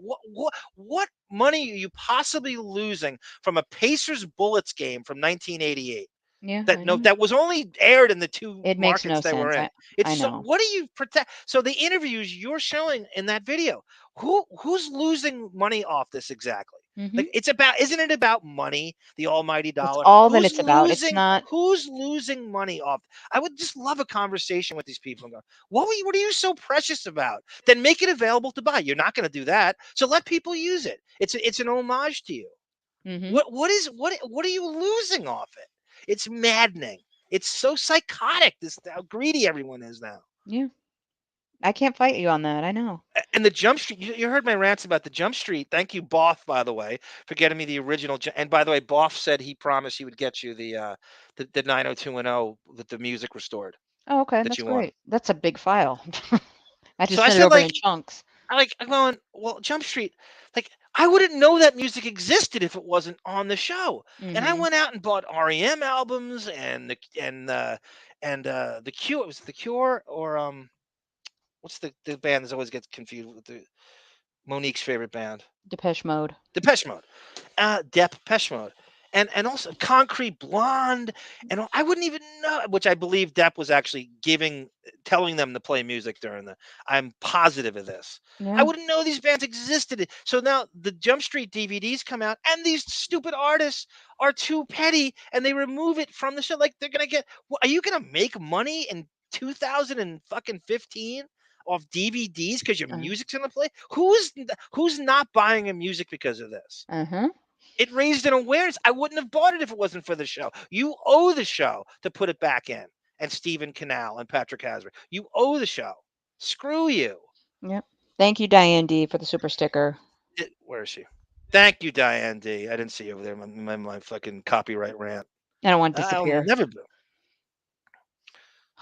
What money are you possibly losing from a Pacers Bullets game from 1988? Yeah, That was only aired in the 2 it makes no markets they were sense. in. I know. What do you protect? So the interviews you're showing in that video, who's losing money off this exactly? Like, isn't it about money, the almighty That's dollar? all that it's about. It's not. Who's losing money off? I would just love a conversation with these people and go, what are you so precious about? Then make it available to buy. You're not going to do that, so let people use it. It's an homage to you. What are you losing off it? It's maddening. It's so psychotic. How greedy everyone is now. Yeah, I can't fight you on that. I know. And the Jump Street, you heard my rants about the Jump Street. Thank you, Boff, by the way, for getting me the original. And by the way, Boff said he promised he would get you the 90210 with the music restored. Oh, okay, that that's you great. want. That's a big file. I just So I sent it said, over like, in chunks. I'm going, well, Jump Street, like, I wouldn't know that music existed if it wasn't on the show. And I went out and bought REM albums and the Cure. Was it the Cure or what's the band that always gets confused with the Monique's favorite band? Depeche Mode. Depeche Mode. Depeche Mode. And also Concrete Blonde, and I wouldn't even know, which I believe Depp was actually telling them to play music during I'm positive of this. Yeah. I wouldn't know these bands existed. So now the Jump Street DVDs come out, and these stupid artists are too petty, and they remove it from the show. Like, they're gonna get. Are you gonna make money in 2015 off DVDs because your music's gonna play? Who's not buying a music because of this? It raised an awareness. I wouldn't have bought it if it wasn't for the show. You owe the show to put it back in. And Stephen Canal and Patrick Hasbro. You owe the show. Screw you. Yep. Thank you, Diane D, for the super sticker. Where is she? Thank you, Diane D. I didn't see you over there. My fucking copyright rant. I don't want to disappear. I'll never do.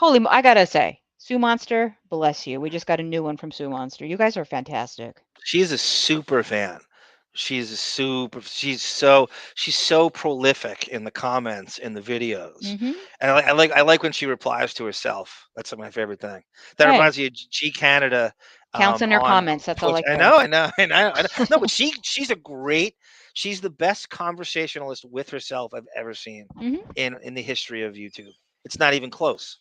I gotta say, Sue Monster, bless you. We just got a new one from Sue Monster. You guys are fantastic. She's a super fan. She's she's so prolific in the comments in the videos. Mm-hmm. And I like when she replies to herself. That's like my favorite thing. That Hey, reminds me of G Canada counts in her on comments. That's all Twitch. I I care. know, I know, I know, I know. No, but she's the best conversationalist with herself I've ever seen Hmm. in the history of YouTube. It's not even close.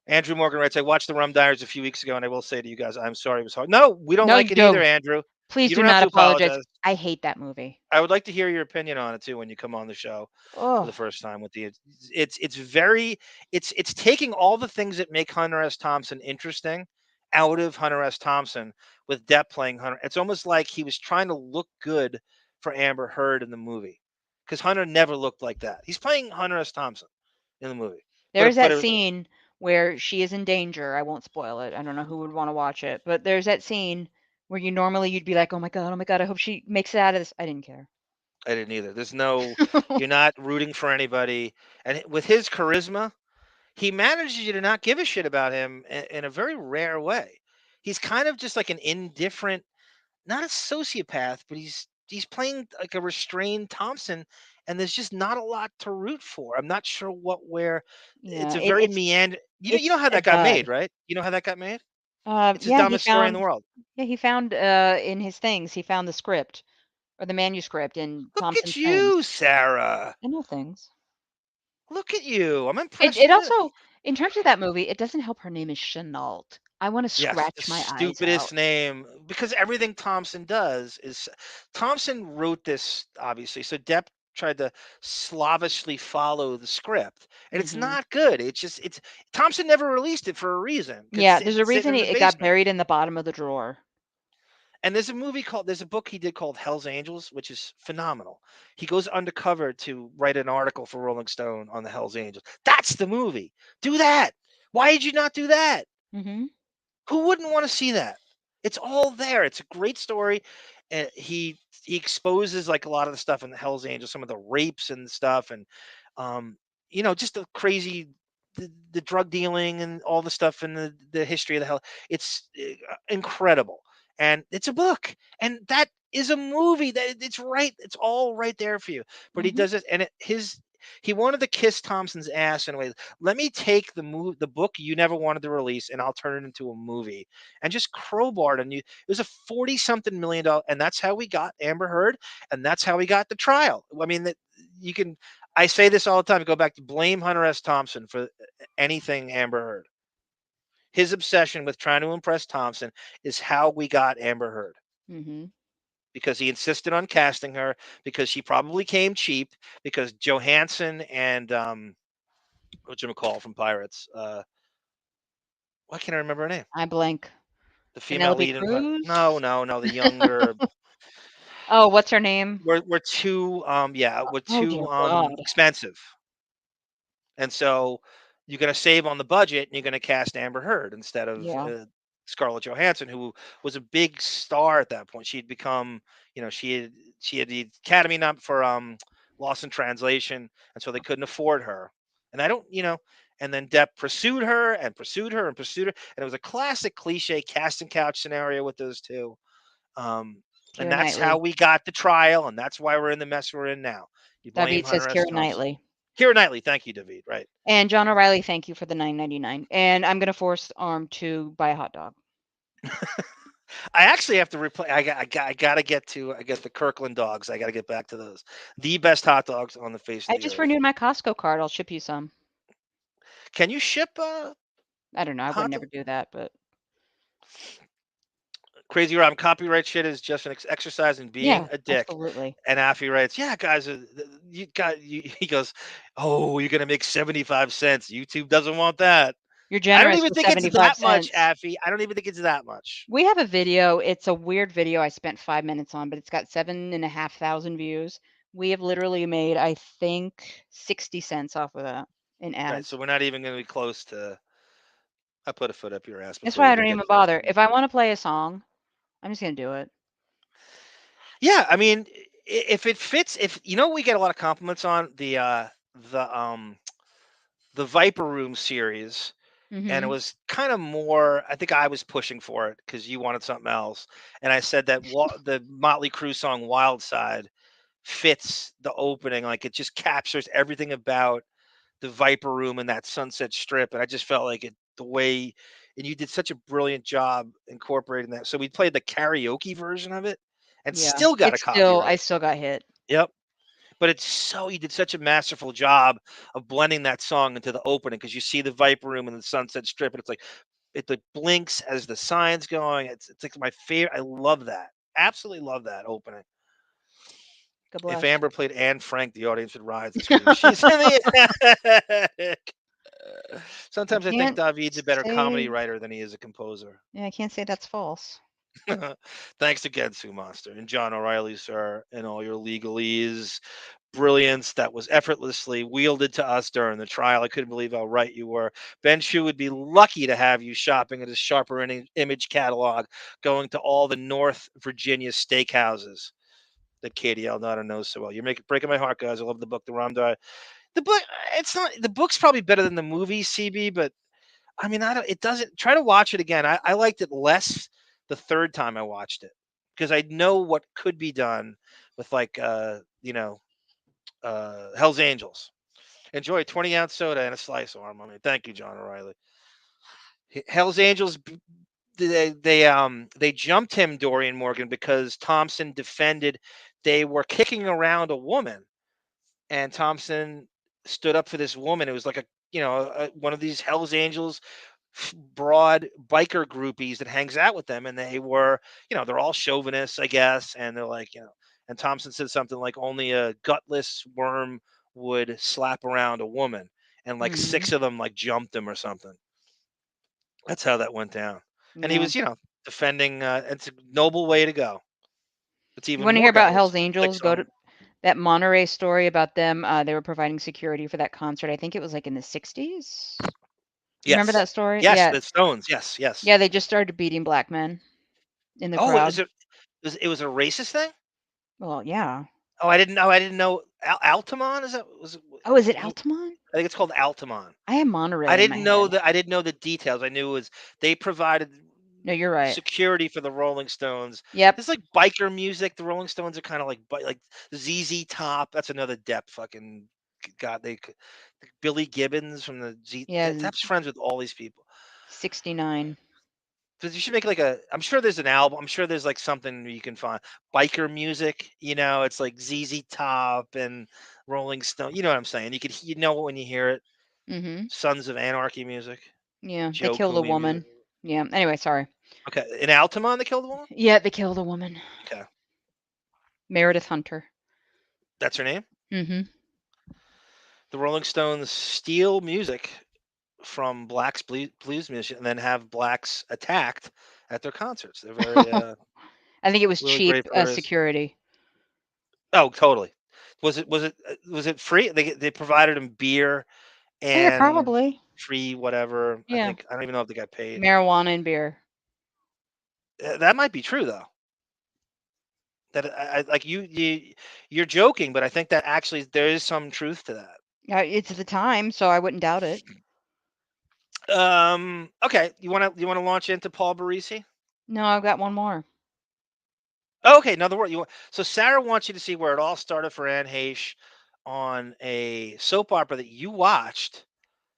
Andrew Morgan writes, I watched the Rum Diaries a few weeks ago, and I will say to you guys, I'm sorry it was hard. No, we don't No, like you it either, don't. Andrew. Please You do don't have not to apologize. apologize. I hate that movie. I would like to hear your opinion on it too when you come on the show for the Oh, first time with the it's very it's taking all the things that make Hunter S. Thompson interesting out of Hunter S. Thompson with Depp playing Hunter. It's almost like he was trying to look good for Amber Heard in the movie. Because Hunter never looked like that. He's playing Hunter S. Thompson in the movie. there's But that it was scene where she is in danger. I won't spoil it. I don't know who would want to watch it, but there's that scene where you'd be like, oh my god, I hope she makes it out of this. I didn't care. I didn't either. You're not rooting for anybody. And with his charisma, he manages you to not give a shit about him in a very rare way. He's kind of just like an indifferent, not a sociopath, but he's playing like a restrained Thompson, and there's just not a lot to root for. I'm not sure where. It's Yeah, a very meander. You know it's how a that got dud. made, right? You know how that got made? It's the Yeah, he dumbest story in the found world. yeah, he found in his things, he found the script or the manuscript in Look at Thompson's things. you, Sarah. I know things. Look at you. I'm It impressed. it also in terms of that movie, it doesn't help her name is Chenault. I want to Yes, the scratch my eyes out. stupidest name because everything Thompson does is Thompson wrote this obviously. So Depp tried to slavishly follow the script, and it's Hmm. not good. It's Thompson never released it for a reason. Yeah, It's there's a sitting reason in the it got basement. buried in the bottom of the drawer. And there's a book he did called Hell's Angels, which is phenomenal. He goes undercover to write an article for Rolling Stone on the Hell's Angels. That's the movie. Do that. Why did you not do that? Hmm. Who wouldn't want to see that? It's all there. It's a great story. He exposes like a lot of the stuff in the Hell's Angels, some of the rapes and stuff, and um, just the crazy, the drug dealing and all the stuff in the history of the hell. It's incredible, and it's a book, and that is a movie. That it's right. It's all right there for you. But he Hmm. does it, and he wanted to kiss Thompson's ass in a way. Let me take the book you never wanted to release, and I'll turn it into a movie, and just crowbarred on you. It was a $40-something million, and that's how we got Amber Heard, and that's how we got the trial. I mean, that you can. I say this all the time. Go back to blame Hunter S. Thompson for anything Amber Heard. His obsession with trying to impress Thompson is how we got Amber Heard Hmm. because he insisted on casting her because she probably came cheap because Johansson and whatchamacall from Pirates. Why can't I remember her name? I blank. The female Penelope lead in Cruz. no, no, no, the younger. Oh, what's her name? We're too we're Oh dear too God. expensive. And so you're going to save on the budget and you're going to cast Amber Heard instead of Yeah. Scarlett Johansson, who was a big star at that point. She'd become, she had the Academy nom for Lost in Translation, and so they couldn't afford her. And I don't, and then Depp pursued her and pursued her and pursued her, and it was a classic cliche casting couch scenario with those two. And Keira that's how Knightley. we got the trial, and that's why we're in the mess we're in now. You blame David says Hunter S. Keira Thompson. Knightley. Keira Knightley, thank you, David. Right. And John O'Reilly, thank you for the $9.99. And I'm gonna force Arm to buy a hot dog. I actually have to replay. I gotta get to. I guess the Kirkland dogs. I gotta get back to those. The best hot dogs on the face of I the just earth. renewed my Costco card. I'll ship you some. Can you ship I don't know. I would hot never do that, but Crazy Rob? Copyright shit is just an exercise in being yeah, a dick. absolutely. And Affy writes, "Yeah, guys, you got you." He goes, "Oh, you're gonna make 75 cents. YouTube doesn't want that." You're I don't generous even with think it's 75 that much, cents. Affy. I don't even think it's that much. We have a video. It's a weird video I spent 5 minutes on, but it's got 7,500 views. We have literally made, I think, 60 cents off of that in Right. ads. So we're not even gonna be close to. I put a foot up your ass That's before why you I can don't get even close to bother. me. If I want to play a song, I'm just gonna do it. Yeah, I mean, if it fits, if we get a lot of compliments on the the Viper Room series and it Mm-hmm. was kind of more. I think I was pushing for it because you wanted something else, and I said that the Motley Crue song "Wild Side" fits the opening. Like it just captures everything about the Viper Room and that Sunset Strip, and I just felt like the way. And you did such a brilliant job incorporating that. So we played the karaoke version of it, and Yeah. still got a I copyright. still got hit. Yep. But you did such a masterful job of blending that song into the opening because you see the Viper Room and the Sunset Strip, and it's like it like blinks as the sign's going. It's like my favorite. I love that. Absolutely love that opening. God If bless. Amber played Anne Frank, the audience would rise and scream. She's in the attic. Sometimes I think Can't David's a better comedy say. writer than he is a composer. Yeah, I can't say that's false. Thanks again, Sue Monster and John O'Reilly, sir, and all your legalese brilliance that was effortlessly wielded to us during the trial. I couldn't believe how right you were. Ben Shu would be lucky to have you shopping at his Sharper Image catalog, going to all the North Virginia steakhouses that Katie Aldana knows so well. You're breaking my heart, guys. I love the book, The Ramdar. The book, it's not the book's probably better than the movie, CB, but I mean, I don't. It doesn't. Try to watch it again. I liked it less the third time I watched it because I know what could be done with like Hell's Angels. Enjoy a 20-ounce soda and a slice of arm. I mean, thank you, John O'Reilly. Hell's Angels. They jumped him, Dorian Morgan, because Thompson defended. They were kicking around a woman, and Thompson stood up for this woman. It was like one of these Hell's Angels broad biker groupies that hangs out with them, and they were, they're all chauvinists, I guess, and they're like, and Thompson said something like only a gutless worm would slap around a woman, and like Mm-hmm. 6 of them like jumped him or something. That's how that went down. And he Yeah. was, defending. It's a noble way to go. It's You even want to more hear about gutless. Hell's Like Angels? Go to that Monterey story about them. They were providing security for that concert. I think it was like in the 60s. Remember Yes, that story? yes, Yeah. the Stones. Yes, yes. Yeah, they just started beating black men in the Oh, crowd. it was a racist thing. Well, yeah. Oh, I didn't know. I didn't know. Altamont is that? Was it? Oh, is it Altamont? I think it's called Altamont. I have Monterey I in my didn't know head. that. I didn't know the details. I knew it was they provided No, you're right. security for the Rolling Stones. Yep. It's like biker music. The Rolling Stones are kind of like ZZ Top. That's another Depp fucking god. Billy Gibbons from the Z. Yeah, Depp's friends with all these people. 69. Because you should make I'm sure there's an album. I'm sure there's like something you can find. Biker music, it's like ZZ Top and Rolling Stone. You know what I'm saying? You know when you hear it. Mm-hmm. Sons of Anarchy music. Yeah, Joe they killed a Cooley woman. music. Yeah. Anyway, sorry. Okay, in Altamont they killed a woman. Yeah, they killed a woman. Okay, Meredith Hunter. that's her name. Mm-hmm. The Rolling Stones steal music from blacks blues musicians and then have blacks attacked at their concerts. They're very I think it was really cheap great artists. security. Oh, totally. Was it free? They provided them beer and Yeah, probably. free whatever. Yeah. I don't even know if they got paid. Marijuana and beer. That might be true though. That I like you're joking, but I think that actually there is some truth to that. Yeah, it's the time, so I wouldn't doubt it. Okay. You wanna launch into Paul Barresi? No, I've got one more. Oh, okay, another word. So Sarah wants you to see where it all started for Anne Heche on a soap opera that you watched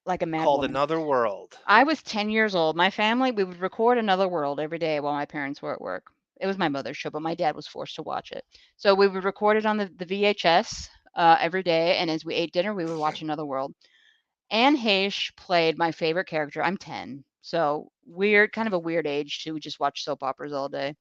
Like a mad called woman. Another World. I was 10 years old. My family, we would record Another World every day while my parents were at work. It was my mother's show, but my dad was forced to watch it. So we would record it on the VHS every day, and as we ate dinner, we would watch Another World. Anne Heche played my favorite character. I'm 10, so kind of a weird age to just watch soap operas all day.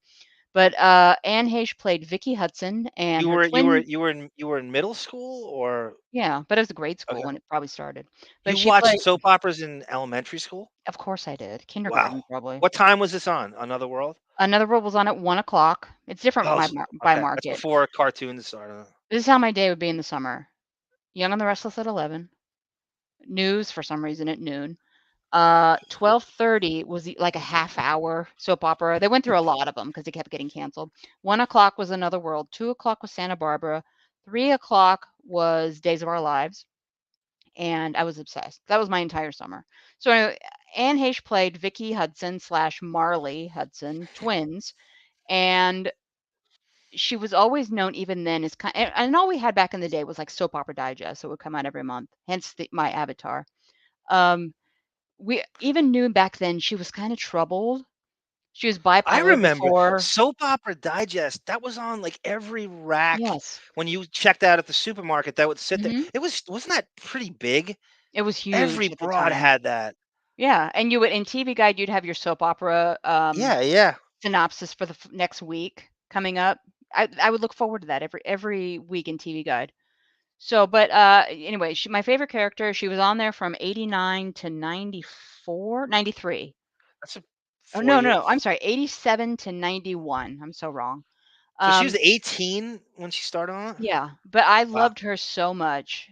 But Anne Heche played Vicky Hudson, and You her were twin. you were in middle school or Yeah, but it was grade school okay. when it probably started. But You she watched played. soap operas in elementary school? Of course I did. Kindergarten Wow. probably. What time was this on? Another World? Another World was on at 1:00. It's different Oh, by okay. That's market. before cartoons started. This is how my day would be in the summer. Young and the Restless at 11. News for some reason at noon. 12:30 was like a half-hour soap opera. They went through a lot of them because they kept getting canceled. 1:00 was Another World. 2:00 was Santa Barbara. 3:00 was Days of Our Lives. And I was obsessed. That was my entire summer. So anyway, Anne Heche played Vicky Hudson / Marley Hudson, twins, and she was always known even then as and all we had back in the day was like Soap Opera Digest, so it would come out every month. Hence my avatar. We even knew back then she was kind of troubled. She was I bipolar remember before. Soap Opera Digest. That was on like every rack Yes. when you checked out at the supermarket. That would sit there. Mhm. Wasn't that pretty big? It was huge Every at the broad time. had that. Yeah, and you would in TV Guide you'd have your soap opera Yeah. synopsis for the next week coming up. I would look forward to that every week in TV Guide. So, but anyway, my favorite character, she was on there from 89 to 94, 93. That's a Oh 4 no, year. no, I'm sorry, 87 to 91. I'm so wrong. So she was 18 when she started on it? Yeah, but I Wow. loved her so much.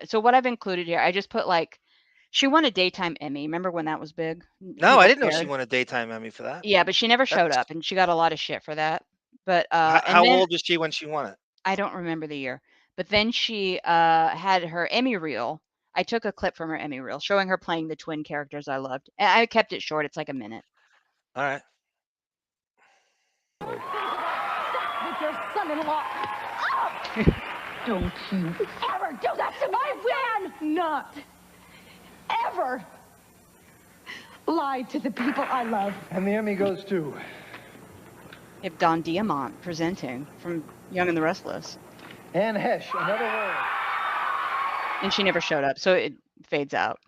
So what I've included here, I just put like she won a daytime Emmy. Remember when that was big? No, I People didn't know she cared. won a daytime Emmy for that. Yeah, but she never showed That's up, and she got a lot of shit for that. But how, and how then old was she when she won it? I don't remember the year. But then she had her Emmy reel. I took a clip from her Emmy reel showing her playing the twin characters I loved. And I kept it short. It's like a minute. All right. With your son-in-law. Don't you ever do that to me! I will not ever lie to the people I love. And the Emmy goes to... If Don Diamont presenting from Young and the Restless. Anne Heche, another word. And she never showed up, so it fades out.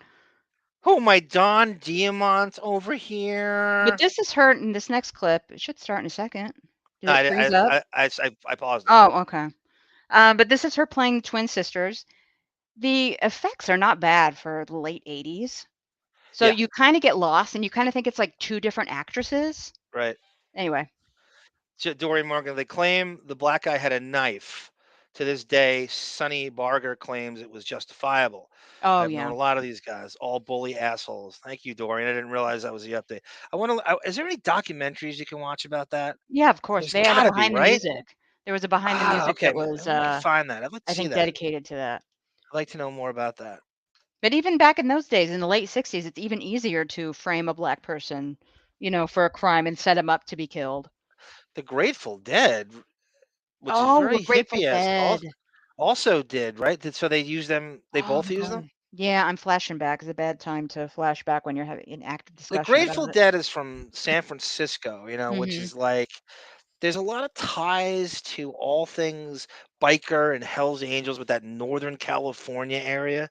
Oh, my Don Diamont over here. But this is her in this next clip. It should start in a second. Did No, it freeze up? I paused it. Oh, okay. But this is her playing twin sisters. The effects are not bad for the late 80s. So Yeah. you kind of get lost and you kind of think it's like two different actresses. Right. Anyway. Dory Morgan, they claim the black guy had a knife. To this day, Sonny Barger claims it was justifiable. Oh, I've known yeah. a lot of these guys, all bully assholes. Thank you, Dorian. I didn't realize that was the update. I want to. Is there any documentaries you can watch about that? Yeah, of course. There's They had a gotta be, behind the right? music. There was a behind the music Okay. that was, Maybe I can find that. I'd like to I see think, that. dedicated to that. I'd like to know more about that. But even back in those days, in the late 60s, it's even easier to frame a black person, for a crime and set him up to be killed. The Grateful Dead, which is Oh, very the Grateful hippie-esque, Dead. also did, right? So they use them. They Oh, both use them. God. Yeah, I'm flashing back. It's a bad time to flash back when you're having an active The discussion Grateful about it. Dead is from San Francisco, which Mhm. is like there's a lot of ties to all things biker and Hell's Angels with that Northern California area.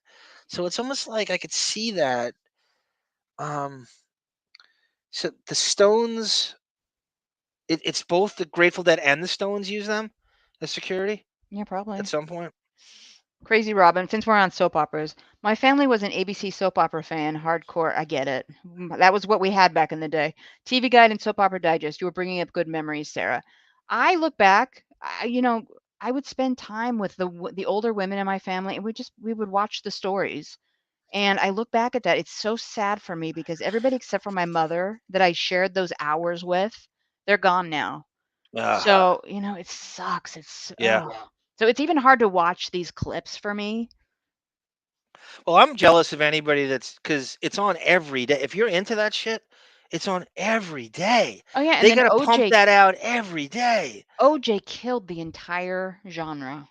So it's almost like I could see that. So the Stones, it's both the Grateful Dead and the Stones use them as security Yeah, probably. at some point. Crazy Robin, since we're on soap operas, my family was an ABC soap opera fan, hardcore. I get it. That was what we had back in the day. TV Guide and Soap Opera Digest. You were bringing up good memories, Sarah. I look back, I would spend time with the older women in my family, and we would watch the stories. And I look back at that. It's so sad for me because everybody except for my mother that I shared those hours with, they're gone now. Ah, So, it sucks. yeah. So it's even hard to watch these clips for me. Well, I'm jealous of anybody because it's on every day. If you're into that shit, it's on every day. Oh, yeah, and They then got to pump that out every day. OJ killed the entire genre.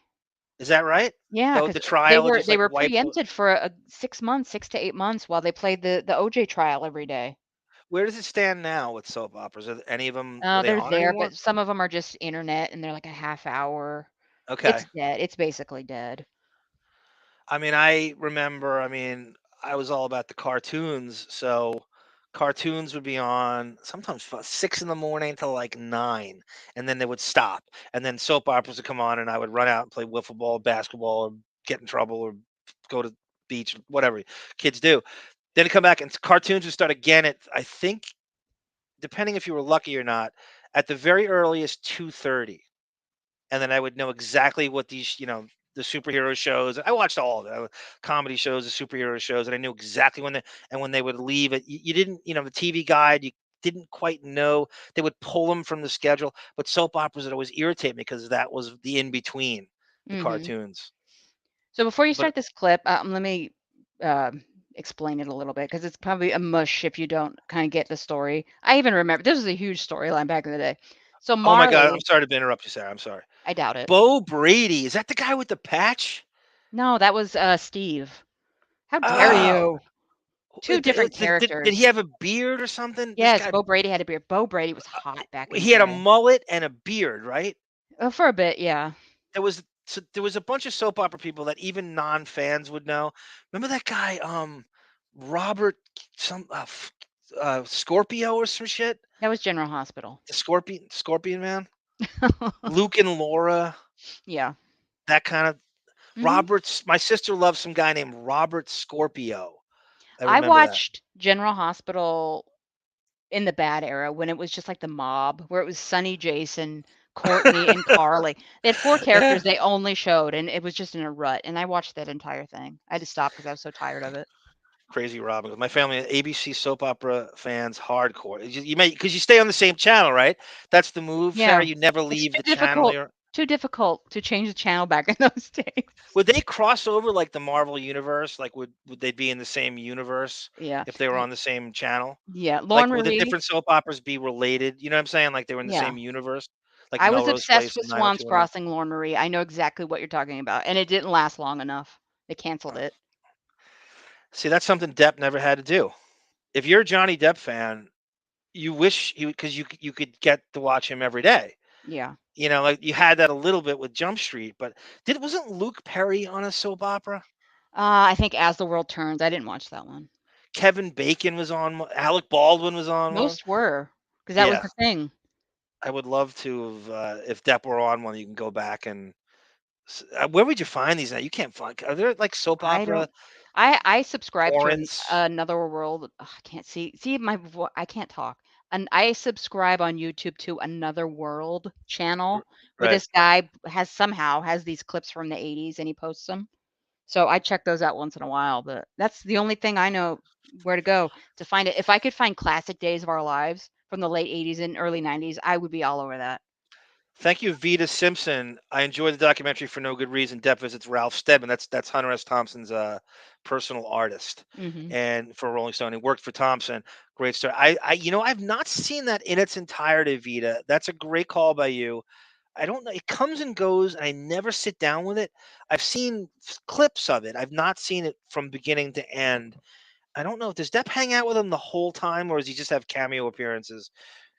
Is that right? Yeah, The because trial just they like were wiped. preempted for 6 months, 6 to 8 months while they played the OJ trial every day. Where does it stand now with soap operas? Are any of them are they They're on there, anymore? but some of them are just internet and they're like a half hour. Okay. It's dead. It's basically dead. I mean, I was all about the cartoons. So cartoons would be on sometimes 6 in the morning till like 9, and then they would stop. And then soap operas would come on, and I would run out and play wiffle ball, basketball, or get in trouble, or go to the beach, whatever kids do. Then to come back and cartoons would start again at, I think, depending if you were lucky or not, at the very earliest 2:30, and then I would know exactly what these, the superhero shows. I watched all of it, comedy shows, the superhero shows, and I knew exactly when they would leave it. You didn't, the TV Guide, you didn't quite know. They would pull them from the schedule, but soap operas would always irritate me because that was the in between the Mhm. cartoons. So before you But start this clip, let me explain it a little bit because it's probably a mush if you don't kind of get the story. I even remember this was a huge storyline back in the day. So Oh my God, I'm Marley, sorry to interrupt you, Sarah. I'm sorry. I doubt it. Bo Brady, is that the guy with the patch? No, that was Steve. How dare Oh, you? Two different did he characters. have a beard or something? This Yes, guy, Bo Brady had a beard. Bo Brady was hot back in the he had a day. mullet and a beard, right? For a bit, yeah. There was a bunch of soap opera people that even non-fans would know. Remember that guy, Robert, Scorpio or some shit? That was General Hospital. The Scorpion Man? Luke and Laura, Yeah. that kind of. Mhm. My sister loves some guy named Robert Scorpio. I I remember that. watched General Hospital in the bad era when it was just like the mob, where it was Sonny, Jason, Courtney, and Carly. They had 4 characters they only showed, and it was just in a rut. And I watched that entire thing. I had to stop because I was so tired of it. Crazy Robin. My family, ABC soap opera fans, hardcore. You may because you stay on the same channel, right? That's the move, Yeah. Sarah. You never It's leave too the channel. difficult. Too difficult to change the channel back in those days. Would they cross over like the Marvel universe? Like would they be in the same universe Yeah. if they were on the same channel? Yeah. Like Lauren would the Marie. different soap operas be related? You know what I'm saying? Like they were in the Yeah. same universe, like I was Melrose obsessed Place with and Swans 90210. Crossing, Lauren Marie. I know exactly what you're talking about, and it didn't last long enough. They canceled it. See, that's something Depp never had to do. If you're a Johnny Depp fan, you wish because you could get to watch him every day. Yeah. You know, like you had that a little bit with Jump Street, but wasn't Luke Perry on a soap opera? I think As the World Turns. I didn't watch that one. Kevin Bacon was on one. Alec Baldwin was on one. Most were because that was Yeah, the thing. I would love to have, if Depp were on one, you can go back and where would you find these now? You can't find. Are there like soap I opera don't. I subscribe to torrents? Another World. Ugh, I can't see my I can't talk. And I subscribe on YouTube to Another World channel where Right. this guy somehow has these clips from the 80s and he posts them. So I check those out once in a while, but that's the only thing I know where to go to find it. If I could find classic Days of Our Lives from the late 80s and early 90s, I would be all over that. Thank you, Vita Simpson. I enjoyed the documentary for no good reason. Depp visits Ralph Steadman. That's Hunter S. Thompson's personal artist, Mhm. and for Rolling Stone, he worked for Thompson. Great story. I've not seen that in its entirety, Vita. That's a great call by you. I don't know. It comes and goes, and I never sit down with it. I've seen clips of it. I've not seen it from beginning to end. I don't know. Does Depp hang out with him the whole time, or does he just have cameo appearances?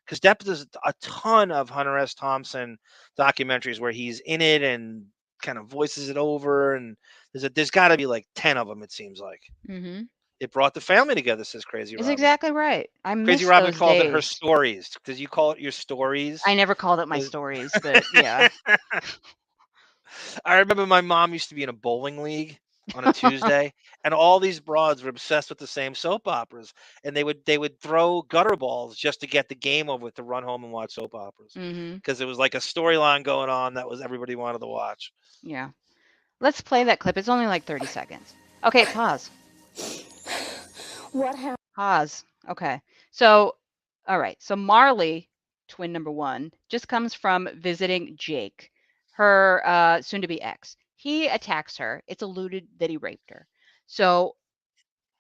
Because Depp does a ton of Hunter S. Thompson documentaries where he's in it and kind of voices it over, and there's got to be like 10 of them. It seems like Mhm. it brought the family together. Says Crazy It's Robin. exactly right. I Crazy miss Robin those called it her days. stories. Does you call it your stories? I never called it my stories, but yeah. I remember my mom used to be in a bowling league on a Tuesday, and all these broads were obsessed with the same soap operas, and they would throw gutter balls just to get the game over with to run home and watch soap operas Mhm. because it was like a storyline going on that was everybody wanted to watch. Yeah. Let's play that clip. It's only like 30 seconds. Okay, pause. What happened? Pause. Okay. So, all right. So Marley, twin number 1, just comes from visiting Jake, her soon-to-be ex. He attacks her. It's alluded that he raped her. So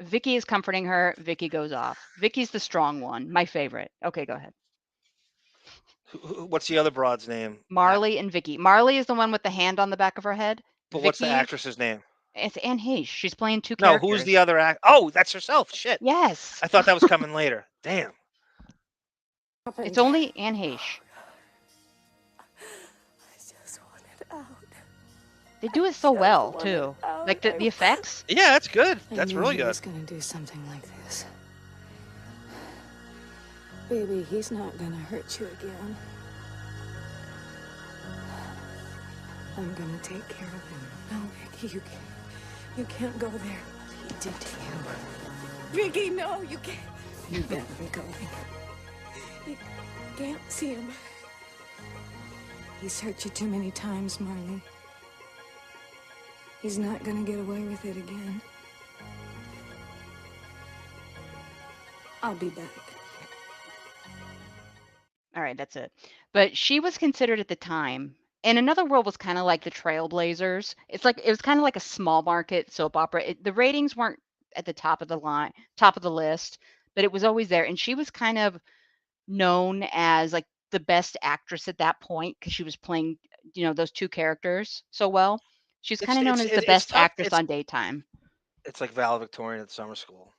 Vicky is comforting her. Vicky goes off. Vicky's the strong one, my favorite. Okay, go ahead. What's the other broad's name? Marley and Vicky. Marley is the one with the hand on the back of her head. But what's the Vicky, actress's name? it's Anne Heche. She's playing 2 No, characters. who's the other act? Oh, that's herself. Shit. Yes. I thought that was coming later. Damn. It's only Anne Heche. They do it so well too. Like the effects. Yeah, that's good. That's really good. He's gonna do something like this. Baby, he's not gonna hurt you again. I'm gonna take care of him. No, Vicky, you can't go there. What he did to you. Vicky, no, you can't. You better be going. You can't see him. He's hurt you too many times, Marley. He's not gonna get away with it again. I'll be back. All right, that's it. But she was considered at the time, and Another World was kind of like the Trailblazers. It was kind of like a small market soap opera. The ratings weren't at the top of the line, top of the list, but it was always there. And she was kind of known as like the best actress at that point because she was playing, those two characters so well. She's kind of known as the It's best tough. actress on daytime. It's like valedictorian at summer school.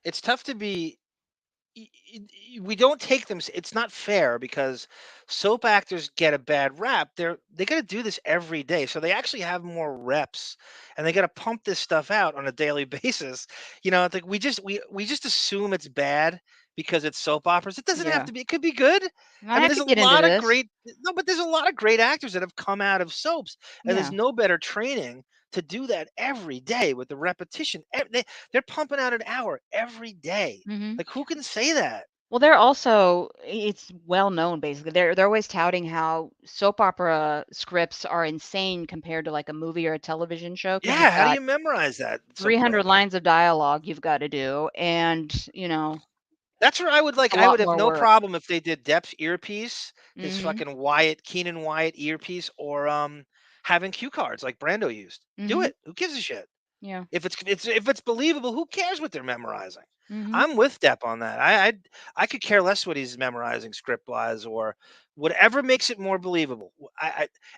It's tough to be. We don't take them. It's not fair because soap actors get a bad rap. They got to do this every day, so they actually have more reps, and they got to pump this stuff out on a daily basis. It's like we just assume it's bad because it's soap operas. It doesn't have Yeah. to be. It could be good. I mean, I there's could a get into lot of this. great no, but there's a lot of great actors that have come out of soaps, and there's Yeah. no better training to do that every day with the repetition. They're pumping out an hour every day. hmm Like, who can say that? Well, they're also it's well known basically. They're always touting how soap opera scripts are insane compared to like a movie or a television show because Yeah, you've how do got you memorize that so 300 quick? lines of dialogue you've got to do, and That's where a I lot would have more no work. problem if they did Depp's earpiece, his Mhm. fucking Keenan Wyatt earpiece, or having cue cards like Brando used. Do Mhm. it. Who gives a shit? Yeah. If it's believable, who cares what they're memorizing? Mhm. I'm with Depp on that. I could care less what he's memorizing script wise or whatever makes it more believable.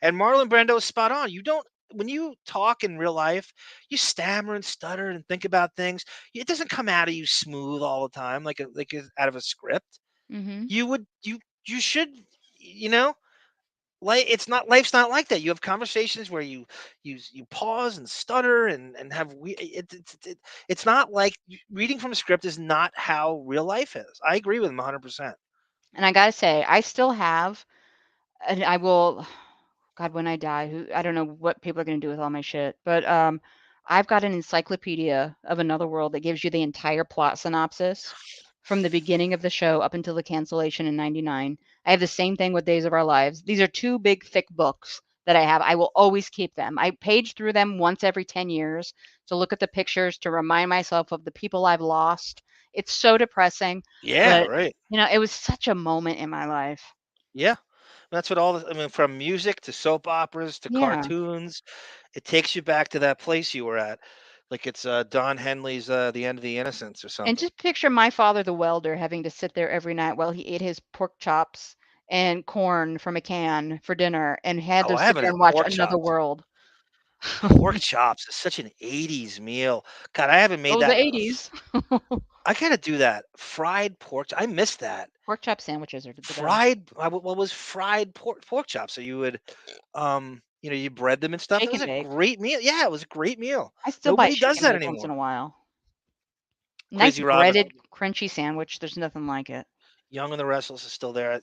And Marlon Brando is spot on. You don't when you talk in real life, you stammer and stutter and think about things. It doesn't come out of you smooth all the time out of a script. Mhm. You would you should you know life's not like that. You have conversations where you pause and stutter and have it's not like reading from a script is not how real life is. I agree with him 100%. And I gotta say, I still have, and I will. God, when I die, I don't know what people are gonna do with all my shit, but I've got an encyclopedia of Another World that gives you the entire plot synopsis from the beginning of the show up until the cancellation in '99. I have the same thing with Days of Our Lives. These are two big, thick books that I have. I will always keep them. I page through them once every 10 years to look at the pictures to remind myself of the people I've lost. It's so depressing, Yeah, but right. it was such a moment in my life. Yeah. That's what I mean, from music to soap operas to Yeah. cartoons, it takes you back to that place you were at. Like it's Don Henley's The End of the Innocents or And something. just picture my father, the welder, having to sit there every night while he ate his pork chops and corn from a can for dinner and had Oh, to I sit haven't there had and watch pork Another chops. World. Pork chops is such an 80s meal. God, I haven't made Oh, the that. 80s. I gotta do that. Fried pork. I miss that. Pork chop sandwiches are the best. What was fried pork chops? So you would, you bread them and stuff. It Shake was and a bake. great meal. Yeah, it was a great meal. I still buy Nobody shake does and that bake once in anymore. a while. Nice Crazy Robin, breaded, crunchy sandwich. There's nothing like it. Young and the Restless is still there,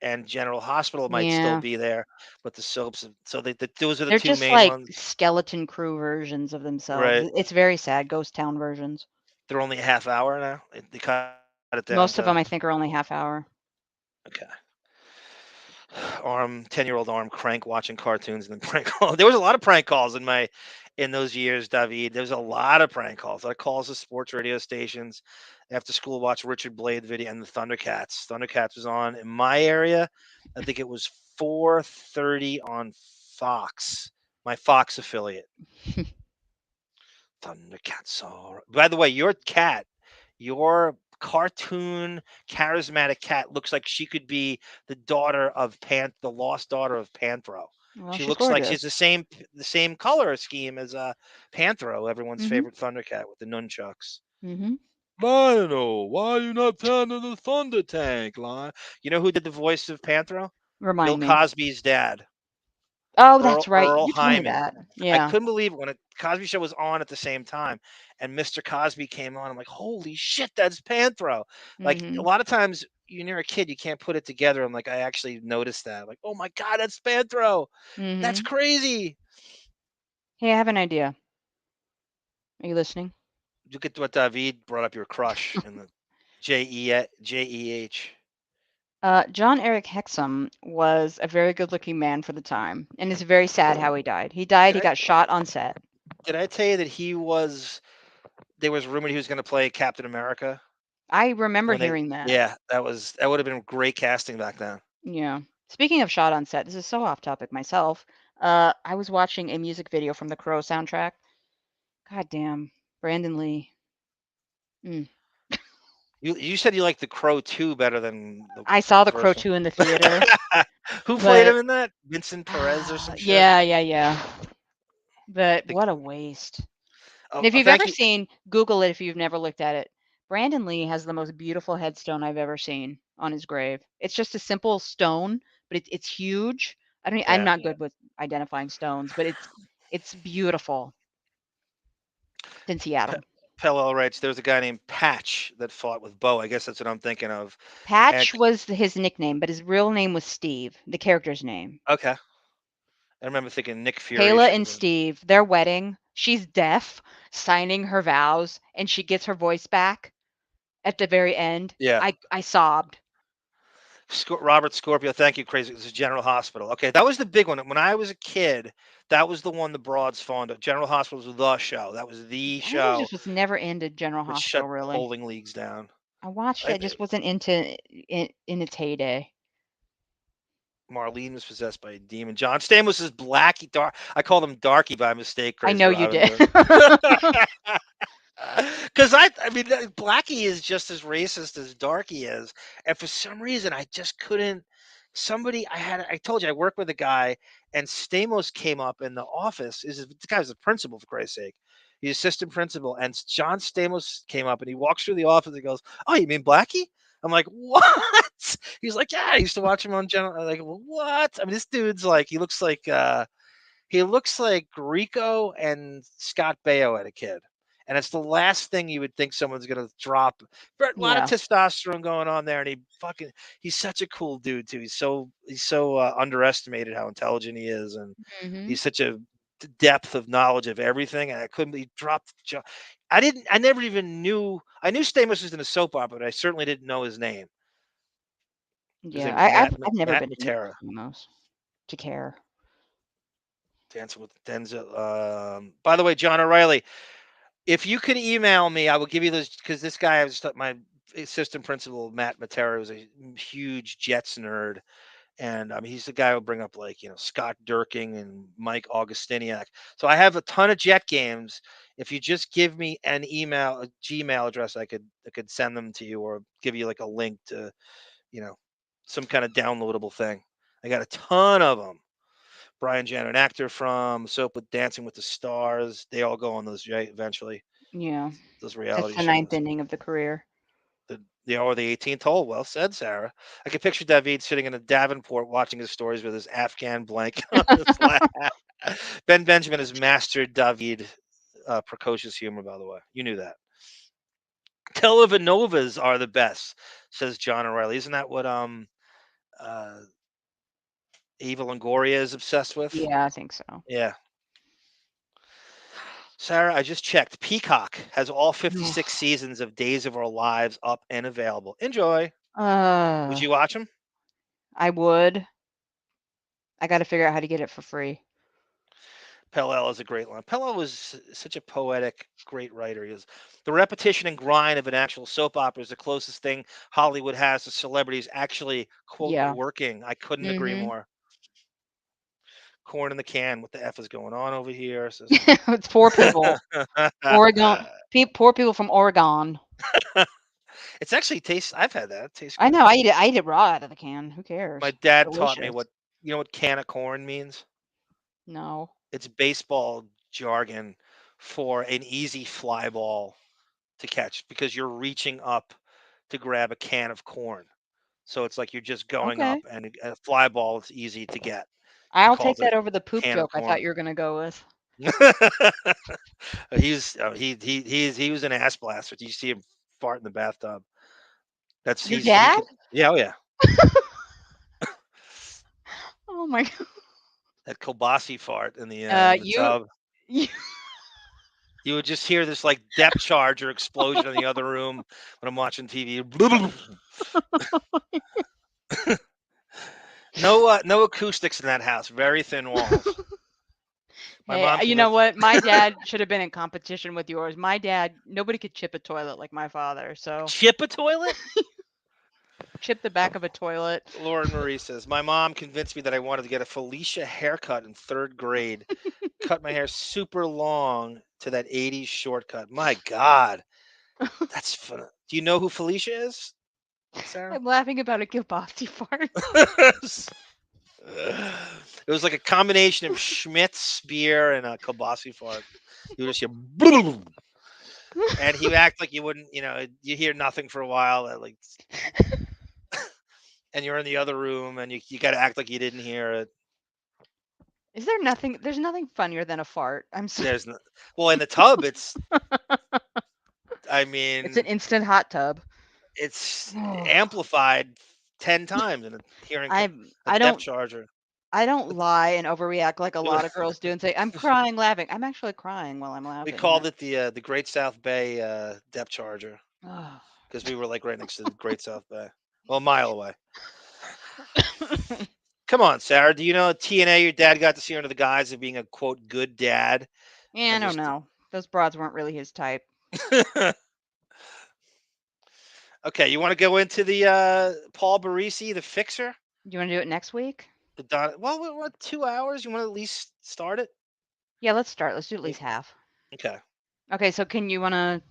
and General Hospital might still Yeah. be there, but the soaps. So those are the They're two just main like ones, skeleton crew versions of themselves. right? It's very sad. Ghost town versions. They're only a half hour now. They cut it down Most of them, to I think, are only half hour. okay. 10-year-old arm crank watching cartoons and then prank call. There was a lot of prank calls in those years, David. There was a lot of prank calls. A lot of calls to sports radio stations. After school, watch Richard Blade video and the Thundercats. Thundercats was on in my area. I think it was 4:30 on Fox, my Fox affiliate. Thundercats. By the way, your cartoon charismatic cat looks like she could be the daughter of the lost daughter of Panthro. Well, She she's looks like she's gorgeous. the same color scheme as Panthro, everyone's Mhm. favorite Thundercat with the nunchucks. Mhm. Lionel, why are you not pounding the Thunder Tank, Lion? You know who did the voice of Panthro? Bill Remind me. Cosby's dad, Oh, Earl that's right. Earl You told me Hyman. that. I Yeah. couldn't believe it when a Cosby Show was on at the same time, and Mr. Cosby came on. I'm like, holy shit, that's Panthro. Like a Mhm. lot of times, when you're a kid, you can't put it together. I'm like, I actually noticed that. Like, oh my god, that's Panthro. That's Mhm. crazy. Hey, I have an idea. Are you listening? Look at what David brought up. Your crush in the Jeh. John Eric Hexum was a very good-looking man for the time, and it's very sad how he died. He died. Did He I got shot on set. did I tell you that he was? There was rumored he was going to play Captain America I remember when they. hearing that. Yeah, that would have been great casting back then. Yeah. Speaking of shot on set, this is so off topic myself. I was watching a music video from the Crow soundtrack. God damn, Brandon Lee. Mm. You said you liked The Crow 2 better than I saw The Crow first one. 2 in the theater, Who played him but in that? Vincent Perez or some shit? yeah. But The- what a waste. And oh, if you've thank ever you. seen, Google it if you've never looked at it. Brandon Lee has the most beautiful headstone I've ever seen on his grave. It's just a simple stone, but it's huge. I'm Yeah. not good with identifying stones, but it's beautiful. It's in Seattle. Pell writes, there's a guy named Patch that fought with Bo. I guess that's what I'm thinking of. Patch was his nickname, but his real name was Steve, the character's name. Okay. I remember thinking Nick Fury. Kayla and Steve, their wedding, she's deaf, signing her vows, and she gets her voice back at the very end. Yeah. I sobbed. Robert Scorpio, thank you, Crazy. This is General Hospital. Okay, that was the big one. When I was a kid, that was the one the broads fawned. General Hospital was the show. That was the I show. just was never into General Which Hospital, shut really. bowling leagues down. I watched it. I just wasn't into it in its heyday. Marlene was possessed by a demon. John Stamos is Blackie. I called him Darky by mistake. I know you did. Because I mean, Blackie is just as racist as Darky is, and for some reason, I just couldn't. I told you I worked with a guy, and Stamos came up in the office. The guy's the principal, for Christ's sake. He's assistant principal, and John Stamos came up, and he walks through the office and goes, "Oh, you mean Blackie?" I'm like, "What?" He's like, "Yeah, I used to watch him on General." I'm like, well, "What?" I mean, this dude's like, he looks like Rico and Scott Baio had a kid. And it's the last thing you would think someone's gonna drop. A lot of testosterone going on there, and he's such a cool dude too. He's so underestimated how intelligent he is, and he's such a depth of knowledge of everything. And I couldn't be dropped. I never even knew. I knew Stamos was in a soap opera, but I certainly didn't know his name. Yeah, I've never been to care. Dancing with Denzel. By the way, John O'Reilly, if you could email me, I will give you those, because this guy, my assistant principal, Matt Matera, was a huge Jets nerd. And he's the guy who'll bring up Scott Durking and Mike Augustiniak. So I have a ton of Jet games. If you just give me a Gmail address, I could send them to you, or give you a link to, some kind of downloadable thing. I got a ton of them. Brian Jan, an actor from Soap with Dancing with the Stars. They all go on those, right, eventually. Yeah. Those reality That's the shows. 9th inning of the career. The 18th hole. Well said, Sarah. I can picture David sitting in a Davenport watching his stories with his Afghan blanket on his lap. Ben Benjamin has mastered David precocious humor, by the way. You knew that. Telenovelas are the best, says John O'Reilly. Isn't that what Eva Longoria is obsessed with? Yeah, I think so. Yeah. Sarah, I just checked. Peacock has all 56 seasons of Days of Our Lives up and available. Enjoy. Would you watch them? I would. I got to figure out how to get it for free. Pell is a great line. Pell was such a poetic, great writer. He was the repetition and grind of an actual soap opera is the closest thing Hollywood has to celebrities actually, quote, working. I couldn't agree more. Corn in the can. What the F is going on over here? It's poor people. Oregon. Poor people from Oregon. It's actually tastes. I've had that. It tastes good. I know. I eat it raw out of the can. Who cares? My dad taught me what can of corn means. No. It's baseball jargon for an easy fly ball to catch, because you're reaching up to grab a can of corn. So it's like you're just going up, and a fly ball is easy to get. I'll take that over the poop joke I thought you were going to go with. He was an ass blaster. You see him fart in the bathtub. That's your dad? Yeah, oh yeah. Oh my god. That kielbasa fart in the tub. You would just hear this depth charge or explosion in the other room when I'm watching TV. No acoustics in that house. Very thin walls. Hey, you know what? My dad should have been in competition with yours. My dad, nobody could chip a toilet like my father. So chip a toilet? Chip the back of a toilet. Lauren Marie says, my mom convinced me that I wanted to get a Felicia haircut in 3rd grade. Cut my hair super long to that 80s shortcut. My God. That's funny. Do you know who Felicia is, Sarah? I'm laughing about a kielbasa fart. It was like a combination of Schmidt's beer and a kielbasa fart. You would just hear, "Boom," and he would act like you wouldn't, you hear nothing for a while, and you're in the other room, and you got to act like you didn't hear it. Is there nothing? There's nothing funnier than a fart. I'm sorry. There's no, well, in the tub, it's. I mean, It's an instant hot tub. It's amplified 10 times and hearing a I depth don't charger. I don't lie and overreact like a lot of girls do and say I'm crying laughing. I'm actually crying while I'm laughing. We called it the Great South Bay depth charger Oh. because we were like right next to the Great South Bay, well, a mile away. Come on, Sarah. Do you know TNA? Your dad got to see under the guise of being a quote good dad. Yeah, I don't know. Those broads weren't really his type. Okay, you want to go into the Paul Barresi, the fixer? You want to do it next week? Well, we're 2 hours. You want to at least start it? Yeah, let's start. Let's do at least half. Okay. Okay, so can you want to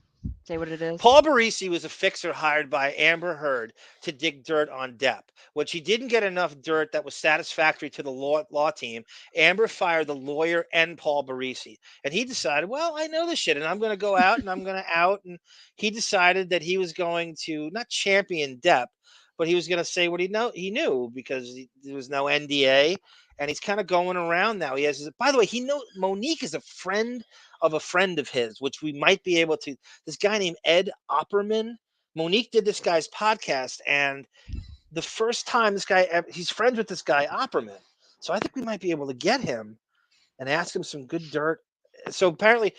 say what it is? Paul Barresi was a fixer hired by Amber Heard to dig dirt on Depp. When she didn't get enough dirt that was satisfactory to the law team, Amber fired the lawyer and Paul Barresi. And he decided, well, I know this shit, and I'm going to go out and I'm going to out. And he decided that he was going to not champion Depp, but he was going to say what he knew because there was no NDA. And he's kind of going around now. He has, by the way, Monique is a friend of his, which we might be able to. This guy named Ed Opperman. Monique did this guy's podcast, and the first time he's friends with this guy Opperman. So I think we might be able to get him and ask him some good dirt. So apparently,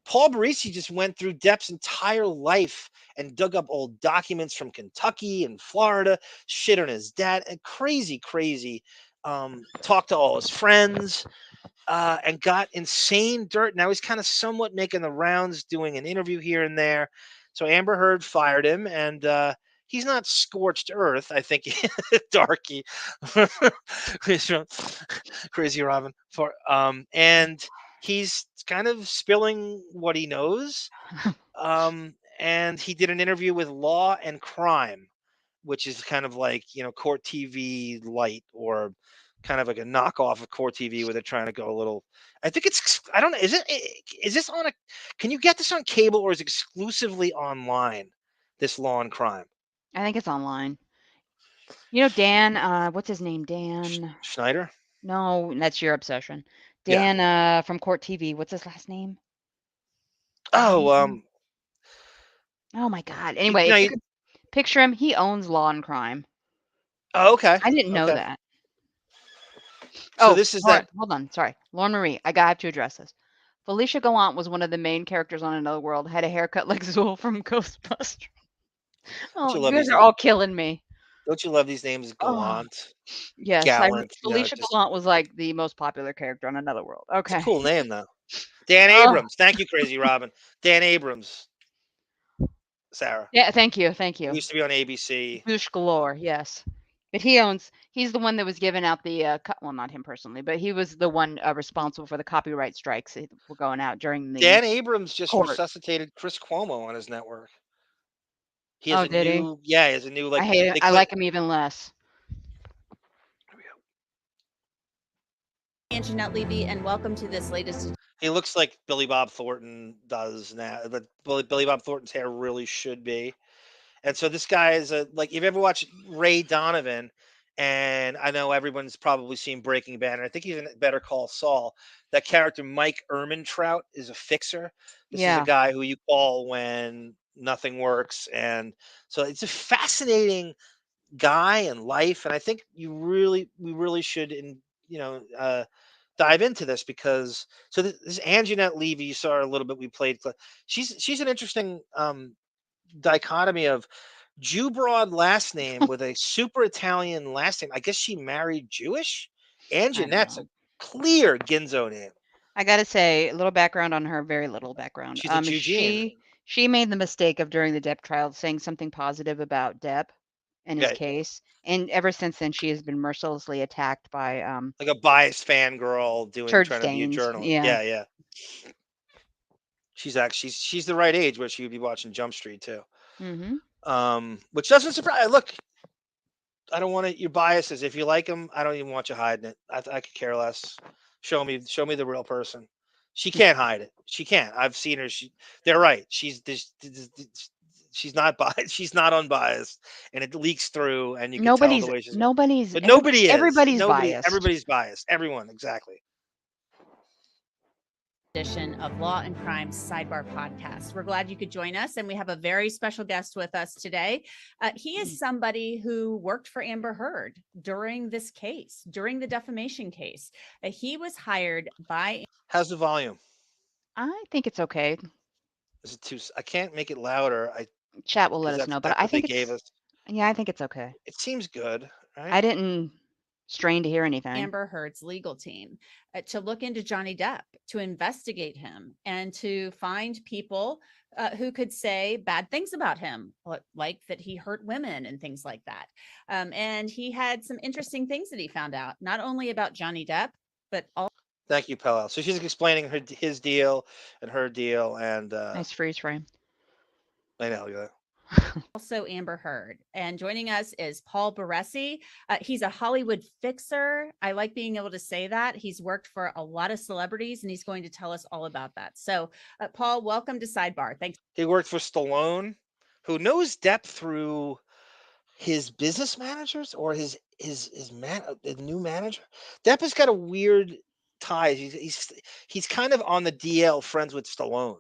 Paul Barresi just went through Depp's entire life and dug up old documents from Kentucky and Florida, shit on his dad, and crazy. Talked to all his friends. And got insane dirt. Now he's kind of somewhat making the rounds, doing an interview here and there. So Amber Heard fired him, and he's not scorched earth. I think Darky, Crazy Robin, and he's kind of spilling what he knows. And he did an interview with Law and Crime, which is kind of like Court TV light, or kind of like a knockoff of Core TV where they're trying to go a little. I think I don't know. Is this on can you get this on cable, or is it exclusively online? This Law and Crime. I think it's online. Dan, what's his name? Dan Schneider? No, that's your obsession. Dan from Court TV. What's his last name? Oh, oh my God. Anyway, if you could picture him, he owns Law and Crime. Oh, okay. I didn't know that. So this is that. Hold on. Sorry. Lauren Marie, I have to address this. Felicia Gallant was one of the main characters on Another World, had a haircut like Zool from Ghostbusters. Oh, you guys are all killing me. Don't you love these names? Gallant. Yes. Gallant. Felicia Gallant was like the most popular character on Another World. Okay. It's a cool name, though. Dan Abrams. Thank you, Crazy Robin. Dan Abrams. Sarah. Yeah, thank you. Thank you. He used to be on ABC. Bush galore, yes. But he's the one that was giving out the, well, not him personally, but he was the one responsible for the copyright strikes that were going out during the Dan Abrams just resuscitated Chris Cuomo on his network. He has he has a new, like, I hate it. I like him even less. Anjanette Levy, and welcome to this latest. He looks like Billy Bob Thornton does now, but Billy Bob Thornton's hair really should be. And so this guy is like, if you ever watched Ray Donovan, and I know everyone's probably seen Breaking Bad, and I think even Better Call Saul, that character Mike Ehrmantraut is a fixer. This is a guy who you call when nothing works. And so it's a fascinating guy and life. And I think we really should, dive into this, because this Anjanette Levy, you saw her a little bit. We played. She's an interesting dichotomy of Jew broad last name with a super Italian last name. I guess she married Jewish. Anjanette's a clear Ginzo name. I gotta say, a little background on her, very little background. She's a Jew. She made the mistake of, during the Depp trial, saying something positive about Depp and his case, and ever since then she has been mercilessly attacked by like a biased fangirl trying to be a journalist. Yeah. she's the right age where she would be watching Jump Street too. Mm-hmm. Which doesn't surprise. Look, I don't want your biases. If you like him, I don't even want you hiding it. I could care less. Show me the real person. She can't hide it. She can't. I've seen her. They're right. She's not biased. She's not unbiased, and it leaks through, and you can tell the way she's. But nobody is. Everybody's biased. Everybody's biased. Everyone, exactly. Edition of Law and Crime Sidebar Podcast. We're glad you could join us, and we have a very special guest with us today. He is somebody who worked for Amber Heard during this case, during the defamation case. He was hired by. How's the volume? I think it's okay. Is it too? I can't make it louder. Chat will let us know, but I think gave us. Yeah, I think it's okay. It seems good, right? I didn't strain to hear anything. Amber Heard's legal team to look into Johnny Depp, to investigate him, and to find people who could say bad things about him, like that he hurt women and things like that. And he had some interesting things that he found out, not only about Johnny Depp, but also. Thank you, Pellel. So she's explaining his deal and her deal, and nice freeze frame. I know, yeah. Also Amber Heard. And joining us is Paul Barresi. He's a Hollywood fixer. I like being able to say that. He's worked for a lot of celebrities, and he's going to tell us all about that. So, Paul, welcome to Sidebar. Thanks. He worked for Stallone, who knows Depp through his business managers or his new manager. Depp has got a weird tie. He's kind of on the DL, friends with Stallone.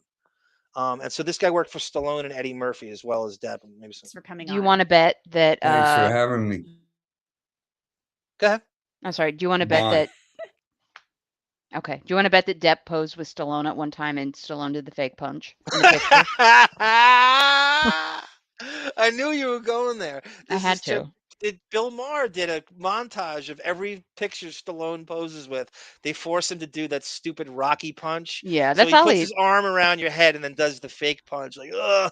And so this guy worked for Stallone and Eddie Murphy as well as Depp. And maybe for coming on. Do you want to bet that? Thanks for having me. Go ahead. I'm sorry. Do you want to bet that? Okay. Do you want to bet that Depp posed with Stallone at one time and Stallone did the fake punch? I knew you were going there. I had to. Bill Maher did a montage of every picture Stallone poses with. They force him to do that stupid Rocky punch. Yeah, so that's he puts his arm around your head and then does the fake punch. Like, ugh.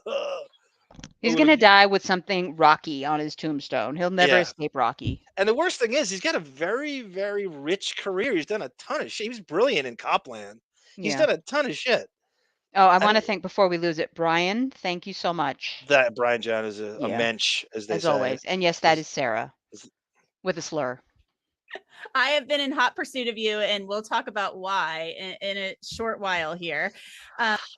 He's gonna die with something Rocky on his tombstone. He'll never escape Rocky. And the worst thing is, he's got a very, very rich career. He's done a ton of shit. He was brilliant in Copland. He's done a ton of shit. Oh, I want to thank, before we lose it, Brian. Thank you so much. That Brian John is a mensch, as they say. As always. And yes, that is Sarah with a slur. I have been in hot pursuit of you, and we'll talk about why in a short while here.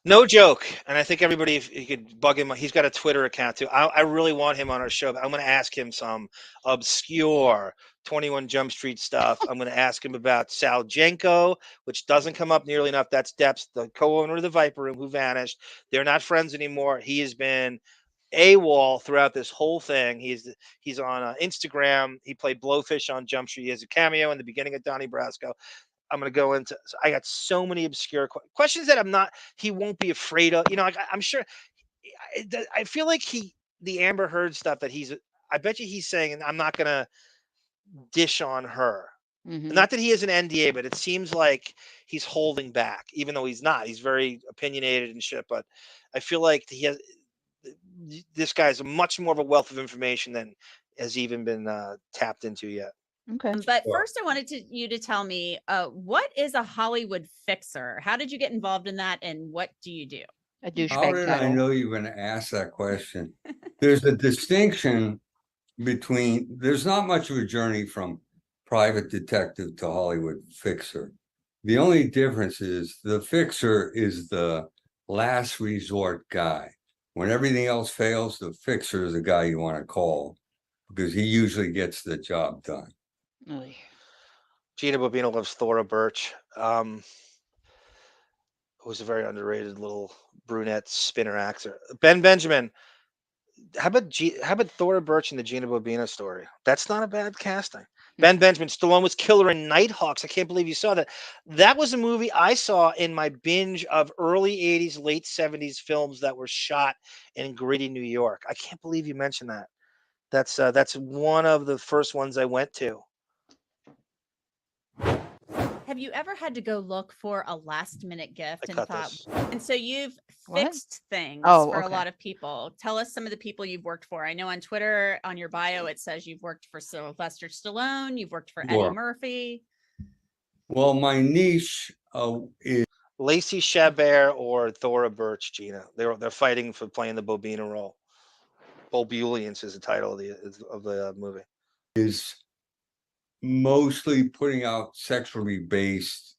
No joke. And I think everybody, if you could bug him, he's got a Twitter account too. I really want him on our show. I'm going to ask him some obscure 21 Jump Street stuff. I'm going to ask him about Sal Jenko, which doesn't come up nearly enough. That's Depp's, the co-owner of the Viper Room, who vanished. They're not friends anymore. He has been AWOL throughout this whole thing. He's on Instagram. He played Blowfish on Jump Street. He has a cameo in the beginning of Donnie Brasco. I'm going to go into. So I got so many obscure questions that he won't be afraid of. You know, I'm sure. I feel like the Amber Heard stuff that I bet you he's saying, I'm not going to dish on her. Mm-hmm. Not that he has an NDA, but it seems like he's holding back, even though he's not. He's very opinionated and shit. But I feel like this guy's much more of a wealth of information than has even been tapped into yet. Okay. But first, I wanted you to tell me, what is a Hollywood fixer? How did you get involved in that, and what do you do? A douchebag. How did I know you were going to ask that question? There's a distinction between. There's not much of a journey from private detective to Hollywood fixer. The only difference is the fixer is the last resort guy. When everything else fails, the fixer is the guy you want to call because he usually gets the job done. Gina Bobino loves Thora Birch. Who's a very underrated little brunette spinner actor. Ben Benjamin. How about Thora Birch in the Gina Bobino story? That's not a bad casting. Ben Benjamin, Stallone was killer in Nighthawks. I can't believe you saw that. That was a movie I saw in my binge of early 80s, late 70s films that were shot in gritty New York. I can't believe you mentioned that. That's one of the first ones I went to. Have you ever had to go look for a last minute gift I and cut thought, this. and so you've fixed things for a lot of people. Tell us some of the people you've worked for. I know on Twitter, on your bio, it says you've worked for Sylvester Stallone, you've worked for Eddie Murphy. Well, my niche is. Lacey Chabert or Thora Birch, Gina. They're fighting for playing the Bobina role. Bobullience is the title of the movie. Is mostly putting out sexually based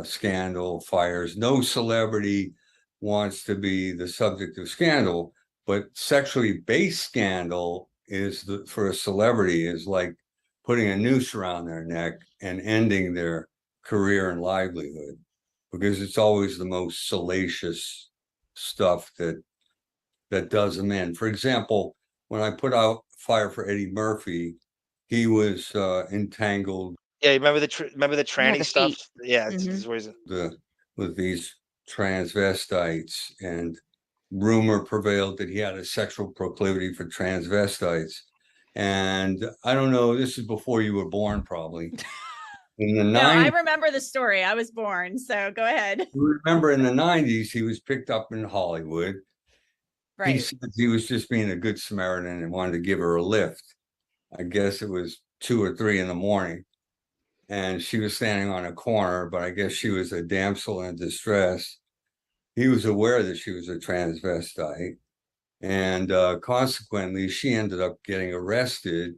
scandal fires. No celebrity wants to be the subject of scandal, but sexually based scandal is for a celebrity is like putting a noose around their neck and ending their career and livelihood, because it's always the most salacious stuff that does them in. For example, when I put out Fire for Eddie Murphy, he was entangled. Yeah, you remember the tranny the stuff? feet. Yeah, With these transvestites, and rumor prevailed that he had a sexual proclivity for transvestites. And I don't know, this is before you were born, probably. In the No, I 90s, remember the story. I was born, so go ahead. remember in the 90s, he was picked up in Hollywood. He Right. said he was just being a good Samaritan and wanted to give her a lift. I guess it was 2 or 3 in the morning, and she was standing on a corner, but I guess she was a damsel in distress. He was aware that she was a transvestite, and consequently, she ended up getting arrested,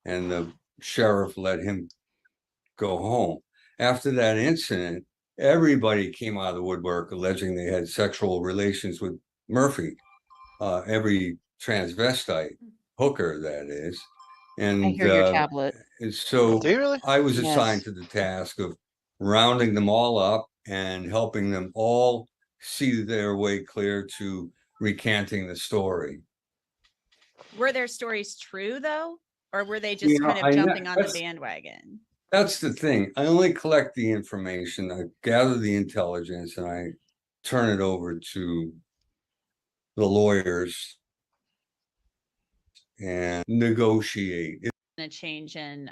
and the sheriff let him go home. After that incident, everybody came out of the woodwork alleging they had sexual relations with Murphy. Every transvestite hooker, that is. And I hear your tablet. so Do you really? I was Yes. assigned to the task of rounding them all up and helping them all see their way clear to recanting the story. Were their stories true though? Or were they just kind of jumping on the bandwagon? That's the thing. I only collect the information, I gather the intelligence, and I turn it over to the lawyers and negotiate. A change in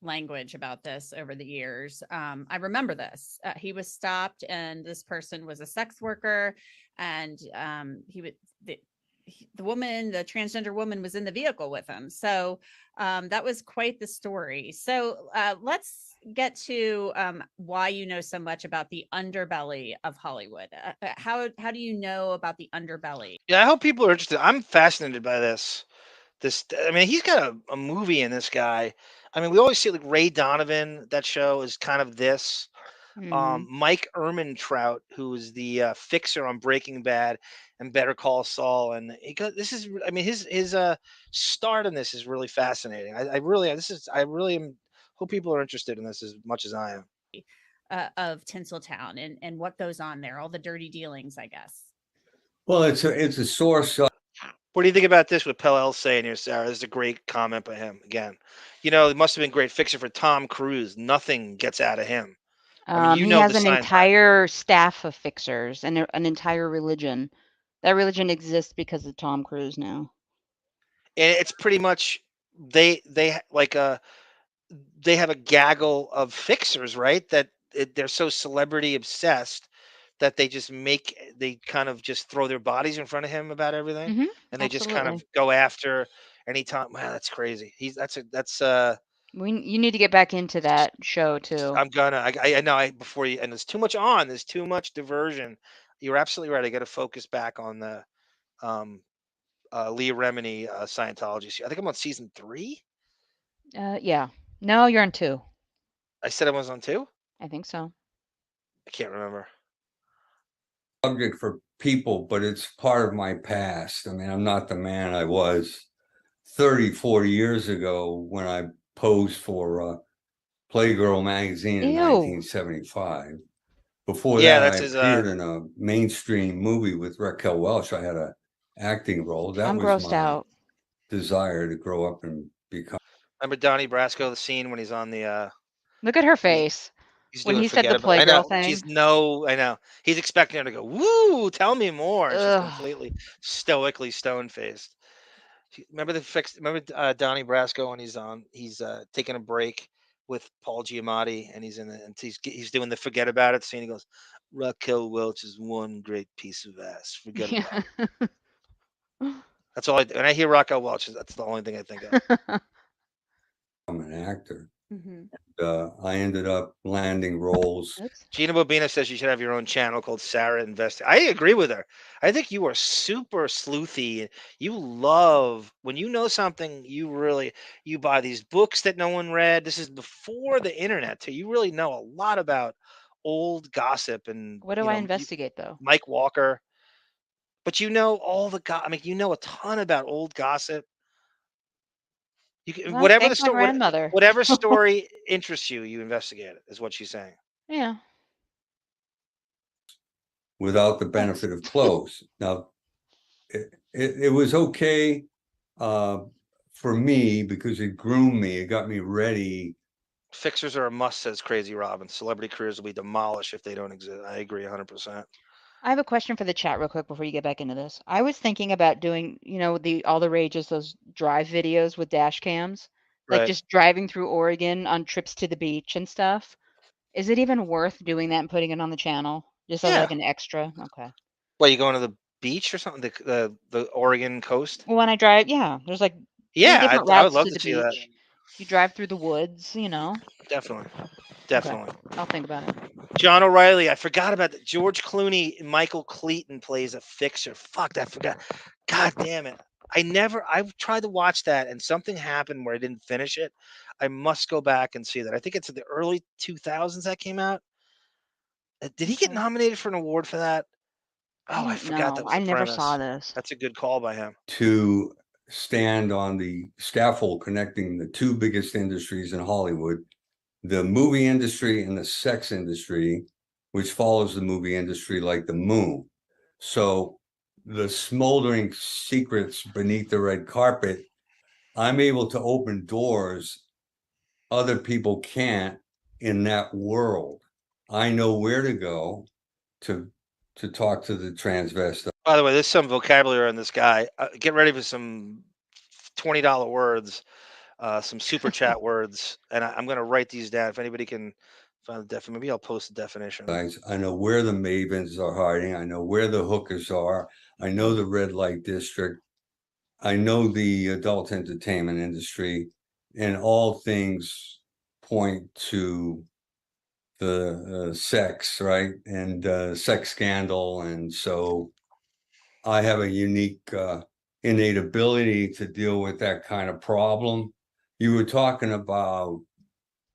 language about this over the years. I remember this. He was stopped, and this person was a sex worker, and the woman, the transgender woman, was in the vehicle with him. So that was quite the story. So let's get to why you know so much about the underbelly of Hollywood. How do you know about the underbelly? Yeah, I hope people are interested. I'm fascinated by this. I mean, he's got a movie in this guy. I mean, we always see like Ray Donovan. That show is kind of this. Mike Ehrmantraut, who is the fixer on Breaking Bad and Better Call Saul, and this is, I mean, his start in this is really fascinating. I really hope people are interested in this as much as I am. Of Tinseltown and what goes on there, all the dirty dealings, I guess. Well, it's a source of. What do you think about this? What Pell saying here, Sarah? This is a great comment by him. Again, you know, it must have been great fixer for Tom Cruise. Nothing gets out of him. I mean, He has an entire staff of fixers and an entire religion. That religion exists because of Tom Cruise now. And it's pretty much they have a gaggle of fixers, right? That they're so celebrity obsessed that they kind of just throw their bodies in front of him about everything, and they just kind of go after anytime. Man, that's crazy. You need to get back into that show too. I know before you, and there's too much on. There's too much diversion. You're absolutely right. I got to focus back on the Leah Remini Scientology. I think I'm on season 3. Yeah. No, you're on 2. I said I was on 2? I think so. I can't remember. Subject for people, but it's part of my past. I mean, I'm not the man I was 34 years ago when I posed for Playgirl magazine in 1975. Before that, I appeared in a mainstream movie with Raquel Welch. I had an acting role. That was grossed my out. desire to grow up and become. Remember Donnie Brasco, the scene when he's on the look at her face when he said the Playgirl thing. I know. He's expecting her to go, woo, tell me more. She's completely stoically stone-faced. Remember Donnie Brasco when he's taking a break with Paul Giamatti, and he's doing the forget about it scene. He goes, Raquel Welch is one great piece of ass. Forget about it. That's all when I hear Raquel Welch, that's the only thing I think of. I'm an actor. I ended up landing roles. Gina Bobina says you should have your own channel called Sarah Invest. I agree with her. I think you are super sleuthy. You love when you know something. You buy these books that no one read. This is before the internet too. You really know a lot about old gossip and What do I investigate though? Mike Walker. But you know all the I mean, you know a ton about old gossip. You can, Well, whatever the thank my story, grandmother. whatever story interests you, you investigate it. Is what she's saying. Yeah. Without the benefit of clothes. Now, it was okay for me because it groomed me. It got me ready. Fixers are a must, says Crazy Robin. Celebrity careers will be demolished if they don't exist. I agree 100%. I have a question for the chat real quick before you get back into this. I was thinking about doing, all the rages, those drive videos with dash cams, like Right. just driving through Oregon on trips to the beach and stuff. Is it even worth doing that and putting it on the channel just as like Yeah. an extra? Okay. What, you going to the beach or something? The Oregon coast? Well, when I drive, yeah, there's like 3 Yeah, different I would routes love to to the see that. beach. You drive through the woods, Definitely. Okay. Definitely. I'll think about it. John O'Reilly, I forgot about that. George Clooney and Michael Cleaton plays a fixer. Fuck, I forgot. God damn it. I've tried to watch that and something happened where I didn't finish it. I must go back and see that. I think it's in the early 2000s that came out. Did he get Okay. nominated for an award for that? I Oh, I don't forgot know. that was I the never premise. saw this. That's a good call by him. To stand on the scaffold connecting the two biggest industries in Hollywood, the movie industry and the sex industry, which follows the movie industry like the moon. So the smoldering secrets beneath the red carpet, I'm able to open doors other people can't in that world. I know where to go to talk to the transvestite. By the way, there's some vocabulary on this guy. Get ready for some $20 words, some super chat words, and I'm going to write these down. If anybody can find the definition, maybe I'll post the definition. I know where the mavens are hiding. I know where the hookers are. I know the red light district. I know the adult entertainment industry, and all things point to the sex, right? And sex scandal. And so I have a unique innate ability to deal with that kind of problem. You were talking about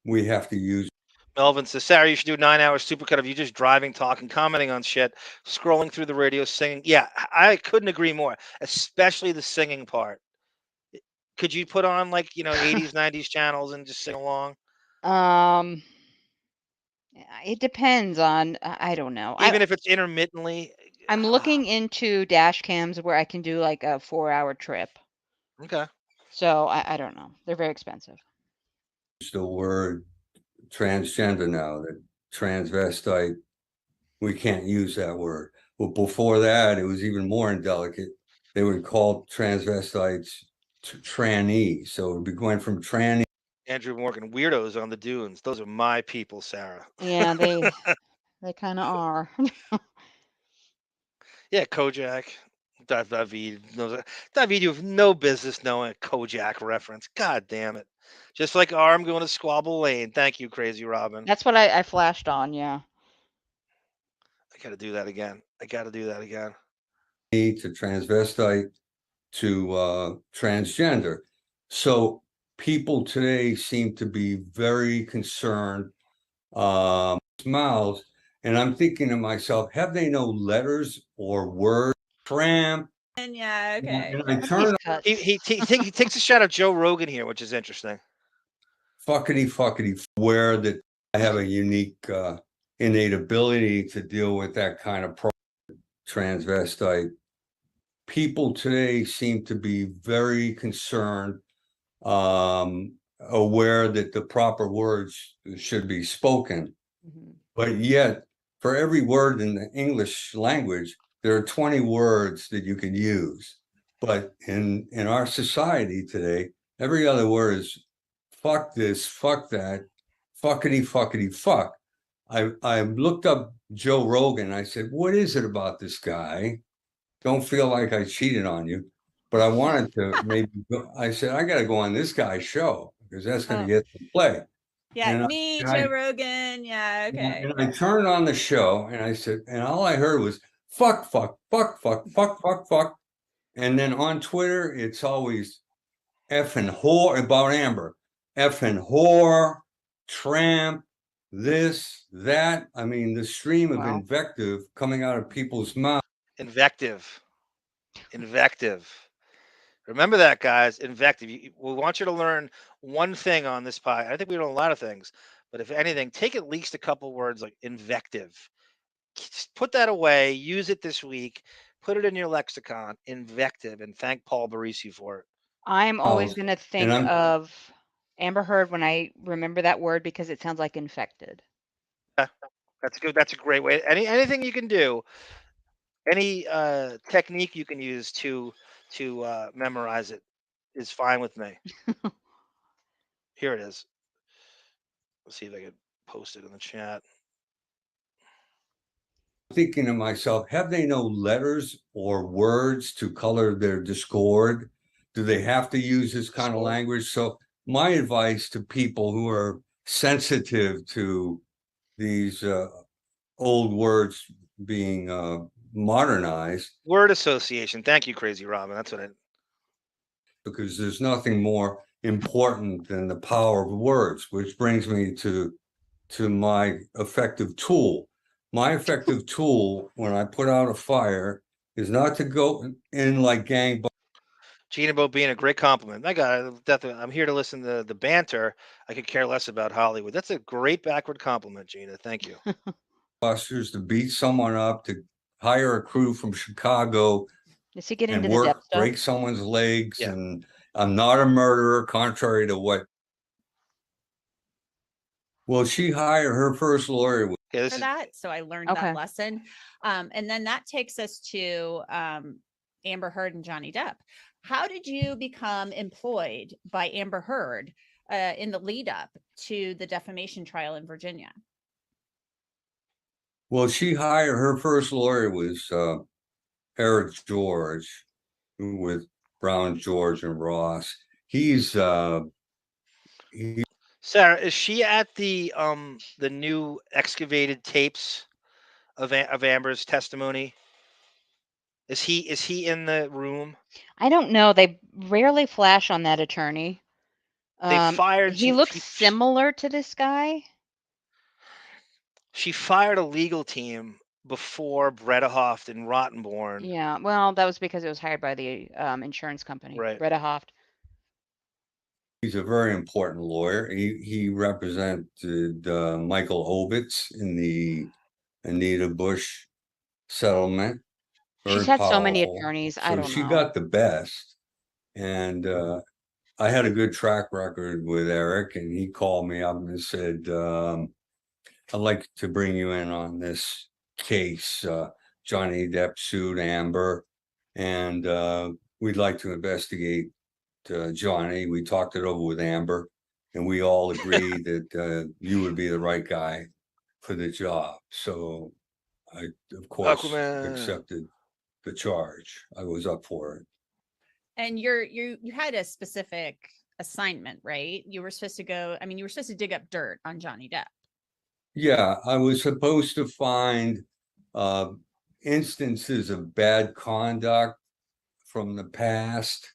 we have to use. Melvin says, Sarah, you should do a 9-hour supercut of you just driving, talking, commenting on shit, scrolling through the radio, singing. Yeah, I couldn't agree more, especially the singing part. Could you put on 80s, 90s channels and just sing along? It depends on, I don't know. Even if it's intermittently. I'm looking into dash cams where I can do like a 4-hour trip. Okay. So I don't know. They're very expensive. The word transgender now, that transvestite, we can't use that word. Well, before that, it was even more indelicate. They would call transvestites tranny. So it would be going from tranny. Andrew Morgan, weirdos on the dunes. Those are my people, Sarah. Yeah, they kind of are. Yeah, Kojak. David, you have no business knowing a Kojak reference. God damn it. Just like I'm going to Squabble Lane. Thank you, Crazy Robin. That's what I flashed on, yeah. I got to do that again. To transvestite to transgender. So people today seem to be very concerned, mouths, and I'm thinking to myself, have they no letters or words? Tramp. And yeah, okay. And I turn. He takes a shot of Joe Rogan here, which is interesting. Fuckity, where that I have a unique innate ability to deal with that kind of transvestite. People today seem to be very concerned, aware that the proper words should be spoken. Mm-hmm. But yet, for every word in the English language, there are 20 words that you can use. But in our society today, every other word is fuck this, fuck that, fuckity, fuck. I looked up Joe Rogan. I said, what is it about this guy? Don't feel like I cheated on you, but I wanted to maybe go. I said, I got to go on this guy's show because that's going to get some play. Yeah, And me, I- Joe Rogan. Yeah, okay. And I turned on the show and I said, and all I heard was fuck, fuck, fuck, fuck, fuck, fuck, fuck. And then on Twitter, it's always effing whore about Amber, effing whore, tramp, this, that. I mean, the stream of invective coming out of people's mouths. Invective. Remember that, guys. Invective. We want you to learn one thing on this pie. I think we learn a lot of things, but if anything, take at least a couple words like invective. Just put that away. Use it this week. Put it in your lexicon. Invective, and thank Paul Barresi for it. I'm always going to think I'm- of Amber Heard when I remember that word because it sounds like infected. Yeah, that's good. That's a great way. Anything you can do, any technique you can use to memorize it is fine with me. Here it is. Let's see if I can post it in the chat. Thinking to myself, have they no letters or words to color their discord? Do they have to use this kind of language? So my advice to people who are sensitive to these old words being modernized. Word association. Thank you, Crazy Robin. That's what I. Because there's nothing more important than the power of words, which brings me to my effective tool. My effective tool when I put out a fire is not to go in like gang. Gina Bo being a great compliment. My God, definitely. I'm here to listen to the banter. I could care less about Hollywood. That's a great backward compliment, Gina. Thank you. Busters to beat someone up, to hire a crew from Chicago Does he get and into the work, Depp stuff? break someone's legs. Yeah. And I'm not a murderer, contrary to what. Well, she hired her first lawyer. Yeah, For that. So I learned that lesson. And then that takes us to Amber Heard and Johnny Depp. How did you become employed by Amber Heard in the lead up to the defamation trial in Virginia? Well, she hired her first lawyer was Eric George, with Brown, George, and Ross. He's Sarah, is she at the new excavated tapes of Amber's testimony? Is he in the room? I don't know. They rarely flash on that attorney. They fired. He looks similar to this guy. She fired a legal team before Bredehoft and Rottenborn. Yeah, well, that was because it was hired by the insurance company, Right. Bredehoft. He's a very important lawyer. He represented Michael Ovitz in the Anita Bush settlement. She's had so many attorneys. I don't know. She got the best. And I had a good track record with Eric, and he called me up and said, I'd like to bring you in on this case. Johnny Depp sued Amber, and we'd like to investigate Johnny. We talked it over with Amber, and we all agreed that you would be the right guy for the job. So I, of course, accepted the charge. I was up for it. And you had a specific assignment, right? You were supposed to go, I mean, you were supposed to dig up dirt on Johnny Depp. Yeah, I was supposed to find instances of bad conduct from the past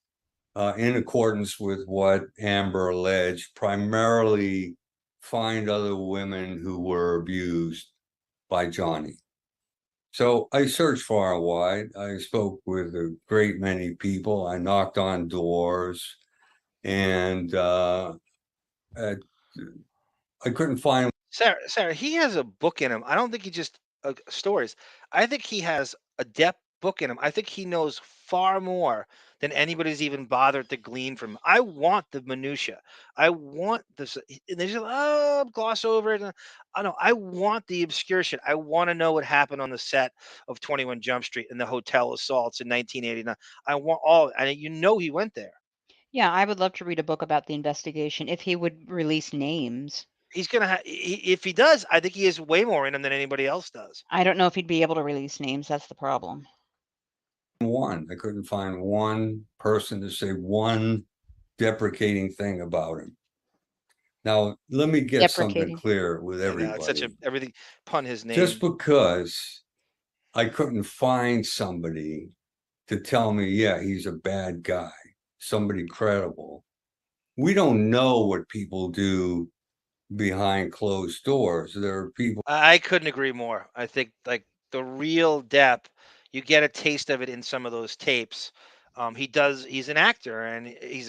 in accordance with what Amber alleged, primarily find other women who were abused by Johnny. So I searched far and wide. I spoke with a great many people. I knocked on doors, and I couldn't find. Sarah, he has a book in him. I don't think he just stories. I think he has a depth book in him. I think he knows far more than anybody's even bothered to glean from him. I want the minutia. I want this. And they just gloss over it. I know. I want the obscure shit. I want to know what happened on the set of 21 Jump Street and the hotel assaults in 1989. I want all. And you know he went there. Yeah, I would love to read a book about the investigation if he would release names. He's gonna if he does, I think he has way more in him than anybody else does. I don't know if he'd be able to release names. That's the problem. I couldn't find one person to say one deprecating thing about him. Now, let me get something Deprecating. clear with I know, it's such a everybody. everything pun his name. Just because I couldn't find somebody to tell me, yeah, he's a bad guy, somebody credible. We don't know what people do behind closed doors. There are people. I couldn't agree more. I think like the real Depp, you get a taste of it in some of those tapes. He's an actor and he's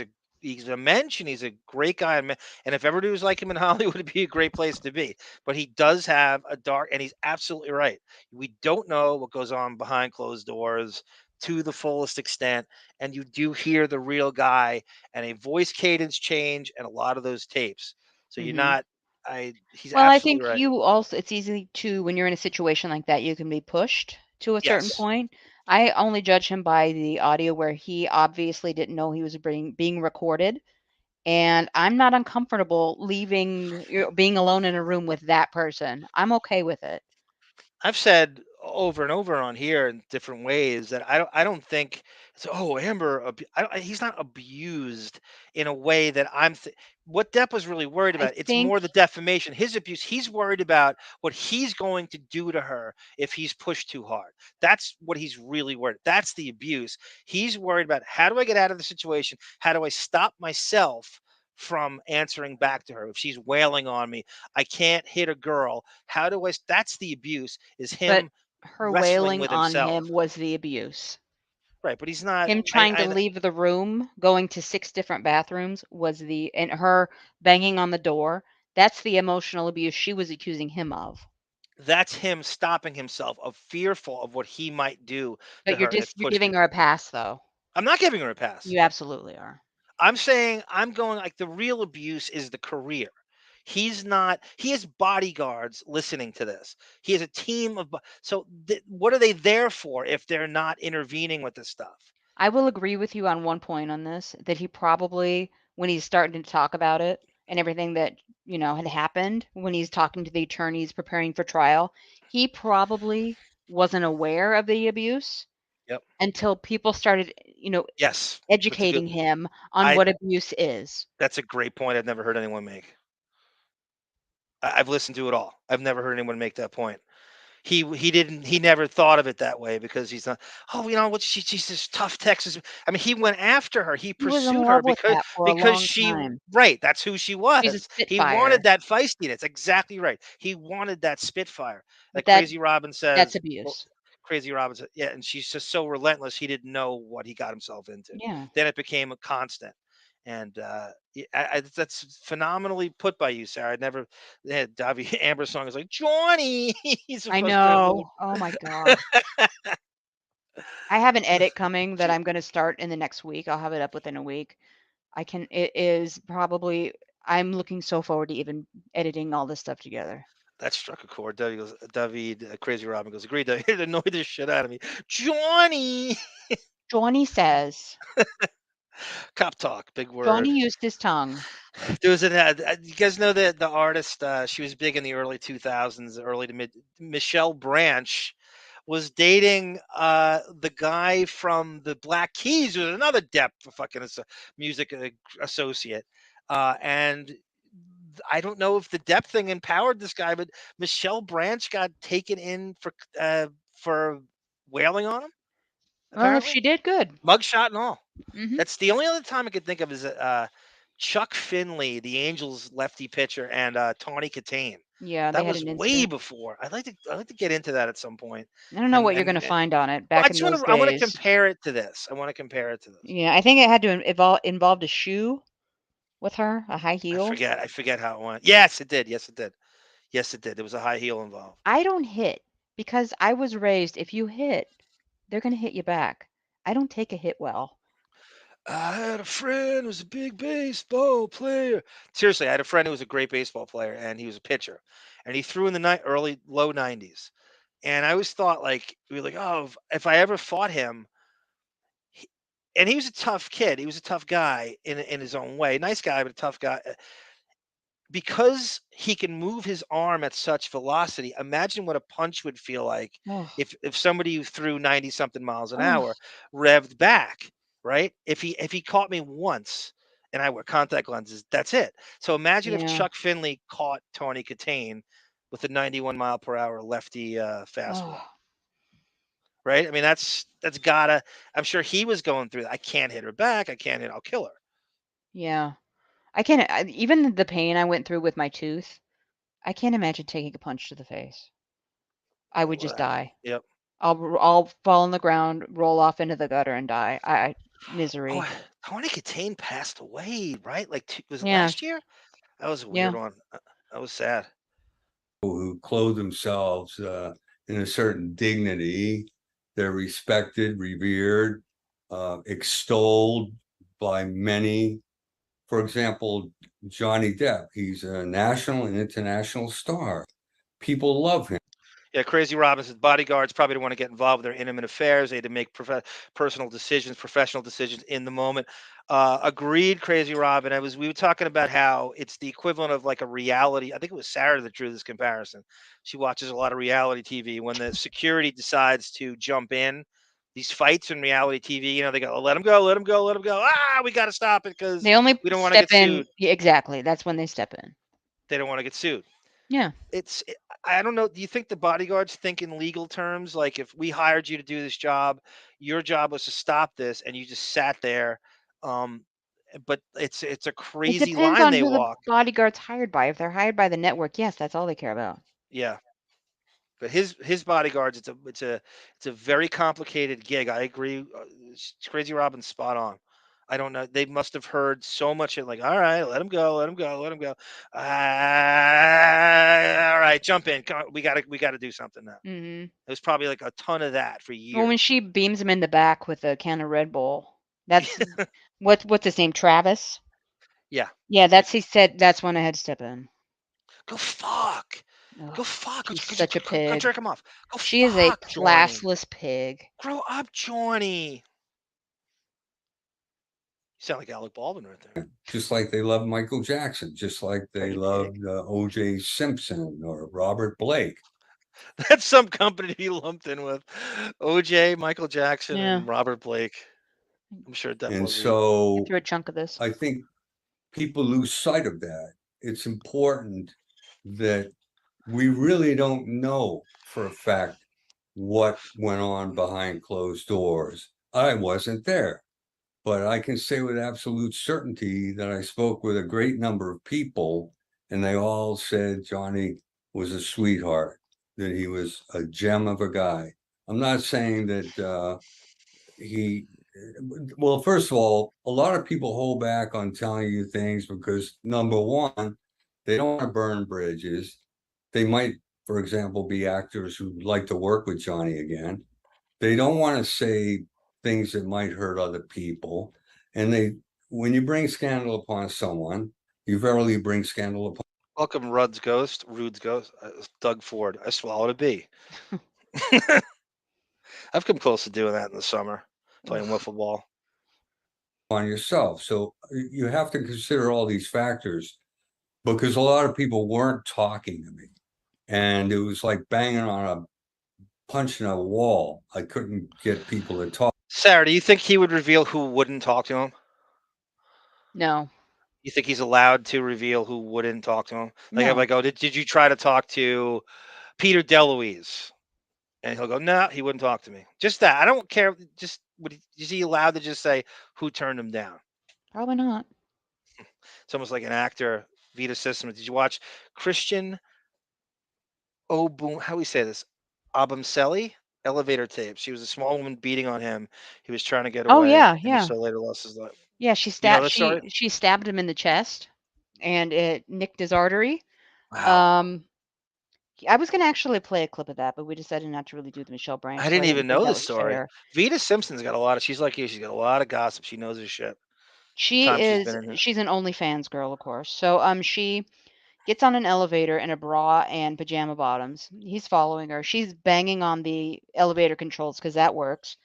a mensch and he's a great guy. And if everybody was like him in Hollywood, it'd be a great place to be. But he does have a dark, and he's absolutely right. We don't know what goes on behind closed doors to the fullest extent. And you do hear the real guy and a voice cadence change and a lot of those tapes. So you're Mhm. not, he's Well, I absolutely think right. you also, it's easy to, when you're in a situation like that, you can be pushed to a certain Yes. point. I only judge him by the audio where he obviously didn't know he was being recorded. And I'm not uncomfortable leaving, being alone in a room with that person. I'm okay with it. I've said over and over on here in different ways that I don't think it's, oh, Amber he's not abused in a way that what Depp was really worried I about. It's think, more the defamation, his abuse. He's worried about what he's going to do to her if he's pushed too hard. That's what he's really worried. That's the abuse. He's worried about, how do I get out of the situation? How do I stop myself from answering back to her if she's wailing on me? I can't hit a girl. How do I? That's the abuse. Is but him her wrestling wailing with on himself. him was the abuse. Right, but he's not. Him trying to leave the room, going to 6 different bathrooms was and her banging on the door. That's the emotional abuse she was accusing him of. That's him stopping himself, of fearful of what he might do to But her if you're pushed too giving her hard. a pass, though. I'm not giving her a pass. You absolutely are. I'm saying I'm going like the real abuse is the career. He's not. He has bodyguards listening to this. He has a team of. So what are they there for if they're not intervening with this stuff? I will agree with you on one point on this, that he probably, when he's starting to talk about it and everything that, had happened, when he's talking to the attorneys preparing for trial, he probably wasn't aware of the abuse Yep. until people started, Yes. That's a good. educating him on I. what abuse is. That's a great point. I've never heard anyone make. I've listened to it all. I've never heard anyone make that point. He never thought of it that way because he's not. Oh, what she's this tough Texas. I mean, he went after her. He He was in pursued her love with that for a because long she time. right. That's who she She's a was. He spitfire, wanted that feistiness. Exactly right. He wanted that spitfire. but Like Crazy Robin that's says. Well, abuse. Crazy Robin said, yeah, and she's just so relentless. He didn't know what he got himself into. Yeah. Then it became a constant. And that's phenomenally put by you, Sarah. I never had Davi Amber's song is like Johnny. He's a I frustrated little. know. Oh my God. I have an edit coming that I'm going to start in the next week. I'll have it up within a week. It is probably, I'm looking so forward to even editing all this stuff together. That struck a chord. David, Crazy Robin goes, agreed. It annoyed the shit out of me. Johnny. Johnny says, Cop talk, big word. Johnny used his tongue. There was you guys know the artist, she was big in the early 2000s, early to mid. Michelle Branch was dating the guy from the Black Keys, who was another Depp fucking music associate. And I don't know if the Depp thing empowered this guy, but Michelle Branch got taken in for wailing on him. Well, if Apparently, she did, good. mugshot and all. Mhm. That's the only other time I could think of is Chuck Finley, the Angels lefty pitcher, and Tawny Katane. Yeah, they That had was an way incident. before. I'd like to get into that at some point. I don't know what you're And going to find on it well, back in those I want to days. compare it to this. I want to compare it to this. Yeah, I think it had to involved a shoe with her, a high heel. I forget how it went. Yes, it did. Yes, it did. Yes, it did. There was a high heel involved. I don't hit because I was raised, if you hit, they're going to hit you back. I don't take a hit well. I had a friend who was a big baseball player. Seriously, I had a friend who was a great baseball player, and he was a pitcher, and he threw in the early low 90s. And I always thought, like, we were like, oh, if I ever fought him, and he was a tough kid. He was a tough guy in his own way. Nice guy, but a tough guy. Because he can move his arm at such velocity, imagine what a punch would feel like Oh, if somebody who threw 90 something miles an oh, hour revved back, right? If he caught me once and I wear contact lenses. That's it. So imagine if Yeah. Chuck Finley caught Tawny Katane with a 91-mile-per-hour lefty fastball, Oh, right? I mean, that's gotta. I'm sure he was going through that. I can't hit her back. I can't hit. I'll kill her. yeah. I can't even the pain I went through with my tooth. I can't imagine taking a punch to the face. I would just die. Yep. I'll fall on the ground, roll off into the gutter, and die. Oh, Misery. Tawny Katane passed away, right? Like, was it Yeah. last year? That was a Yeah. weird one. That was sad. Who clothe themselves in a certain dignity. They're respected, revered, extolled by many. For example, Johnny Depp, he's a national and international star. People love him. Yeah, Crazy Robinson's bodyguards probably don't want to get involved with their intimate affairs. They had to make personal decisions, professional decisions in the moment. Agreed, Crazy Robin. We were talking about how it's the equivalent of like a reality. I think it was Sarah that drew this comparison. She watches a lot of reality TV. When the security decides to jump in, these fights in reality TV, they go, let him go, let him go, let him go. We got to stop it because They only we don't want to step get in. sued. Yeah, exactly. That's when they step in. They don't want to get sued. Yeah. I don't know. Do you think the bodyguards think in legal terms? Like, if we hired you to do this job, your job was to stop this, and you just sat there. But it's a It crazy depends line on they who the walk. bodyguard's hired by. If they're hired by the network, yes, that's all they care about. Yeah, but his bodyguards, it's a very complicated gig. I agree. Crazy Robin's spot on. I don't know. They must have heard so much. Like, all right, let him go, let him go, let him go. All right, jump in. Come on, we gotta do something now. Mm-hmm. There's probably like a ton of that for Well, when years. she beams him in the back with a can of Red Bull, that's what's his name? Travis. Yeah. Yeah, he said that's when I had to step in. Go fuck. Ugh, Go fuck. she's such a Go pig. jerk him off. Go She is a fuck, Johnny. classless pig. Grow up, Johnny. You sound like Alec Baldwin right there. Just like they love Michael Jackson, just like they loved O.J. Simpson or Robert Blake. That's some company to be lumped in with. OJ, Michael Jackson, Yeah. and Robert Blake. I'm sure that And was so through a chunk of this. I think people lose sight of that. It's important that we really don't know for a fact what went on behind closed doors. I wasn't there, but I can say with absolute certainty that I spoke with a great number of people, and they all said Johnny was a sweetheart, that he was a gem of a guy. I'm not saying that well, first of all, a lot of people hold back on telling you things because, number one, they don't want to burn bridges. They might, for example, be actors who'd like to work with Johnny again. They don't want to say things that might hurt other people. And when you bring scandal upon someone, you verily bring scandal upon. Welcome, Rude's Ghost. Doug Ford. I swallowed a bee. I've come close to doing that in the summer, playing wiffle ball. On yourself. So you have to consider all these factors, because a lot of people weren't talking to me, and it was like punching a wall. I couldn't get people to talk. Sarah, do you think he would reveal who wouldn't talk to him? No. You think he's allowed to reveal who wouldn't talk to him? Like, No. I'm like, oh, did you try to talk to Peter DeLuise? And he'll go, no, he wouldn't talk to me. Just that. I don't care. Just is he allowed to just say who turned him down? Probably not. It's almost like an actor, Vita System. Did you watch Christian Obum? How do we say this? Abumseli? Elevator tape. She was a small woman beating on him. He was trying to get away. Oh yeah, And he yeah. so later lost his life. Yeah, she You know stabbed. the story? She stabbed him in the chest, and it nicked his artery. Wow. I was gonna actually play a clip of that, but we decided not to really do the Michelle Branch. I so didn't even think know that the was story. fair. Vita Simpson's got a lot of. She's like you. She's got a lot of gossip. She knows her shit. She Time she's is. been in it. She's an OnlyFans girl, of course. So she gets on an elevator in a bra and pajama bottoms. He's following her. She's banging on the elevator controls because that works.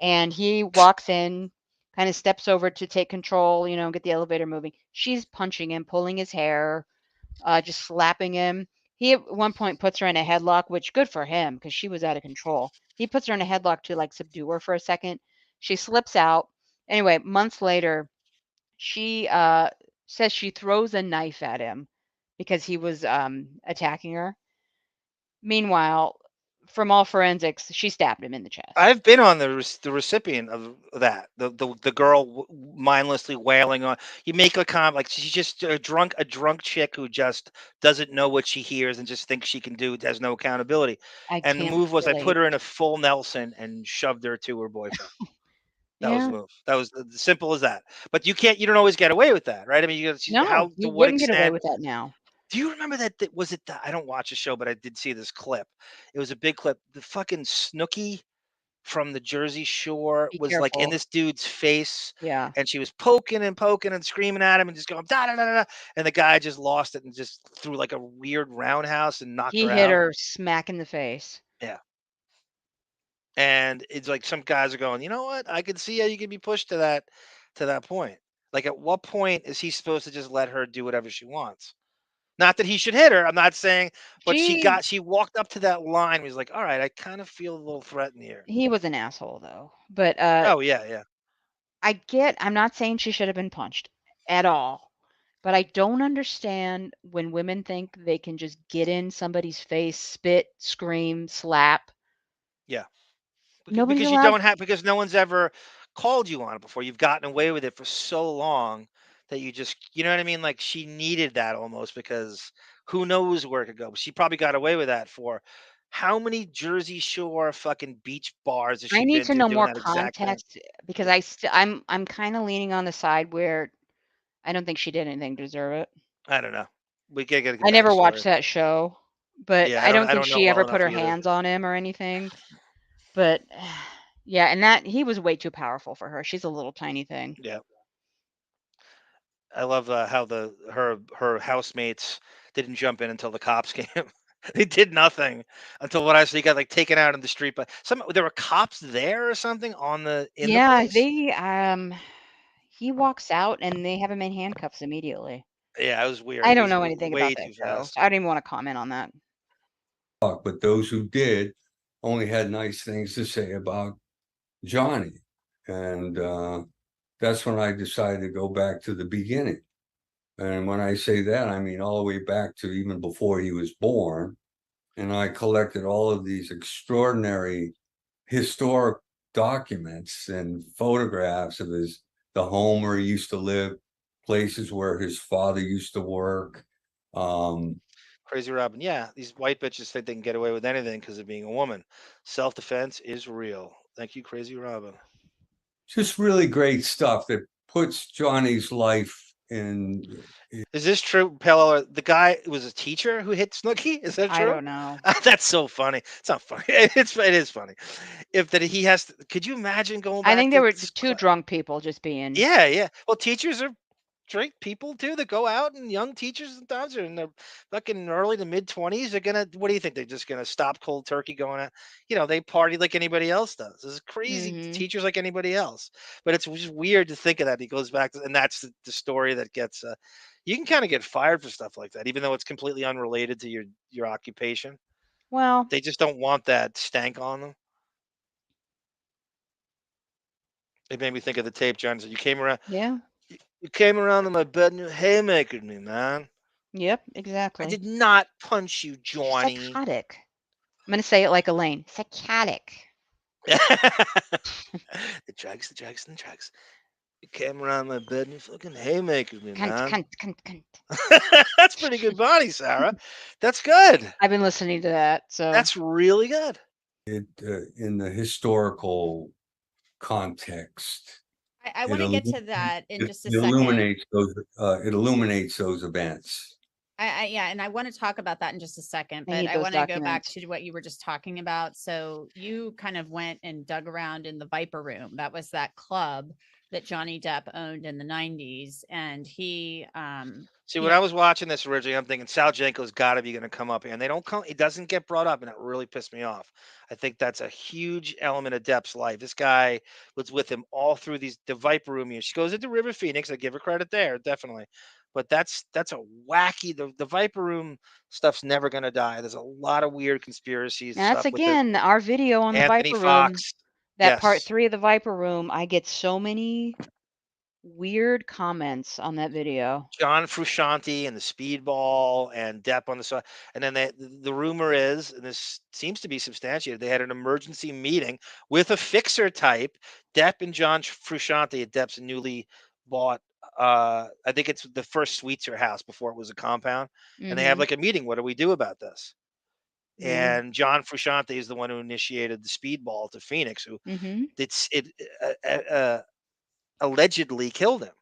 And he walks in, kind of steps over to take control, get the elevator moving. She's punching him, pulling his hair, just slapping him. He at one point puts her in a headlock, which good for him because she was out of control. He puts her in a headlock to like subdue her for a second. She slips out. Anyway, months later, She says she throws a knife at him because he was attacking her. Meanwhile, from all forensics, she stabbed him in the chest. I've been on the recipient of that. The girl mindlessly wailing on. You make a comment like she's just a drunk chick who just doesn't know what she hears and just thinks she can do. Has no accountability. I And the can't move was I put relate. her in a full Nelson and shoved her to her boyfriend. That was Yeah. the move. That was as simple as that. But you don't always get away with that, right? I mean, No, how to you what wouldn't get away extent? with that now. Do you remember that? Was it? I don't watch the show, but I did see this clip. It was a big clip. The fucking Snooki from the Jersey Shore Be was like in careful. this dude's face, Yeah. and she was poking and screaming at him and just going da da da da, and the guy just lost it and just threw like a weird roundhouse and knocked He her hit out. her smack in the face. Yeah. And it's like some guys are going, you know what? I can see how you can be pushed to that point. Like, at what point is he supposed to just let her do whatever she wants? Not that he should hit her. I'm not saying, but She she walked up to that line. He was like, all right, I kind of feel a little threatened here. He was an asshole though. But Oh yeah, yeah. I'm not saying she should have been punched at all. But I don't understand when women think they can just get in somebody's face, spit, scream, slap. Yeah. Nobody's Because you allowed. don't have because no one's ever called you on it before. You've gotten away with it for so long that you know what I mean? Like, she needed that almost because who knows where it could go. But she probably got away with that for how many Jersey Shore fucking beach bars has I she need been to to know doing more that exact thing? context because I'm kind of leaning on the side where I don't think she did anything to deserve it. I don't know. We gotta get a I never watched backstory. that show, but Yeah, I don't I think don't know she well ever put enough her either. hands on him or anything. But yeah, and that he was way too powerful for her. She's a little tiny thing. Yeah. I love how her housemates didn't jump in until the cops came. They did nothing until what I see got like taken out in the street. But there were cops there or something in the Yeah, place. he walks out and they have him in handcuffs immediately. Yeah, it was weird. I It don't was know anything about way that too show. fast. I don't even want to comment on that. But those who did only had nice things to say about Johnny. And that's when I decided to go back to the beginning. And when I say that, I mean all the way back to even before he was born. And I collected all of these extraordinary historic documents and photographs of the home where he used to live, places where his father used to work. Crazy Robin. Yeah, these white bitches think they can get away with anything because of being a woman. Self-defense is real. Thank you, Crazy Robin. Just really great stuff that puts Johnny's life in. Is this true, Pello? The guy was a teacher who hit Snooki. Is that I true? don't know. That's so funny. It's not funny. It is funny. If that he has. Could you imagine going back I think there to were two drunk people just being. Yeah, yeah. Well, teachers are drink people too that go out, and young teachers sometimes are in their fucking early to mid-20s. They're gonna. What do you think? They're just gonna stop cold turkey going out? They party like anybody else does. This is crazy. Mhm. Teachers like anybody else. But it's just weird to think of that. He goes back to, and that's the story that gets. You can kind of get fired for stuff like that, even though it's completely unrelated to your occupation. Well, They just don't want that stank on them. It made me think of the tape, John. So you came around. yeah. You came around to my bed and you haymakered me, man. Yep, I exactly. did not punch you, Johnny. Psychotic. I'm going to say it like Elaine. Psychotic. The drugs, the drugs, and the drugs. You came around my bed and you fucking haymakered me, man. Cunt. That's pretty good body, Sarah. That's good. I've been listening to that, so That's really good. In the historical context. I want to get to that in just a It second. illuminates those events. Yeah, and I want to talk about that in just a second, I but need I those want to go back documents. to what you were just talking about. So you kind of went and dug around in the Viper Room. That was that club that Johnny Depp owned in the 90s, and he See, when I was watching this originally, I'm thinking Sal Janko's got to be going to come up here, and they don't come. It doesn't get brought up, and it really pissed me off. I think that's a huge element of Depp's life. This guy was with him all through the Viper Room years. She goes into River Phoenix. I give her credit there, definitely. But that's a wacky. The Viper Room stuff's never going to die. There's a lot of weird conspiracies. That's Stuff with the again our video on the Anthony Viper Room. Fox. That part Yes. 3 of the Viper Room. I get so many weird comments on that video. John Frusciante and the speedball and Depp on the side. And then the rumor is, and this seems to be substantiated, they had an emergency meeting with a fixer type, Depp and John Frusciante at Depp's newly bought, I think it's the first Sweetser house before it was a compound. And they have Mhm. like a meeting. What do we do about this? Yeah. And John Frusciante is the one who initiated the speedball to Phoenix, who Mhm. allegedly killed him.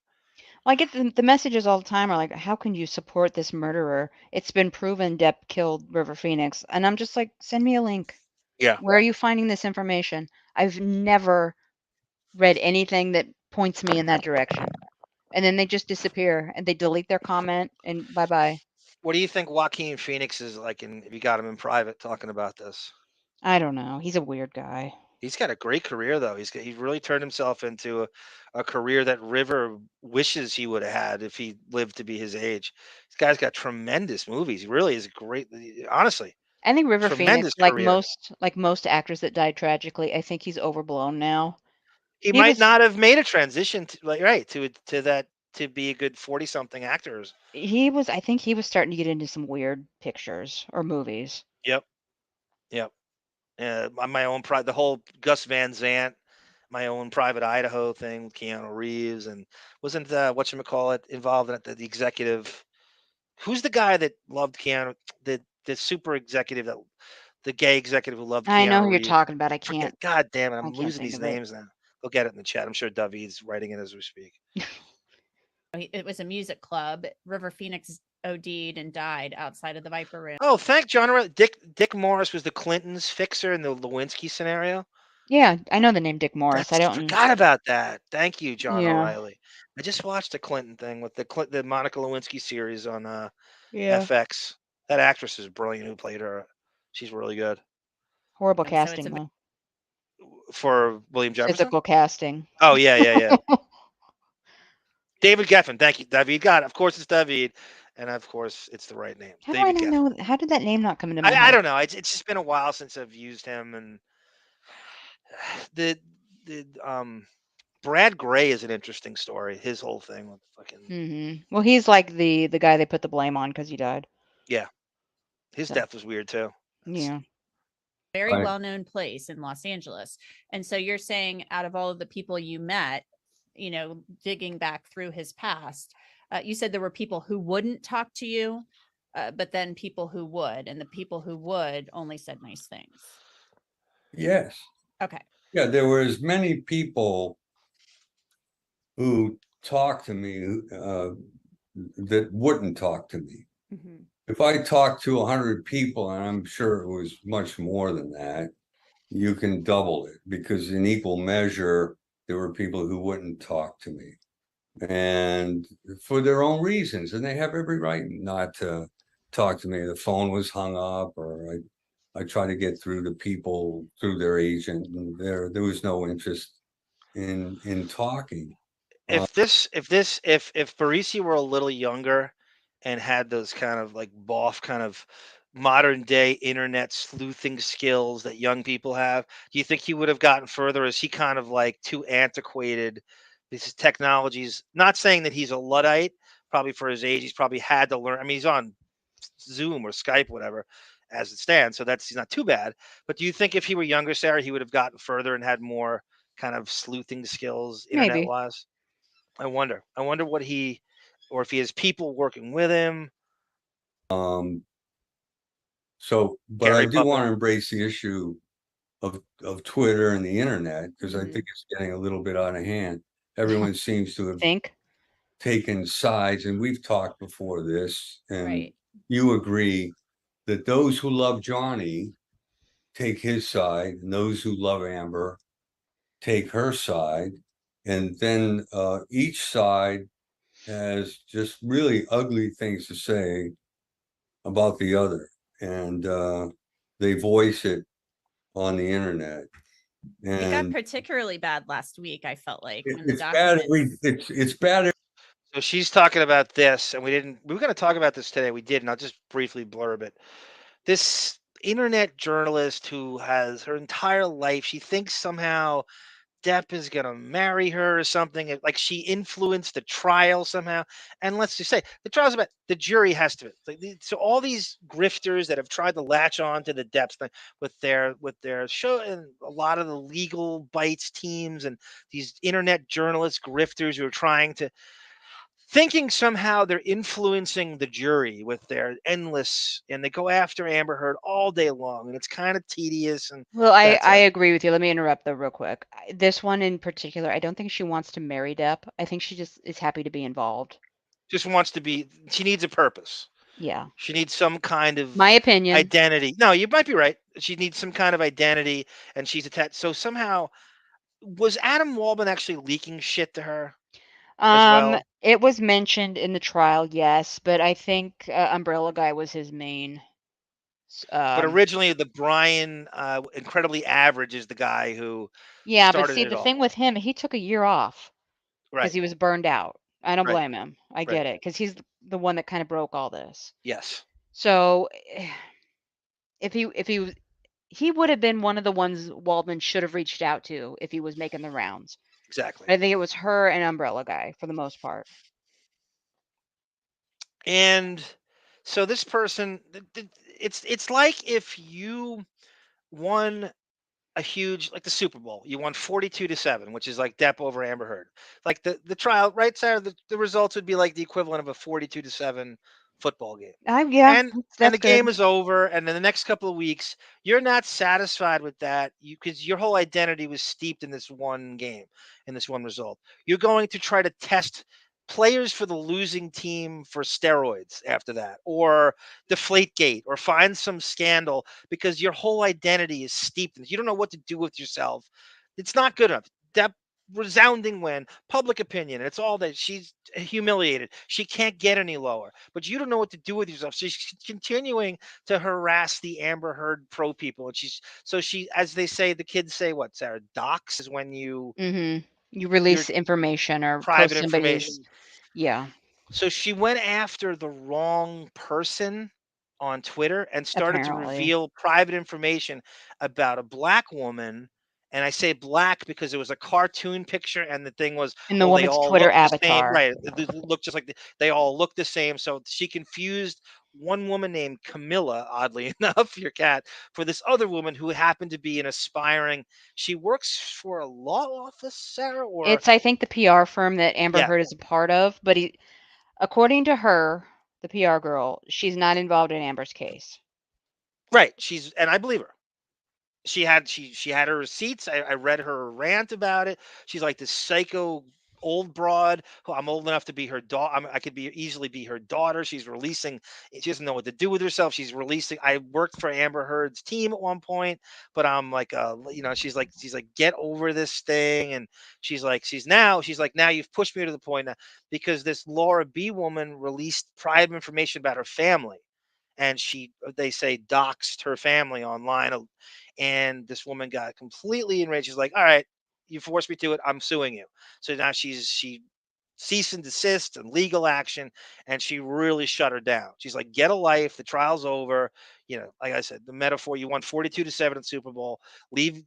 Well, I get the messages all the time are like, "How can you support this murderer? It's been proven Depp killed River Phoenix." And I'm just like, "Send me a link. Yeah. Where are you finding this information?" I've never read anything that points me in that direction. And then they just disappear and they delete their comment and bye-bye. What do you think Joaquin Phoenix is like if you got him in private talking about this? I don't know. He's a weird guy. He's got a great career though. He's really turned himself into a career that River wishes he would have had if he lived to be his age. This guy's got tremendous movies. He really is great. Honestly, I think River Phoenix, tremendous career. like most actors that died tragically, I think he's overblown now. He He might was not have made a transition to like right to that to be a good 40 something actors. I think he was starting to get into some weird pictures or movies. Yep. Yep. My own the whole Gus Van Zant, my own Private Idaho thing with Keanu Reeves, and wasn't whatchamacallit involved in it, the executive. Who's the guy that loved Keanu? The super executive that the gay executive who loved I know Keanu who you're Reeves. talking about. God damn it, I I'm can't losing think these of it. names now. Go get it in the chat. I'm sure David's writing it as we speak. It was a music club. River Phoenix OD'd and died outside of the Viper Room. Oh, thank John. Dick Morris was the Clintons fixer in the Lewinsky scenario. Yeah, I know the name Dick Morris. I don't Forgot about that. Thank you, John Yeah. O'Reilly. I just watched the Clinton thing with the Monica Lewinsky series on Yeah. FX. That actress is brilliant who played her. She's really good. Horrible And so it's casting though. For William Jefferson? Physical casting. Oh yeah. David Geffen. Thank you, David. Got it. Of course it's David, and of course it's the right name. How do David I not Geffen. know? How did that name not come into my I head? don't know. It's just been a while since I've used him, and the Brad Gray is an interesting story. His whole thing with fucking Well, he's like the guy they put the blame on because he died. yeah. His So. death was weird too. Yeah. Very Right. well-known place in Los Angeles. And so you're saying out of all of the people you met, you know, digging back through his past, you said there were people who wouldn't talk to you, but then people who would, and the people who would only said nice things. Yes. Okay. Yeah, there were as many people who talked to me that wouldn't talk to me. Mm-hmm. If I talked to 100 people, and I'm sure it was much more than that, you can double it, because in equal measure, there were people who wouldn't talk to me, and for their own reasons, and they have every right not to talk to me. The phone was hung up, or I tried to get through to people through their agent, and there was no interest in talking. If Barresi were a little younger and had those kind of like boff kind of modern day internet sleuthing skills that young people have, do you think he would have gotten further? Is he kind of like too antiquated? This technology's not saying that he's a Luddite, probably for his age, he's probably had to learn. I mean, he's on Zoom or Skype, whatever, as it stands. So he's not too bad. But do you think if he were younger, Sarah, he would have gotten further and had more kind of sleuthing skills internet Maybe. wise? I wonder what or if he has people working with him. So, but Gary I do want Butler. to embrace the issue of Twitter and the internet, because I Mhm. think it's getting a little bit out of hand. Everyone seems to have Think. taken sides, and we've talked before this, and Right. you agree that those who love Johnny take his side, and those who love Amber take her side, and then each side has just really ugly things to say about the other, and they voice it on the internet. It got And particularly bad last week, I felt like, when the it's bad. documents. It's bad. So she's talking about this, and we were going to talk about this today. We didn't. I'll just briefly blurb it. This internet journalist who has her entire life, she thinks somehow Depp is gonna marry her or something. Like she influenced the trial somehow. And let's just say the trial's about the jury has to. So all these grifters that have tried to latch on to the Depps thing with their show and a lot of the legal bites teams and these internet journalists, grifters who are trying to thinking somehow they're influencing the jury with their endless and they go after Amber Heard all day long and it's kind of tedious and Well, I that's I it. agree with you. Let me interrupt though real quick. This one in particular, I don't think she wants to marry Depp. I think she just is happy to be involved. Just wants to be she needs a purpose. Yeah. She needs some kind of My opinion. identity. No, you might be right. She needs some kind of identity and she's attached. So somehow was Adam Waldman actually leaking shit to her as well? It was mentioned in the trial, yes, but I think Umbrella Guy was his main. But originally the Brian incredibly average is the guy who Yeah, but started see, it the all. thing with him, he took a year off because Right. he was burned out. I don't Right. blame him. I Right. get it because he's the one that kind of broke all this. Yes. So if he would have been one of the ones Waldman should have reached out to if he was making the rounds. Exactly. I think it was her and Umbrella Guy for the most part. And so this person it's like if you won a huge like the Super Bowl. You won 42-7, which is like Depp over Amber Heard. Like the trial, right, Sarah? The results would be like the equivalent of a 42-7 football game. Yeah, And that's the good. game is over, and in the next couple of weeks, you're not satisfied with that. Because your whole identity was steeped in this one game, in this one result. You're going to try to test players for the losing team for steroids after that, or Deflategate, or find some scandal because your whole identity is steeped in this. You don't know what to do with yourself. It's not good enough. That resounding win, public opinion. It's all that she's humiliated. She can't get any lower, but you don't know what to do with yourself. So she's continuing to harass the Amber Heard pro people. And she, as they say, the kids say, what, Sarah? Dox is when you You your release information or private post somebody's. information. Yeah, So she went after the wrong person on Twitter and started to apparently. reveal private information about a black woman. And I say black because it was a cartoon picture, and the thing was, And the oh, they woman's all Twitter look the same, avatar. right? They look just like they all look the same. So she confused one woman named Camilla, oddly enough, your cat, for this other woman who happened to be an aspiring. She works for a law office, Sarah, or It's, I think, the PR firm that Amber yeah, Heard is a part of, but according to her, the PR girl, she's not involved in Amber's case. right. And I believe her. She had her receipts. I read her rant about it. She's like this psycho old broad who I'm old enough to be her daughter. I could be easily be her daughter. She's releasing. She doesn't know what to do with herself. She's releasing. I worked for Amber Heard's team at one point, but I'm like, she's like, get over this thing, and she's like, now you've pushed me to the point now because this Laura B woman released private information about her family, and they say doxed her family online, and this woman got completely enraged. She's like, all right, you forced me to it, I'm suing you. So now she cease and desist and legal action, and she really shut her down. She's like, get a life, the trial's over. Like I said, the metaphor, you won 42-7 at Super Bowl. Leave,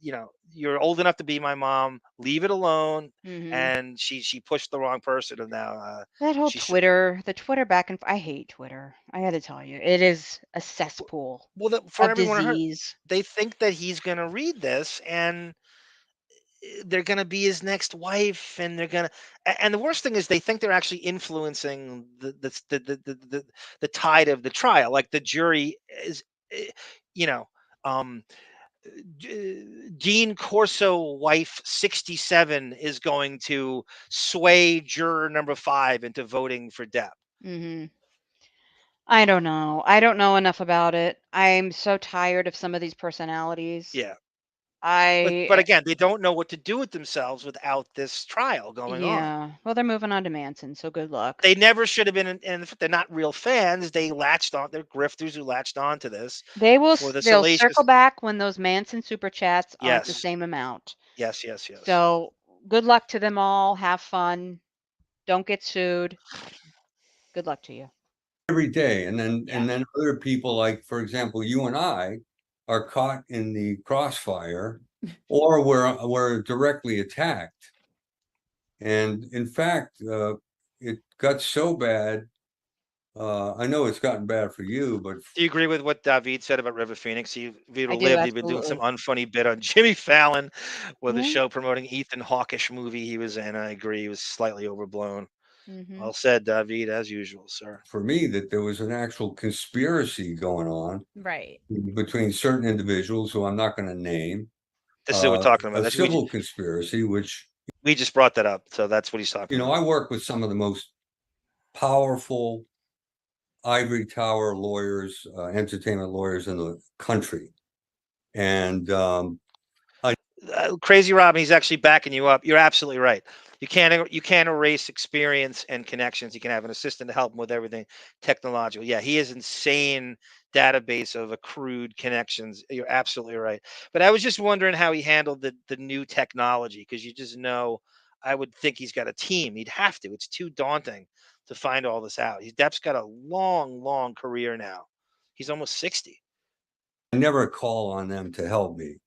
you're old enough to be my mom, leave it alone. And she pushed the wrong person, and now That whole she should. the Twitter back and I hate Twitter. I got to tell you, it is a cesspool Well, for of everyone I heard, disease. they think that he's going to read this, and they're going to be his next wife, and they're going to, and the worst thing is they think they're actually influencing the tide of the trial. Like the jury is, you know, um, Dean Corso wife 67 is going to sway juror number 5 into voting for Depp. I don't know. I don't know enough about it. I'm so tired of some of these personalities. Yeah. I But again, they don't know what to do with themselves without this trial going on. Yeah. Well, they're moving on to Manson, so good luck. They never should have been, and they're not real fans. They latched on. They're grifters who latched on to this. They'll salacious. circle back when those Manson super chats aren't the Yes. same amount. Yes. So good luck to them all. Have fun. Don't get sued. Good luck to you. Every day, and then other people, like for example, you and I are caught in the crossfire or were directly attacked. And in fact, it got so bad. I know it's gotten bad for you, but Do you agree with what David said about River Phoenix? If he'd I do, lived, he'd been doing some absolutely. unfunny bit on Jimmy Fallon with a Yeah. show promoting Ethan Hawkish movie he was in. I agree, he was slightly overblown. Mm-hmm. Well said, David, as usual, sir. for me, that there was an actual conspiracy going on Right. between certain individuals who I'm not going to name. This is what we're talking about. A That's civil conspiracy, which, we just brought that up, so that's what he's talking you know, about. I work with some of the most powerful ivory tower lawyers, entertainment lawyers in the country. And Crazy Robin, he's actually backing you up. You're absolutely right. You can't erase experience and connections. You can have an assistant to help him with everything technological. Yeah, he has insane database of accrued connections. You're absolutely right. But I was just wondering how he handled the new technology, because you just know, I would think he's got a team. He'd have to. It's too daunting to find all this out. Depp's got a long, long career now. He's almost 60. I never call on them to help me,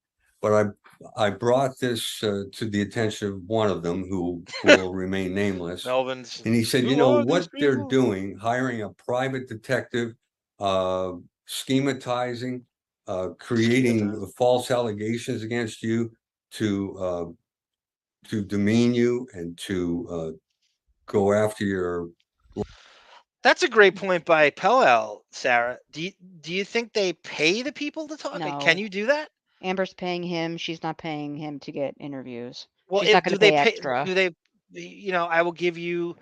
but I brought this to the attention of one of them who will remain nameless. Melvin's. And he said, you know, what they're doing, hiring a private detective, schematizing, creating false allegations against you to demean you and to go after your. That's a great point by Pellel, Sarah. Do you think they pay the people to talk? Can No. you do that? Amber's paying him. She's not paying him to get interviews. Well, She's not going do to they pay pay? extra. Do they? I will give you,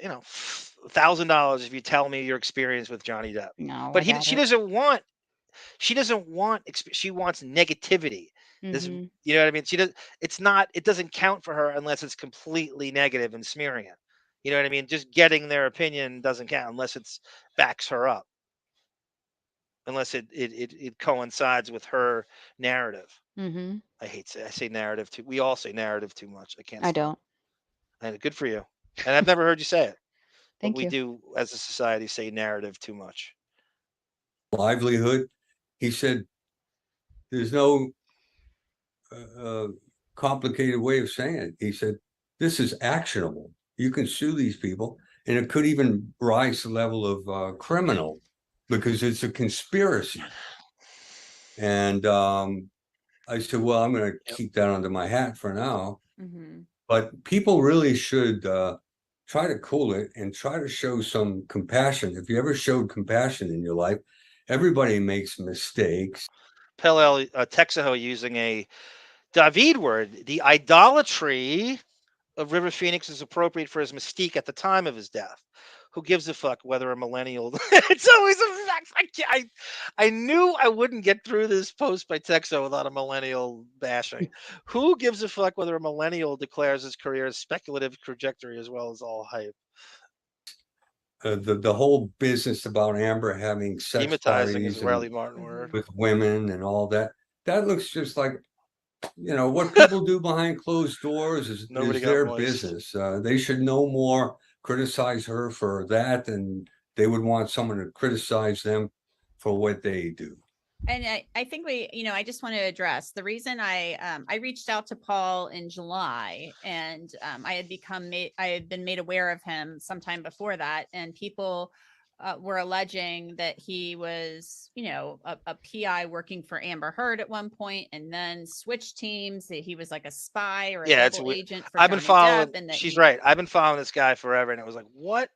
$1,000 if you tell me your experience with Johnny Depp. No, But I doubt she it. doesn't want. She doesn't want. She wants negativity. This, Mm-hmm. you know what I mean? She does. It's not. It doesn't count for her unless it's completely negative and smearing it. You know what I mean? Just getting their opinion doesn't count unless it's backs her up. Unless it coincides with her narrative. Mm-hmm. I say narrative too. We all say narrative too much. I can't I stop. don't. And good for you. And I've never heard you say it, but Thank we you. do as a society say narrative too much. Livelihood. He said, there's no complicated way of saying it. He said, this is actionable. You can sue these people, and it could even rise to the level of criminal, because it's a conspiracy. And I said, well, I'm going to keep that under my hat for now. Mm-hmm. But people really should try to cool it and try to show some compassion. If you ever showed compassion in your life, everybody makes mistakes. Pellel Texaho using a David word. The idolatry of River Phoenix is appropriate for his mystique at the time of his death. Who gives a fuck whether a millennial? It's always I knew I wouldn't get through this post by Texo without a millennial bashing. Who gives a fuck whether a millennial declares his career as speculative trajectory as well as all hype? The whole business about Amber having sex Schematizing is parties a Riley and Martin word. with women and all that, that looks just like, what people do behind closed doors is Nobody got their moist. business. They should no more criticize her for that than they would want someone to criticize them for what they do. And I think I just want to address the reason I reached out to Paul in July, and I had been made aware of him sometime before that, and people were alleging that he was, a PI working for Amber Heard at one point, and then switched teams. That he was like a spy or a double agent for I've been Johnny following. Depp, and that She's right. I've been following this guy forever, and it was like, what?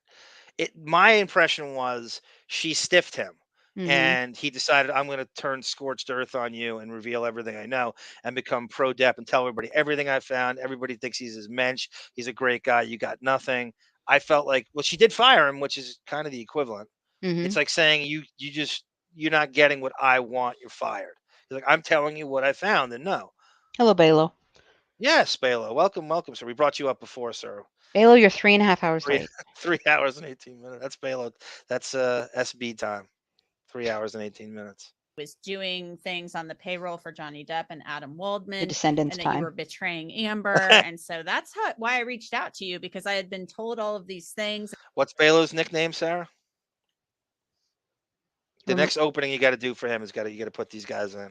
My impression was she stiffed him. Mm-hmm. And he decided, I'm going to turn scorched earth on you and reveal everything I know and become pro Depp and tell everybody everything I found. Everybody thinks he's his mensch. He's a great guy. You got nothing. I felt like, well, she did fire him, which is kind of the equivalent. Mm-hmm. It's like saying you're not getting what I want. You're fired. He's like, I'm telling you what I found, and no. Hello, Balo. Yes, Balo. Welcome, sir. We brought you up before, sir. Balo, you're 3.5 hours late. 3 hours and 18 minutes. That's Balo. That's SB time. 3 hours and 18 minutes. Was doing things on the payroll for Johnny Depp and Adam Waldman, The Descendants and that time. you were betraying Amber. And so that's why I reached out to you, because I had been told all of these things. What's Balo's nickname, Sarah? The next opening you got to do for him is you got to put these guys in.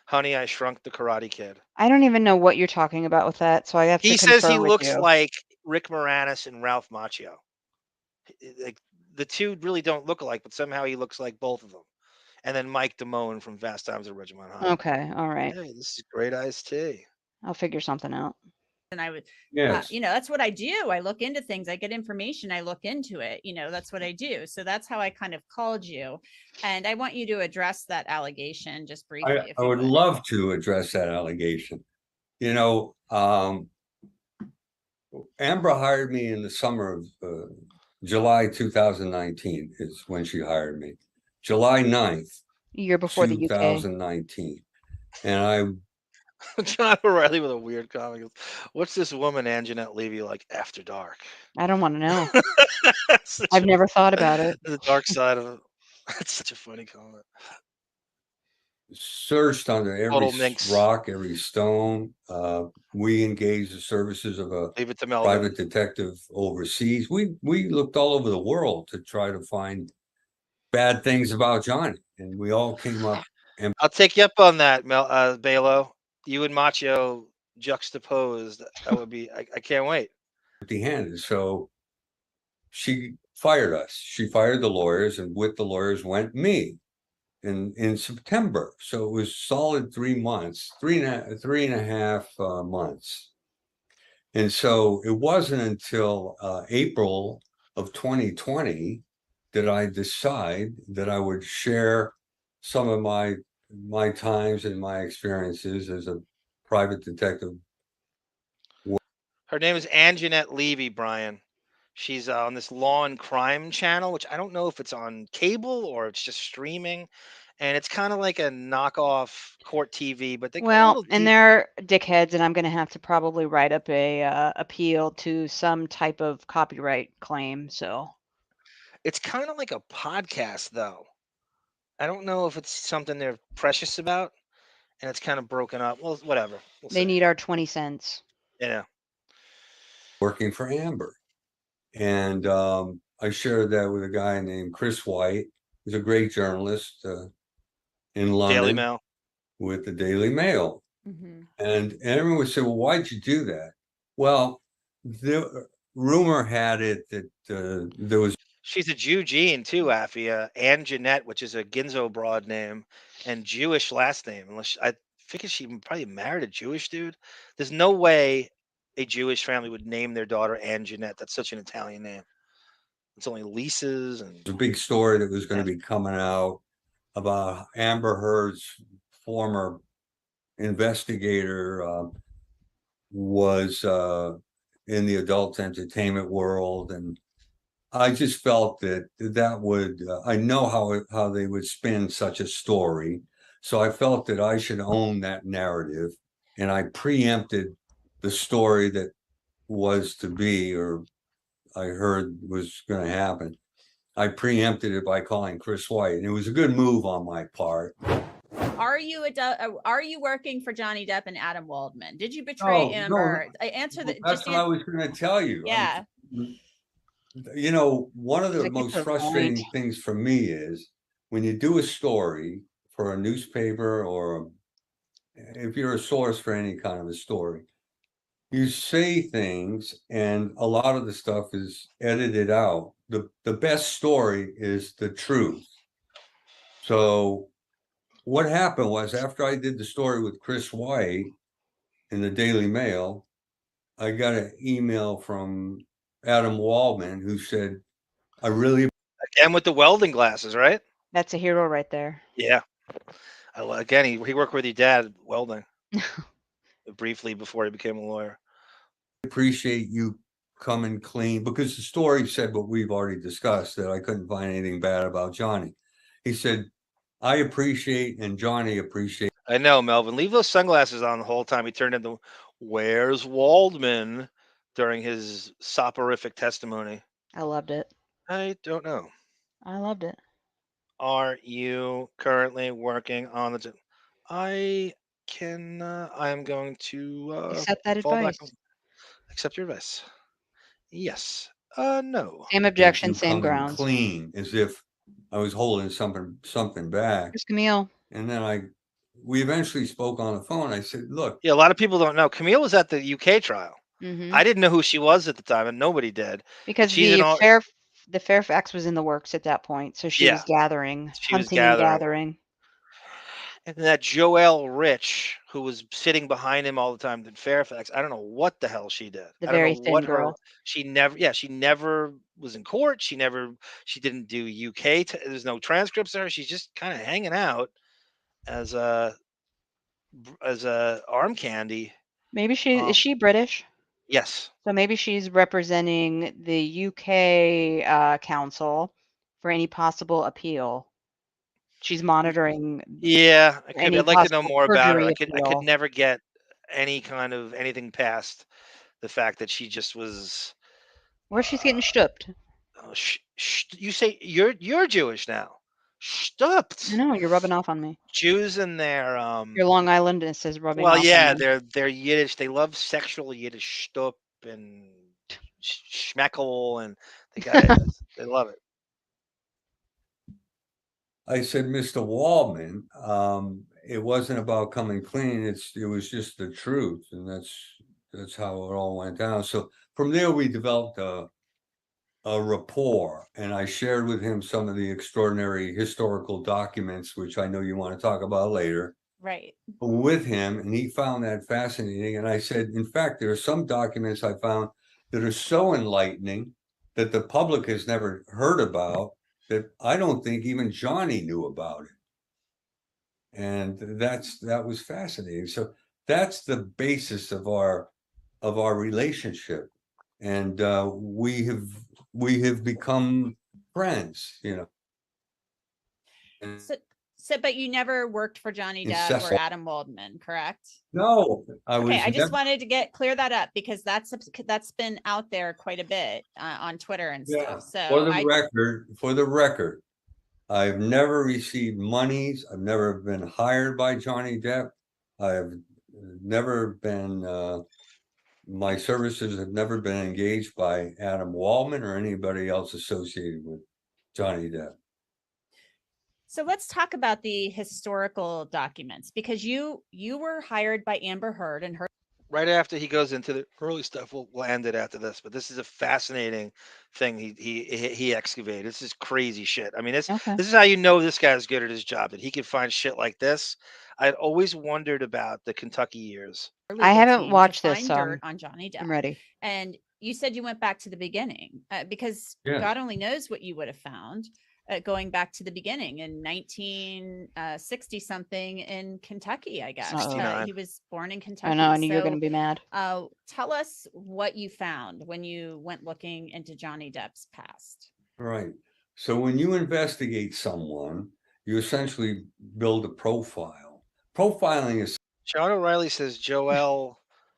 Honey, I Shrunk the Karate Kid. I don't even know what you're talking about with that, so I have to He says confer he with looks you. like Rick Moranis and Ralph Macchio. Like the two really don't look alike, but somehow he looks like both of them. And then Mike Damone from Fast Times at Ridgemont High. Okay, all right. Hey, this is great iced tea. I'll figure something out. And I would, Yes. you know, that's what I do. I look into things, I get information, I look into it, you know, that's what I do. So that's how I kind of called you. And I want you to address that allegation just briefly. I would love to address that allegation. You know, Amber hired me in the summer of July 2019 is when she hired me. July 9th, Year before the UK. 2019. And I John O'Reilly with a weird comment. What's this woman, Anjanette Levy, like after dark? I don't want to know. Such I've a- never thought about it. The dark side of it. That's such a funny comment. searched under Total every minx. rock, every stone. We engaged the services of a Leave it to Melvin. private detective overseas. We looked all over the world to try to find bad things about Johnny, and we all came up. And I'll take you up on that, Balo. You and Macho juxtaposed. That would be. I can't wait. empty-handed. So she fired us. She fired the lawyers, and with the lawyers went me in September. So it was solid 3 months, three and a half months. And so it wasn't until April of 2020 that I decide that I would share some of my times and my experiences as a private detective. Her name is Anjanette Levy, Brian. She's on this law and crime channel, which I don't know if it's on cable or it's just streaming. And it's kind of like a knockoff court TV, but they go a Well, little and deep. they're dickheads, and I'm going to have to probably write up a appeal to some type of copyright claim. So It's kind of like a podcast, though. I don't know if it's something they're precious about, and it's kind of broken up. Well, whatever. We'll they see. need our 20 cents. Yeah. Working for Amber. And I shared that with a guy named Chris White, who's a great journalist in London. Daily Mail. With the Daily Mail. Mhm. And everyone would say, well, why'd you do that? Well, the rumor had it that there was. She's a Jew gene too, Affia. Anjanette, which is a Ginzo broad name, and Jewish last name. Unless I figure she probably married a Jewish dude. There's no way a Jewish family would name their daughter Anjanette. That's such an Italian name. It's only leases and a big story that was going to be coming out about Amber Heard's former investigator was in the adult entertainment world, and I just felt that would I know how they would spin such a story, so I felt that I should own that narrative, and I preempted the story that was to be, or I heard was going to happen. I preempted it by calling Chris White, and it was a good move on my part. Are you working for Johnny Depp and Adam Waldman? Did you betray No, Amber? I answer that. That's what I was going to tell you. Yeah. You know, one of the Like, most it's a frustrating point. things for me is when you do a story for a newspaper, or if you're a source for any kind of a story, you say things and a lot of the stuff is edited out. The best story is the truth. So what happened was, after I did the story with Chris White in the Daily Mail, I got an email from Adam Waldman who said, I really. again with the welding glasses, right? That's a hero right there. Yeah. Again, he worked with your dad welding briefly before he became a lawyer. appreciate you coming clean, because the story said what we've already discussed, that I couldn't find anything bad about Johnny. He said, I appreciate, and Johnny appreciate. I know, Melvin. Leave those sunglasses on the whole time. He turned into "Where's Waldman" during his soporific testimony. I loved it. I don't know. I loved it. Are you currently working on the? I can. I am going to Accept that fall back. advice. Accept your advice. Yes. No. Same objection, you same coming grounds. clean, as if I was holding something back. Here's Camille. And then I we eventually spoke on the phone. I said, look, Yeah, a lot of people don't know. Camille was at the UK trial. Mhm. I didn't know who she was at the time, and nobody did. Because She's in all. the Fairfax was in the works at that point, so she was Yeah, gathering, she was hunting and gathering. gathering. And that Joelle Rich, who was sitting behind him all the time in Fairfax, I don't know what the hell she did. The I don't very know thin what her. girl. She never was in court. She didn't do UK. There's no transcripts of her. She's just kind of hanging out as a arm candy. Maybe is Um, she British? yes. So maybe she's representing the UK council for any possible appeal. She's monitoring Yeah, I could. any I'd like to know possible more about her. perjury I could appeal. never get any kind of anything past the fact that she just was. Or she's getting stooped. Oh, you say you're Jewish now? Stopped. I know, you're rubbing off on me. Jews and their Your Long Islandness is rubbing Well, off yeah, on me. they're Yiddish. They love sexual Yiddish stup and schmeckel, and they got it. They love it. I said, Mr. Waldman, it wasn't about coming clean. It was just the truth, and that's how it all went down. So from there, we developed a rapport, and I shared with him some of the extraordinary historical documents, which I know you want to talk about later. Right. With him, and he found that fascinating. And I said, in fact, there are some documents I found that are so enlightening that the public has never heard about, that I don't think even Johnny knew about it. And that was fascinating. So that's the basis of our relationship. And we have become friends, you know. And So, but you never worked for Johnny Depp or Incessant. Adam Waldman, correct? no, I was Okay, I just never- wanted to clear that up because that's been out there quite a bit on Twitter and Yeah, stuff. So for the record, I've never received monies. I've never been hired by Johnny Depp. I've never been, my services have never been engaged by Adam Waldman or anybody else associated with Johnny Depp. So let's talk about the historical documents because you were hired by Amber Heard and her. Right after he goes into the early stuff, we'll end it after this. But this is a fascinating thing he excavated. This is crazy shit. I mean, this is how you know this guy's good at his job, that he could find shit like this. I'd always wondered about the Kentucky years. I haven't watched to this. find dirt on Johnny Depp. I'm ready. And you said you went back to the beginning because God only knows what you would have found. Going back to the beginning in 1960 something in Kentucky, I guess. He was born in Kentucky. I know, I knew you were going to be mad. Tell us what you found when you went looking into Johnny Depp's past. Right. So when you investigate someone, you essentially build a profile. Profiling is. Sean O'Reilly says Joelle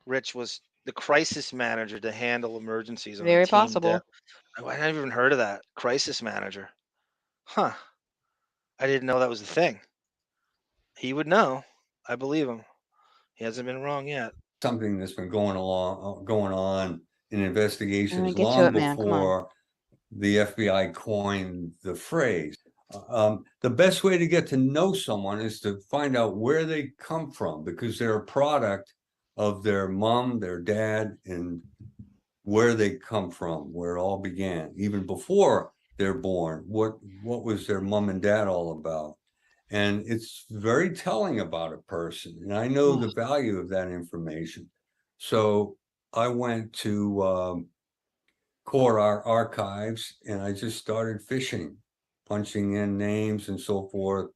Rich was the crisis manager to handle emergencies. On Very Team possible. Depp. I hadn't even heard of that. Crisis manager. Huh. I didn't know that was the thing. He would know. I believe him. He hasn't been wrong yet. Something that's been going on in investigations get to long it, man. Come on. before the FBI coined the phrase. The best way to get to know someone is to find out where they come from, because they're a product of their mom, their dad, and where they come from, where it all began, even before they're born. What was their mom and dad all about? And it's very telling about a person. And I know the value of that information. So I went to court archives and I just started fishing, punching in names and so forth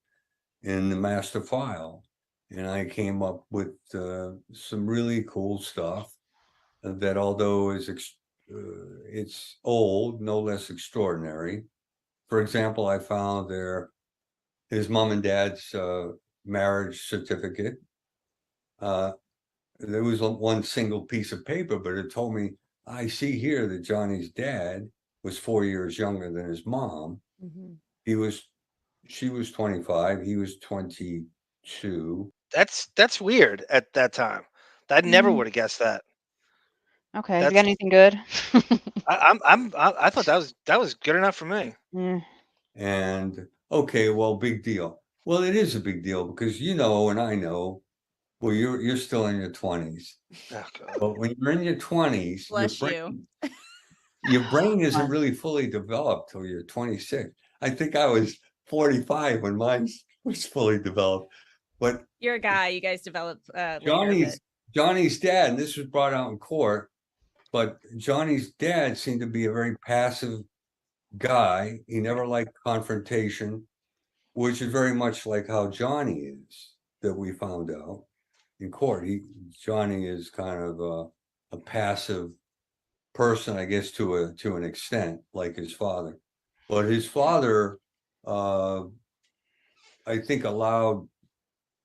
in the master file. And I came up with some really cool stuff that, although it's old, no less extraordinary. For example, I found his mom and dad's marriage certificate. There was one single piece of paper, but it told me, I see here that Johnny's dad was 4 years younger than his mom. Mm-hmm. She was 25, he was 22. That's weird at that time. I never would have guessed that. Okay, you got anything good? I thought that was good enough for me. Mm. And okay, well, big deal. Well, it is a big deal because you know, and I know, well, you're still in your 20s. Oh, God. But when you're in your 20s, Bless you. your brain isn't really fully developed till you're 26. I think I was 45 when mine was fully developed. But You're a guy. You guys develop later. Johnny's dad, and this was brought out in court, but Johnny's dad seemed to be a very passive guy. He never liked confrontation, which is very much like how Johnny is, that we found out in court. Johnny is kind of a passive person, I guess, to an extent, like his father. But his father, I think, allowed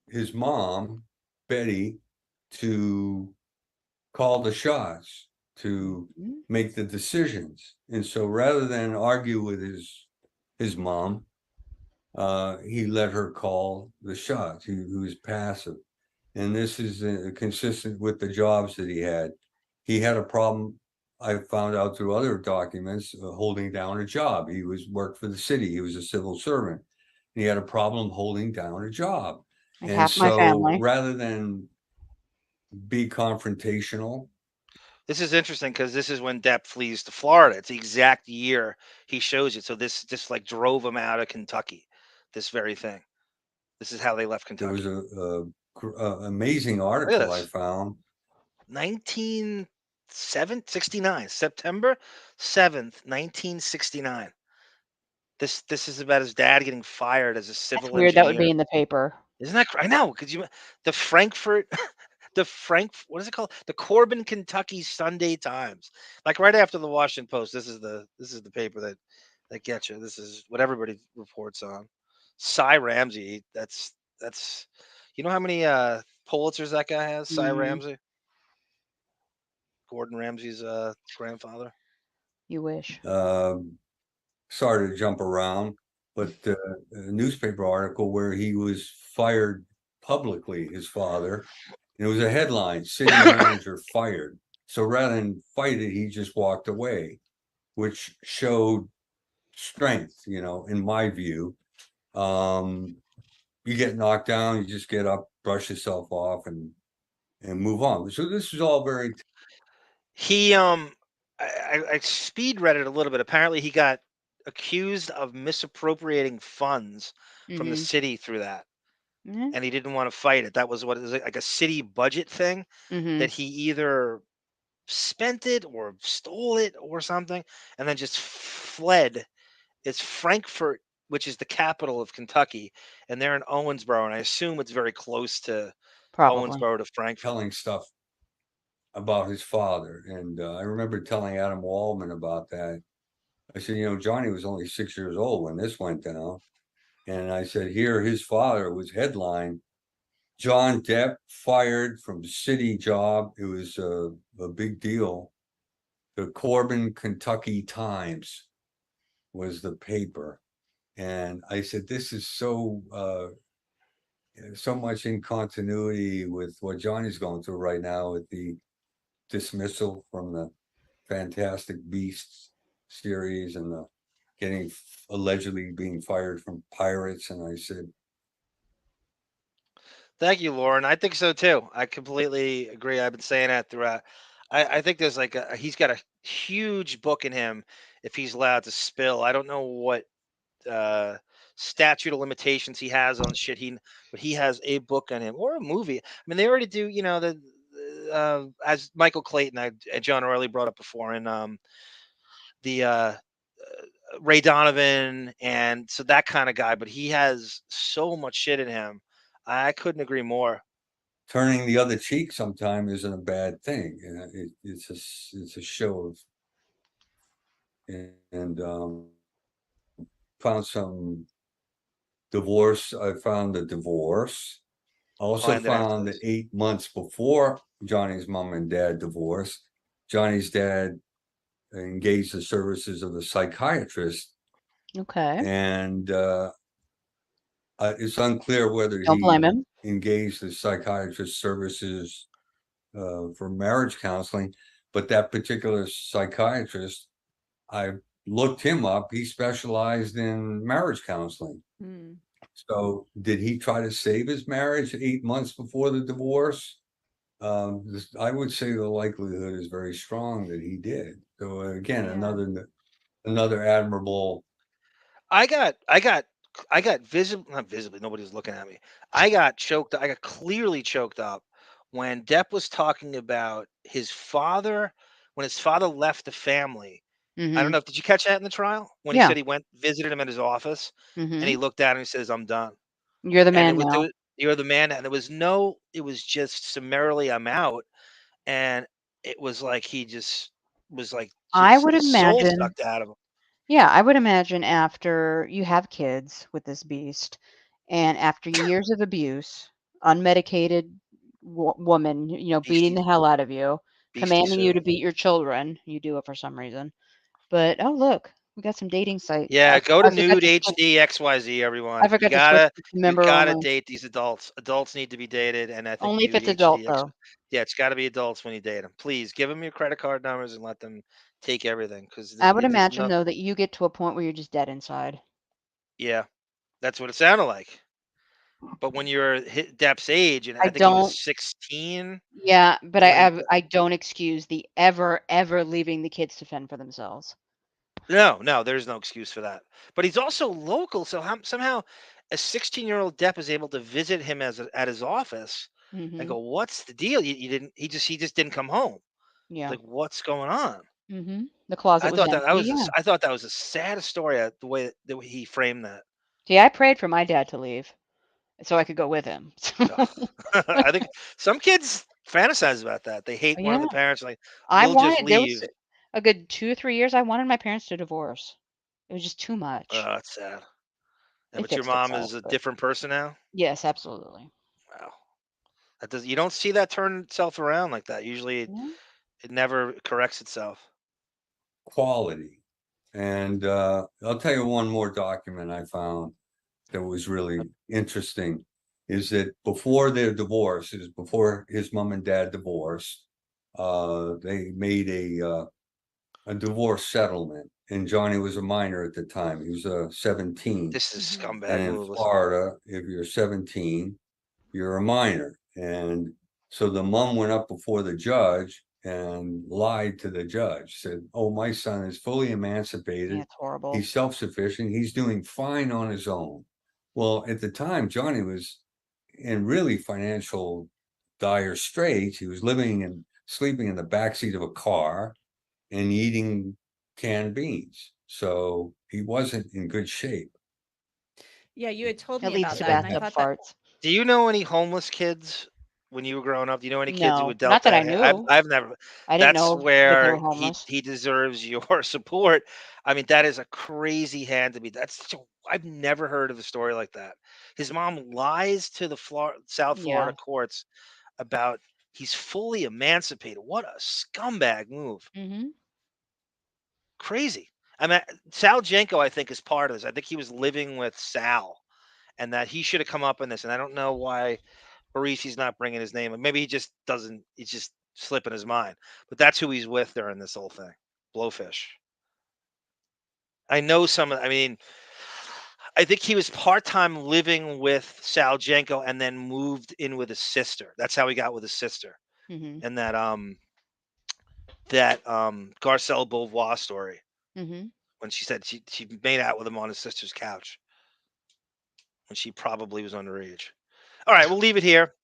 his mom, Betty, to call the shots, to make the decisions. And so rather than argue with his mom, he let her call the shots. He was passive. And this is consistent with the jobs that he had. He had a problem, I found out through other documents, holding down a job. He worked for the city. He was a civil servant. He had a problem holding down a job. Like and half my so family. rather than be confrontational. This is interesting because this is when Depp flees to Florida. It's the exact year he shows it. So this just like drove him out of Kentucky. This very thing. This is how they left Kentucky. There was a amazing article I found. 1969, September 7th, 1969. This is about his dad getting fired as a civil That's weird. engineer. That would be in the paper. Isn't that? I know. Could you? The Frankfurt. What is it called? The Corbin, Kentucky Sunday Times. Like right after the Washington Post. This is the paper that gets you. This is what everybody reports on. Cy Ramsey. That's you know how many Pulitzers that guy has? Cy Ramsey. Gordon Ramsay's grandfather. You wish. Sorry to jump around, but a newspaper article where he was fired publicly, his father. And it was a headline, city manager fired. So rather than fight it, he just walked away, which showed strength, in my view. You get knocked down, you just get up, brush yourself off and move on. So this is all very. He I speed read it a little bit. Apparently he got accused of misappropriating funds from the city through that. And he didn't want to fight it. That was what it was, like a city budget thing that he either spent it or stole it or something and then just fled. It's Frankfurt, which is the capital of Kentucky, and they're in Owensboro, and I assume it's very close to Owensboro to Frankfurt. Telling stuff about his father. And I remember telling Adam Waldman about that. I said, Johnny was only 6 years old when this went down. And I said, here, his father was headlined, John Depp fired from city job. It was a big deal. The Corbin, Kentucky Times was the paper. And I said, this is so much in continuity with what Johnny's going through right now with the dismissal from the Fantastic Beasts series and the allegedly being fired from Pirates. And I said, thank you, Lauren. I think so too. I completely agree. I've been saying that throughout. I think there's like he's got a huge book in him if he's allowed to spill. I don't know what statute of limitations he has on shit. But he has a book on him or a movie. I mean, they already do, as Michael Clayton and John O'Reilly brought up before in the Ray Donovan, and so that kind of guy, but he has so much shit in him. I couldn't agree more. Turning the other cheek sometime isn't a bad thing. It's a show of, and found some divorce. I found the divorce. Also found that 8 months before Johnny's mom and dad divorced, Johnny's dad engaged the services of a psychiatrist. Okay. And it's unclear whether Don't blame him. engaged the psychiatrist services for marriage counseling, but that particular psychiatrist, I looked him up. He specialized in marriage counseling. So did he try to save his marriage 8 months before the divorce? I would say the likelihood is very strong that he did. So again, Yeah. another admirable. I got not visibly, nobody's looking at me. I got clearly choked up when Depp was talking about his father when his father left the family. I don't Mhm. know if did you catch that in the trial? When he Yeah. said he visited him at his office and he Mhm. looked at him and he says, "I'm done." You're the And man now. you're the man, and it was just summarily, "I'm out," and it was like he just was like I just would his soul imagine sucked out of him. Yeah, I would imagine after you have kids with this beast, and after years of abuse, unmedicated woman, beating Beastie the hell out of you, Beastie commanding you Sue. to beat your children. You do it for some reason. But oh look, we got some dating site. Yeah, go to I forgot Nude to switch. HD XYZ, I everyone. forgot to switch to You member gotta only. date these adults. Adults need to be dated, and I think Only if Nude it's adult HD X. though. Yeah, it's got to be adults when you date them. Please give them your credit card numbers and let them take everything because I would there's imagine no. though that you get to a point where you're just dead inside. Yeah, that's what it sounded like. But when you're hit Depp's age, and I I think he was don't. 16 Yeah, but when. I don't excuse the ever leaving the kids to fend for themselves. No, no, there's no excuse for that. But he's also local, so somehow a 16-year-old Depp is able to visit him at his office and Mhm. go, "What's the deal? You didn't he just didn't come home." Yeah. Like, "What's going on?" Mhm. The closet was empty, yeah. I thought that was the saddest story, the way he framed that. See, I prayed for my dad to leave so I could go with him. Ugh. I think some kids fantasize about that. They hate one of Yeah. the parents, like, I "We'll just wanted there was leave." a good 2 or 3 years I wanted my parents to divorce. It was just too much. That's sad. Yeah, It but your fixed mom itself, is a but different person now? yes, absolutely. Wow. That does you don't see that turn itself around like that. Usually Yeah. it never corrects itself. Quality. And I'll tell you one more document I found that was really interesting is that before their divorce, is before his mom and dad divorced, they made a divorce settlement. And Johnny was a minor at the time. He was 17. This is a Mhm. scumbag And in move. Listen. Florida, if you're 17, you're a minor. And so the mom went up before the judge and lied to the judge, said, "Oh, my son is fully Yeah, emancipated. it's horrible. He's self-sufficient. He's doing fine on his own." Well, at the time, Johnny was in really financial dire straits. He was living and sleeping in the backseat of a car and eating canned beans. So he wasn't in good shape. Yeah, you had told It me leads about to that, and I bathtub thought that farts. Do you know any homeless kids when you were growing up? Do you know any kids who were No, dealt not that I that? knew. I've never. I didn't That's know that they were where homeless. he deserves your support. I mean, that is a crazy hand to be. I've never heard of a story like that. His mom lies to the South Florida Yeah. courts about he's fully emancipated. What a scumbag move. Mhm. Crazy. I mean, Sal Jenko, I think, is part of this. I think he was living with Sal, and that he should have come up in this. And I don't know why Barresi's not bringing his name. Maybe he just doesn't. He's just slipping his mind. But that's who he's with during this whole thing. Blowfish. I know some. I mean, I think he was part time living with Sal Jenko and then moved in with his sister. That's how he got with his sister. Mhm. And that Garcelle Beauvoir story Mhm. when she said she made out with him on his sister's couch when she probably was underage. All right, we'll leave it here.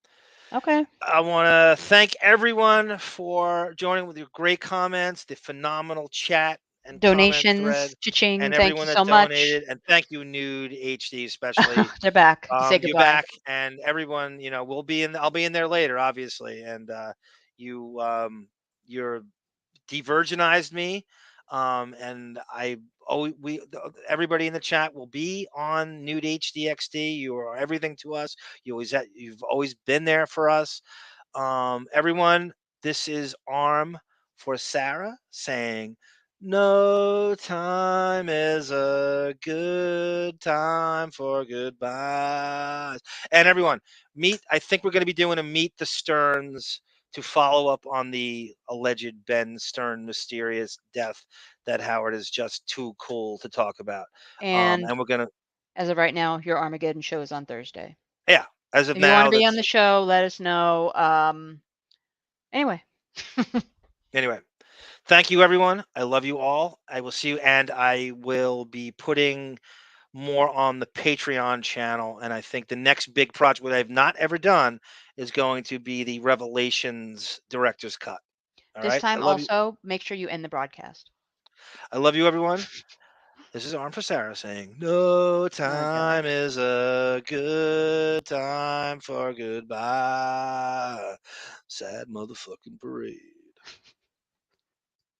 Okay. I want to thank everyone for joining with your great comments, the phenomenal chat and comment thread, Donations, cha-ching, and thank you everyone that so much. donated. And thank you, Nude HD, especially. They're back to say You're goodbye. back, and everyone, we'll be in. I'll be in there later, obviously. And you, you're de-virginized me, and everybody in the chat will be on Nude HDXD. You are everything to us. You've always been there for us. Everyone, this is Arm for Sarah saying, "No time is a good time for goodbyes." And everyone, I think we're going to be doing a Meet the Sterns to follow up on the alleged Ben Stern mysterious death that Howard is just too cool to talk about. And And we're going to, As of right now, your Armageddon show is on Thursday. Yeah, as of If you want now. to be on the show, let us know. Anyway. Anyway, thank you, everyone. I love you all. I will see you, and I will be putting more on the Patreon channel. And I think the next big project that I've not ever done is going to be the Revelations director's cut. All This right. time also, make sure you end the broadcast. I love you, everyone. This is Arm for Sarah saying, no time is a good time for goodbye. Sad motherfucking parade.